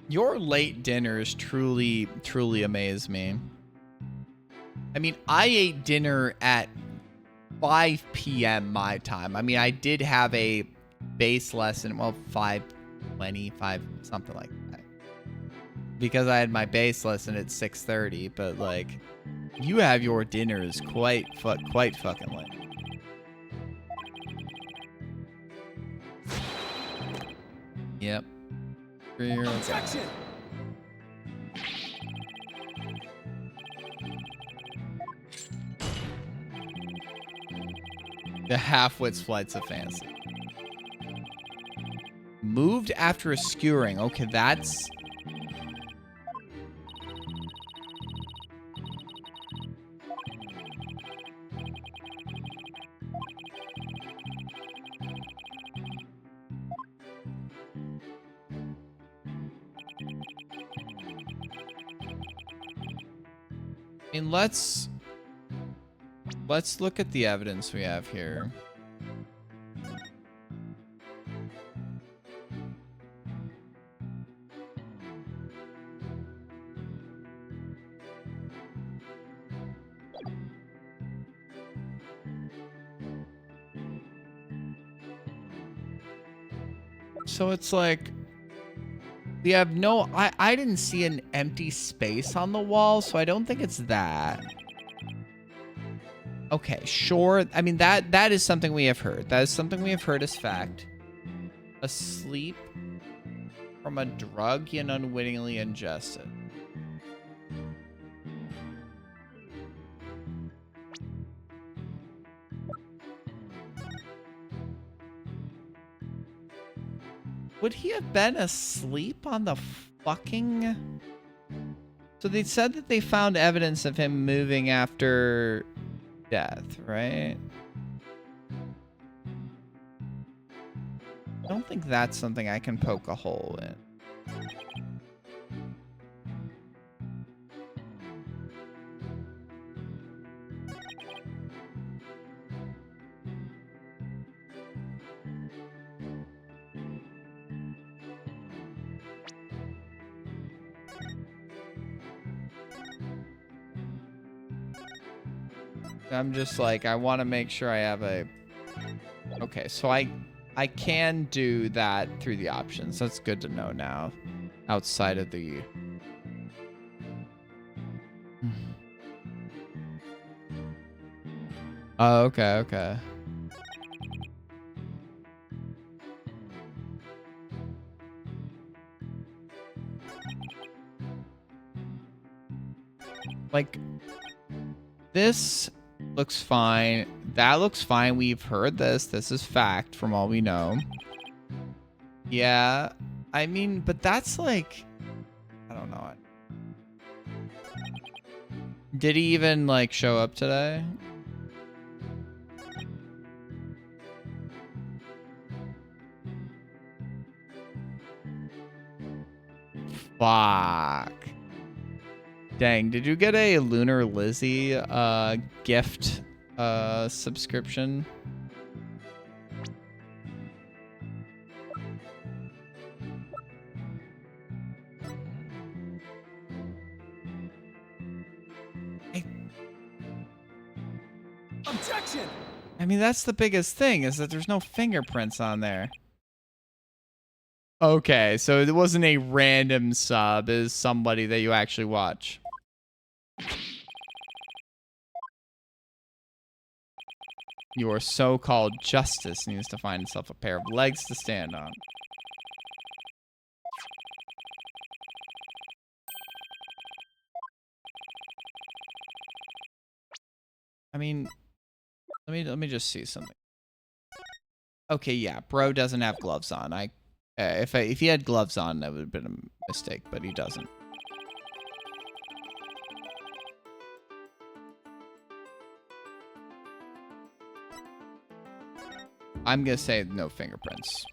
Your late dinners truly amaze me. I mean, I ate dinner at 5 p.m. my time. I mean, I did have a base lesson, well, 5:25, something like that. Because I had my base lesson at 6:30, but like, you have your dinners quite fucking late. Yep. Objection! The half-wits flights of fancy. Moved after a skewering. Okay, that's... I mean, let's look at the evidence we have here. So it's like we have no, I didn't see an empty space on the wall, so I don't think it's that. Okay, sure. I mean, that is something we have heard. That is something we have heard as fact. Asleep from a drug and unwittingly ingested. Would he have been asleep on the fucking... So they said that they found evidence of him moving after death, right? I don't think that's something I can poke a hole in. I'm just like, I want to make sure I have a... Okay, so I can do that through the options. That's good to know now. Outside of the... Oh, okay, okay. Like, this looks fine. That looks fine. We've heard this. This is fact from all we know. Yeah, I mean, but that's like, I don't know. Did he even like show up today? Fuck. Dang, did you get a Lunar Lizzie gift subscription? Objection! I mean, that's the biggest thing, is that there's no fingerprints on there. Okay, so it wasn't a random sub, it's somebody that you actually watch. Your so-called justice needs to find itself a pair of legs to stand on. I mean, let me just see something. Okay, yeah, bro doesn't have gloves on. If he had gloves on, that would have been a mistake, but he doesn't. I'm gonna say no fingerprints.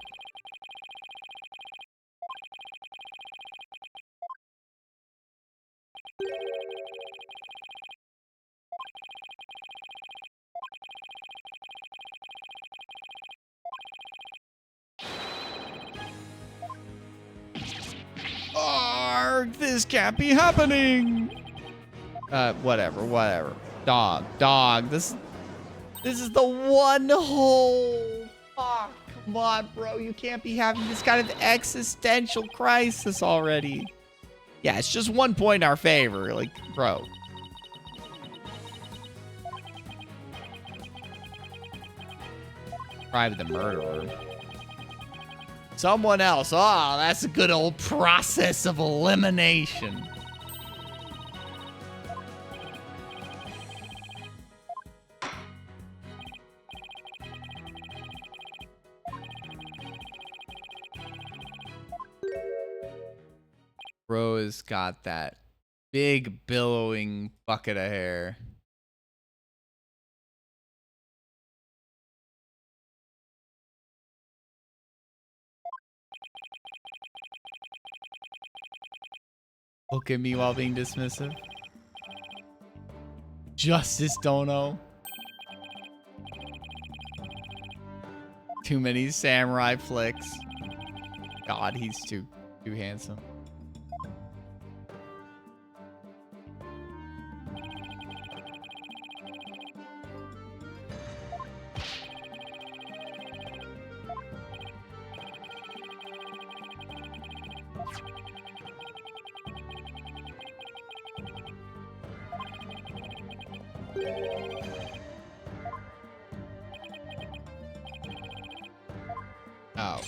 Arg, this can't be happening. Whatever. Dog. This is the one hole. Fuck, come on, bro. You can't be having this kind of existential crisis already. Yeah, it's just 1 point in our favor. Like, bro. Probably the murderer. Someone else. Oh, that's a good old process of elimination. Bro has got that big billowing bucket of hair. Look at me while being dismissive. Justice Dono. Too many samurai flicks. God, he's too handsome. Oh.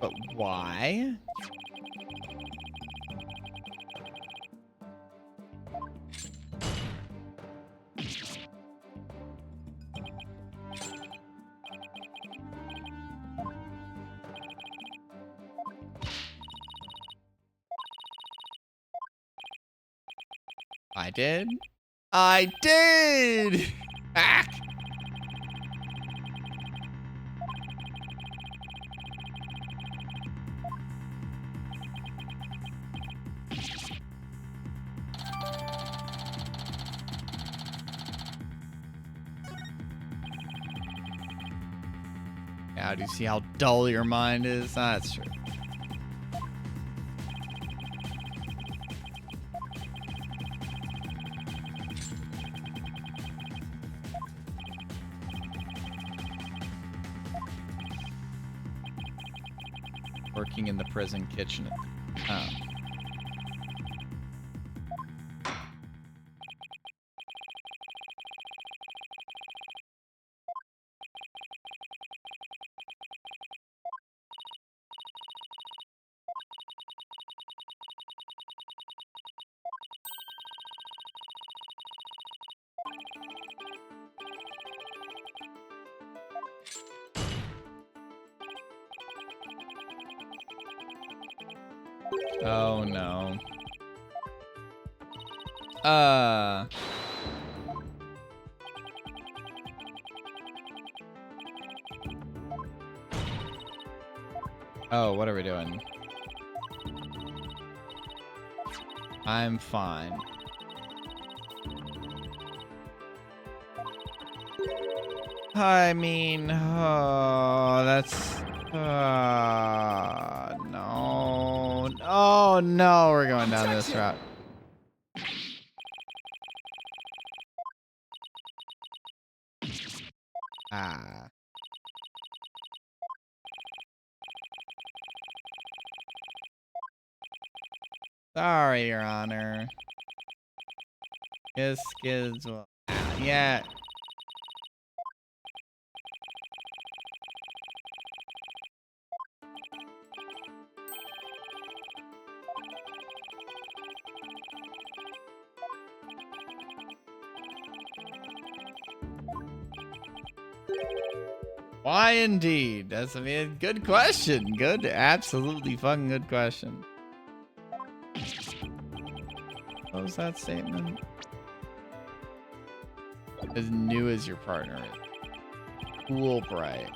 But why? I did. I did! Back! Now, do you see how dull your mind is? That's true. working in the prison kitchen. Oh. Oh no. Oh, what are we doing? I'm fine. I mean, oh, that's no. Oh no, we're going down this route. Ah. Sorry, Your Honor. Yes, kids. Well, yeah. Why indeed? That's a good question. Good, absolutely fucking good question. What was that statement? As new as your partner is. Cool, bright.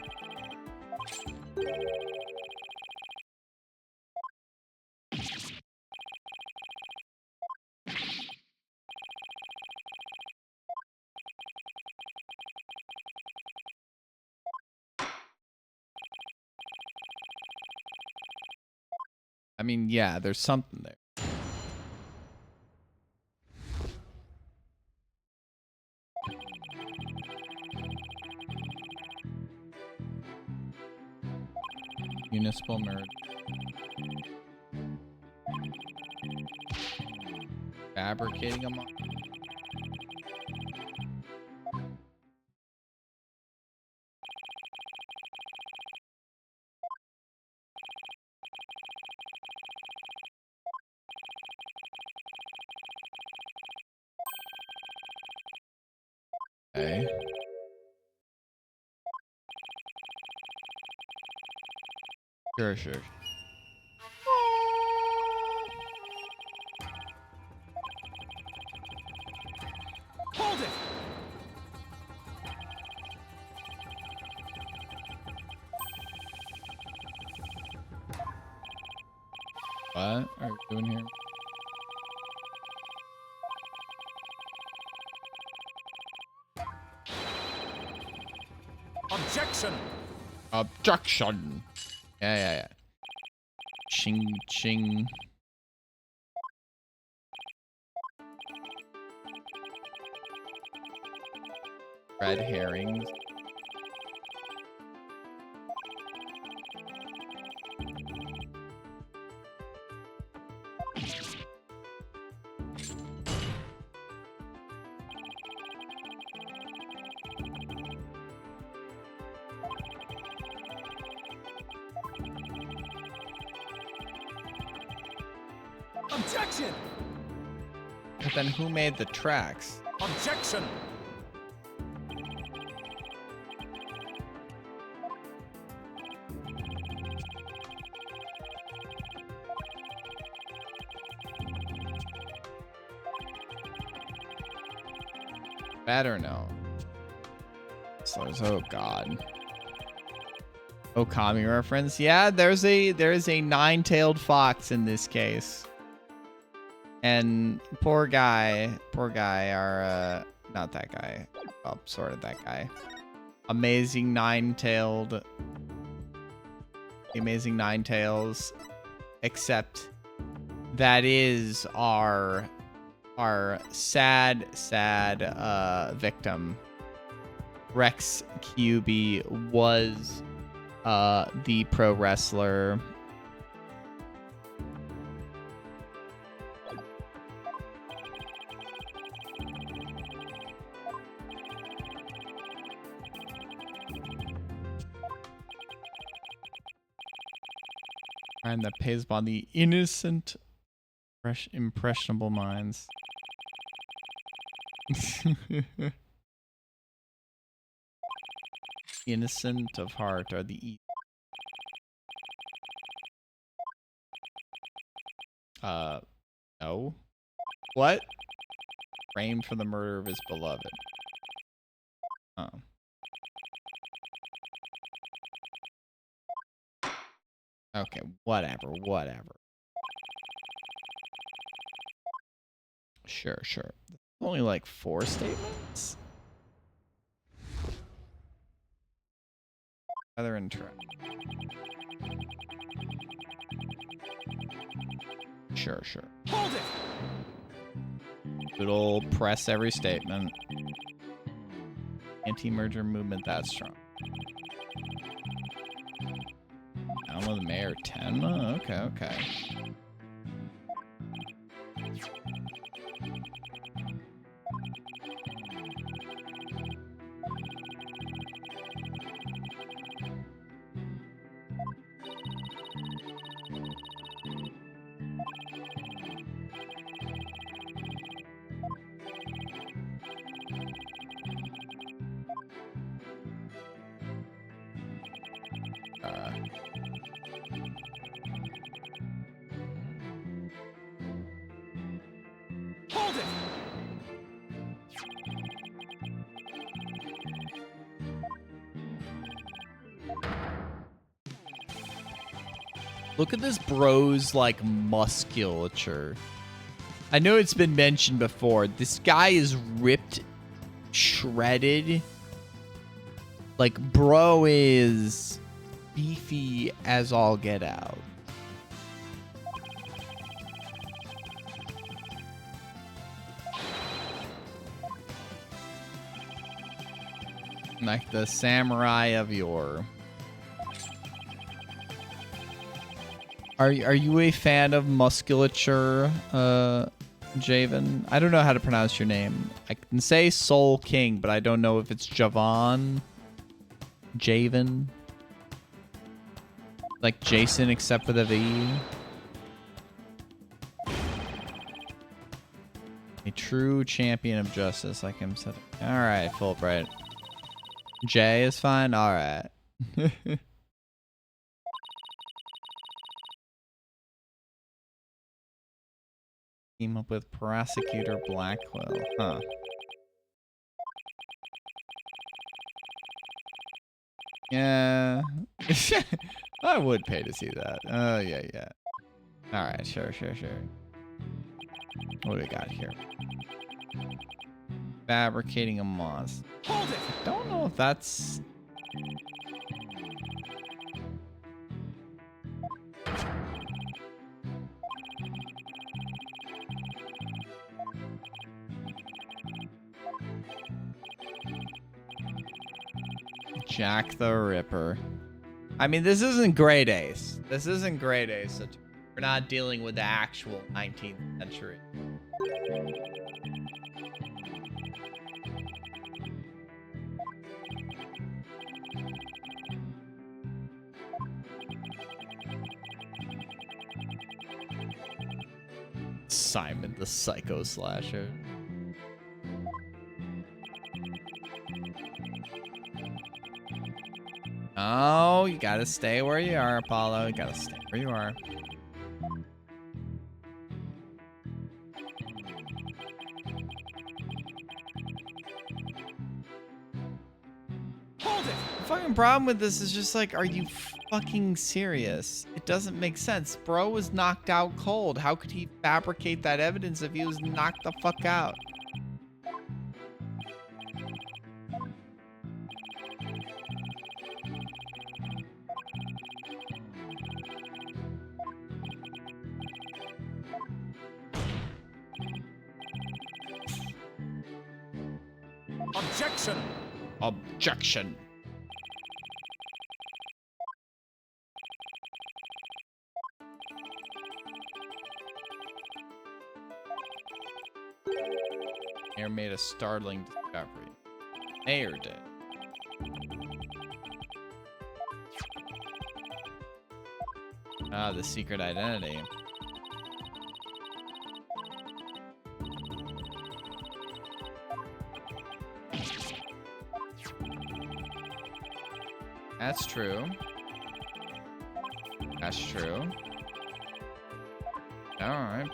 I mean, yeah, there's something there. Municipal murder. Fabricating a mob. Okay. Sure. Hold it! What are you doing here? Objection! Objection. Yeah. Ching ching. Red herrings. Objection! But then who made the tracks? Objection! Better know. Oh god. Okami reference. Yeah, there is a nine-tailed fox in this case. And poor guy, our not that guy. Oh, sort of that guy. Amazing nine-tails. Except that is our sad victim. Rex QB was the pro wrestler Crime that pays upon the innocent, impressionable minds. Innocent of heart are the no. What? Framed for the murder of his beloved. Oh. Okay, whatever. Sure. Only like 4 statements? Rather interesting. Sure. Hold it! Good old press every statement. Anti-merger movement that strong. Down with the mayor 10? Oh, okay. Hold it! Look at this bro's like musculature. I know it's been mentioned before. This guy is ripped, shredded. Like, bro is beefy as all get out. Like the samurai of yore. Are you a fan of musculature, Javen? I don't know how to pronounce your name. I can say Soul King, but I don't know if it's Javan. Javen. Like Jason, except for the V. A true champion of justice, like him said. All right, Fulbright. J is fine. All right. Team up with Prosecutor Blackwell. Huh. Yeah. I would pay to see that. Oh, yeah. All right, sure. What do we got here? Fabricating a monster. Hold it! I don't know if that's... Jack the Ripper. I mean, this isn't Great Ace. So we're not dealing with the actual 19th century. Simon the Psycho Slasher. Oh, you gotta stay where you are, Apollo. You gotta stay where you are. Hold it! The fucking problem with this is just like, are you fucking serious? It doesn't make sense. Bro was knocked out cold. How could he fabricate that evidence if he was knocked the fuck out? Objection. Mayor made a startling discovery. Mayor did. Ah, the secret identity. That's true. That's true. Alright.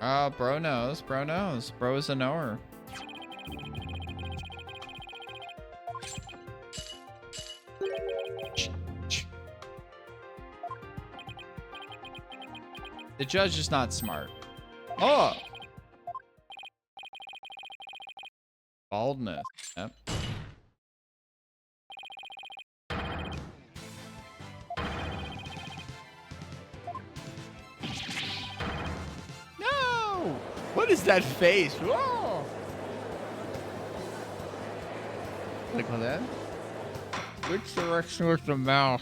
Oh, bro knows. Bro knows. Bro is a knower. The judge is not smart. Oh! Baldness. Yep. No! What is that face? Whoa! Click on that. Which direction was the mouse?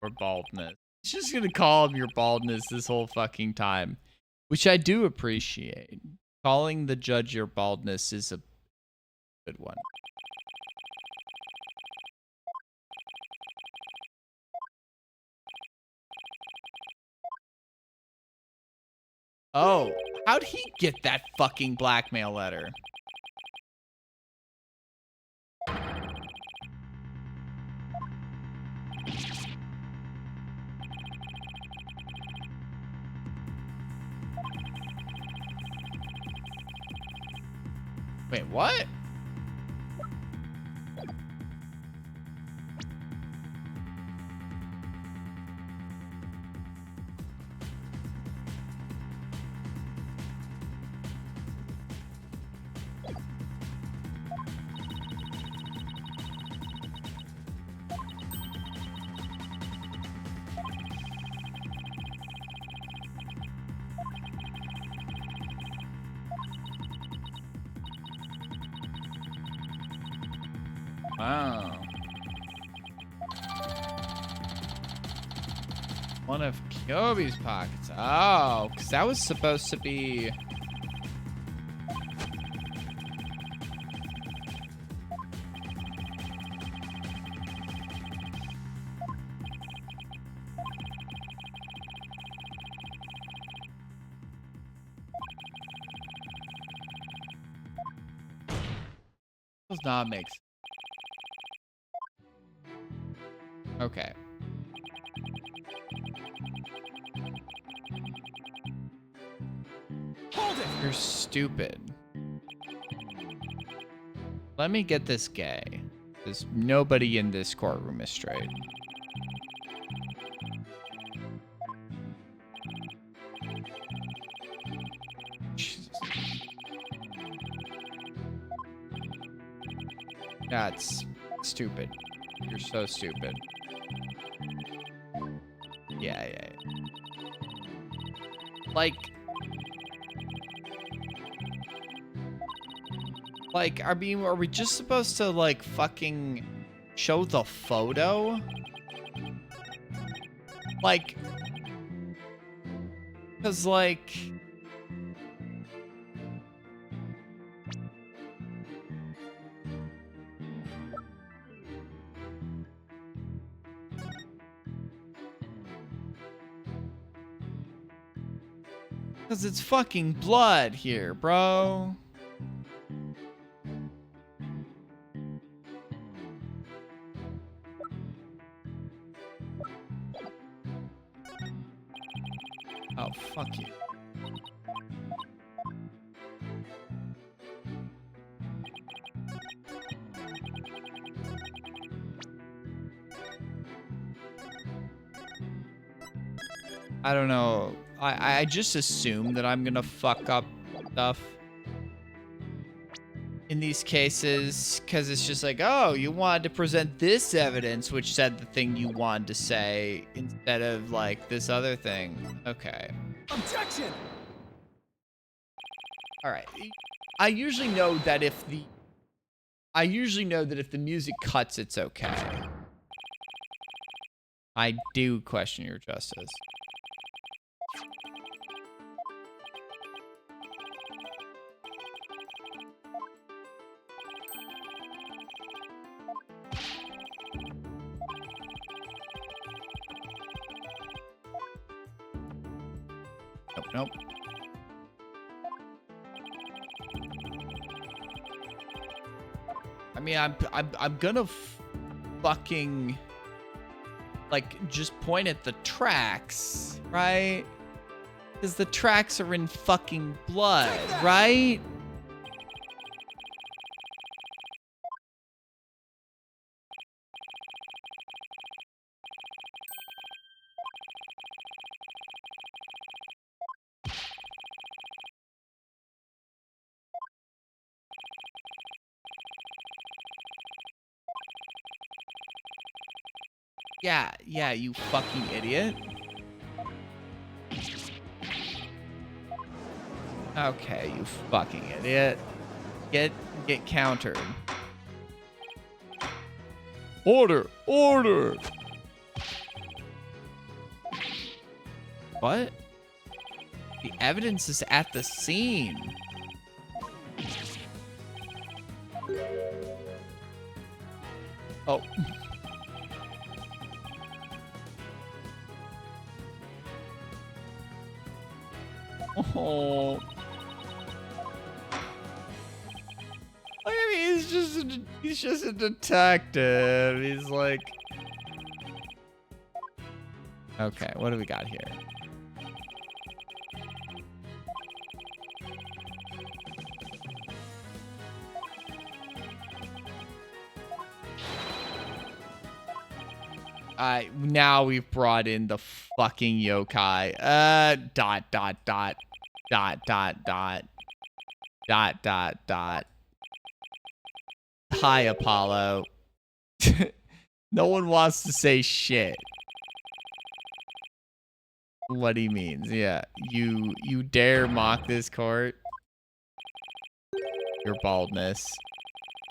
Or baldness. He's just gonna call him your baldness this whole fucking time, which I do appreciate. Calling the judge your baldness is a good one. Oh, how'd he get that fucking blackmail letter? Wait, what? Wow. One of Kyobi's pockets. Oh, because that was supposed to be... Does not make sense. Okay. Hold it! You're stupid. Let me get this gay. Because nobody in this courtroom is straight. Jesus. That's stupid. You're so stupid. Yeah. Like, I mean, are we just supposed to, like, fucking show the photo? Like, because, like... Because it's fucking blood here, bro. Oh, fuck you. I don't know. I just assume that I'm gonna fuck up stuff in these cases, because it's just like, oh, you wanted to present this evidence, which said the thing you wanted to say, instead of, like, this other thing. Okay. Objection! All right. I usually know that if the music cuts, it's okay. I do question your justice. Nope, nope. I mean, I'm gonna fucking like just point at the tracks, right? Because the tracks are in fucking blood, right? Yeah, you fucking idiot. Okay, you fucking idiot. Get countered. Order! Order! What? The evidence is at the scene. Oh. Oh. I mean, he's just a detective. He's like, okay, what do we got here? Now we've brought in the fucking yokai. Dot, dot, dot. Dot, dot, dot. Dot, dot, dot. Hi, Apollo. No one wants to say shit. What he means, yeah. You dare mock this court? Your baldness.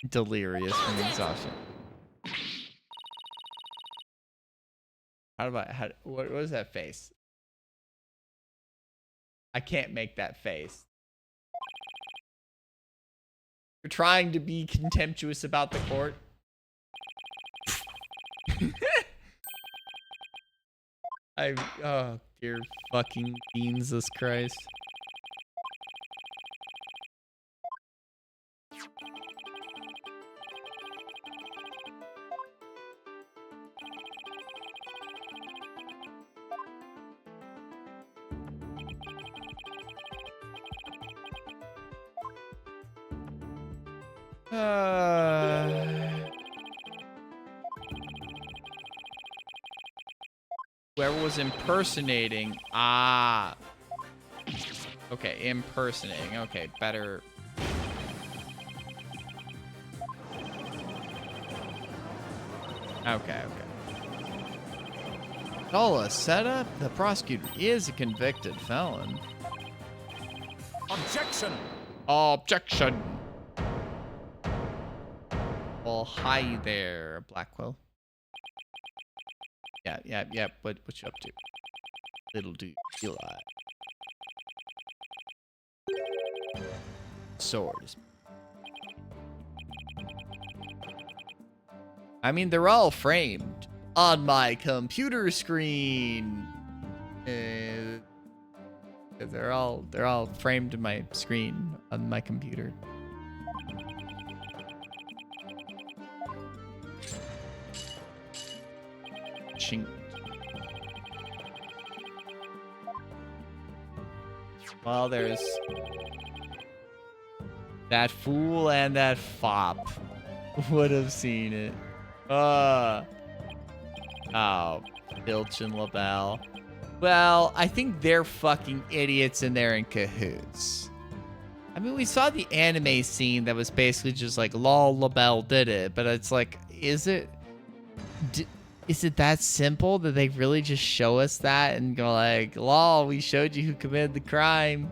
Delirious from exhaustion. What is that face? I can't make that face. You're trying to be contemptuous about the court. Oh, dear fucking Jesus Christ. Whoever was impersonating. Ah. Okay, impersonating. Okay, better. Okay. All a setup? The prosecutor is a convicted felon. Objection! Objection! Well, hi there, Blackwell. Yeah. What you up to? Little do you Eli. Swords. I mean, they're all framed on my computer screen. They're all framed in my screen on my computer. Well, there's that fool and that fop would have seen it. Oh, Filch and LaBelle. Well, I think they're fucking idiots and they're in cahoots. I mean, we saw the anime scene that was basically just like, lol, LaBelle did it. But it's like, is it that simple that they really just show us that and go like, lol, we showed you who committed the crime?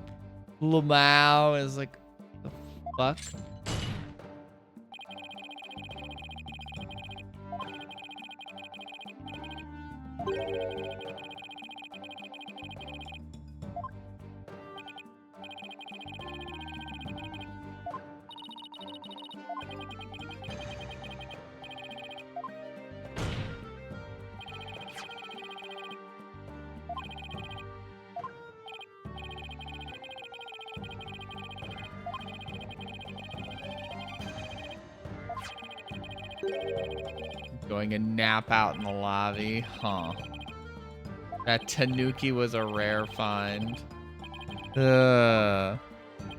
Lamau is like, the fuck? Going a nap out in the lobby, huh? That Tanuki was a rare find. All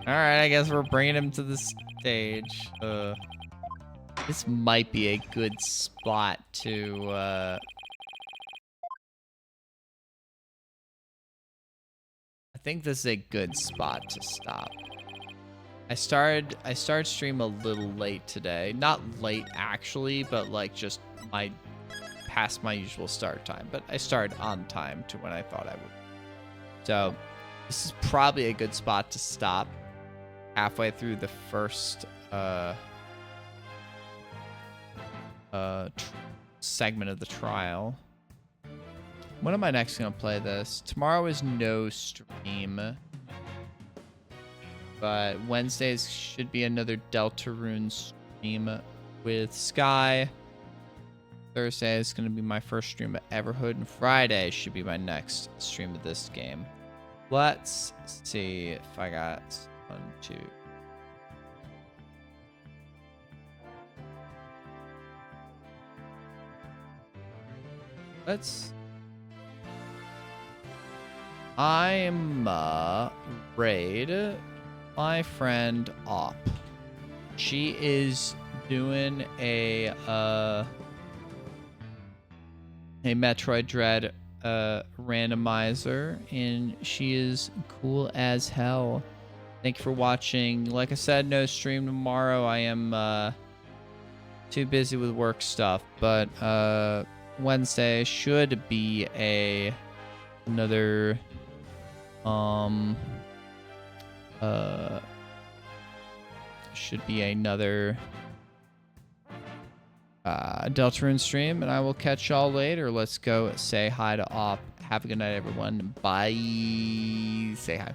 right, I guess we're bringing him to the stage. This might be a good spot to. I think this is a good spot to stop. I started stream a little late today. Not late actually, but like just past my usual start time. But I started on time to when I thought I would. So this is probably a good spot to stop halfway through the first segment of the trial. When am I next gonna play this? Tomorrow is no stream. But Wednesdays should be another Deltarune stream with Sky. Thursday is going to be my first stream of Everhood. And Friday should be my next stream of this game. Let's see if I got 1, 2. I'm raid my friend Op. She is doing a Metroid Dread randomizer, and she is cool as hell. Thank you for watching. Like I said, no stream tomorrow. I am too busy with work stuff, but Wednesday should be another Deltarune stream, and I will catch y'all later. Let's go say hi to Op. Have a good night, everyone. Bye. Say hi.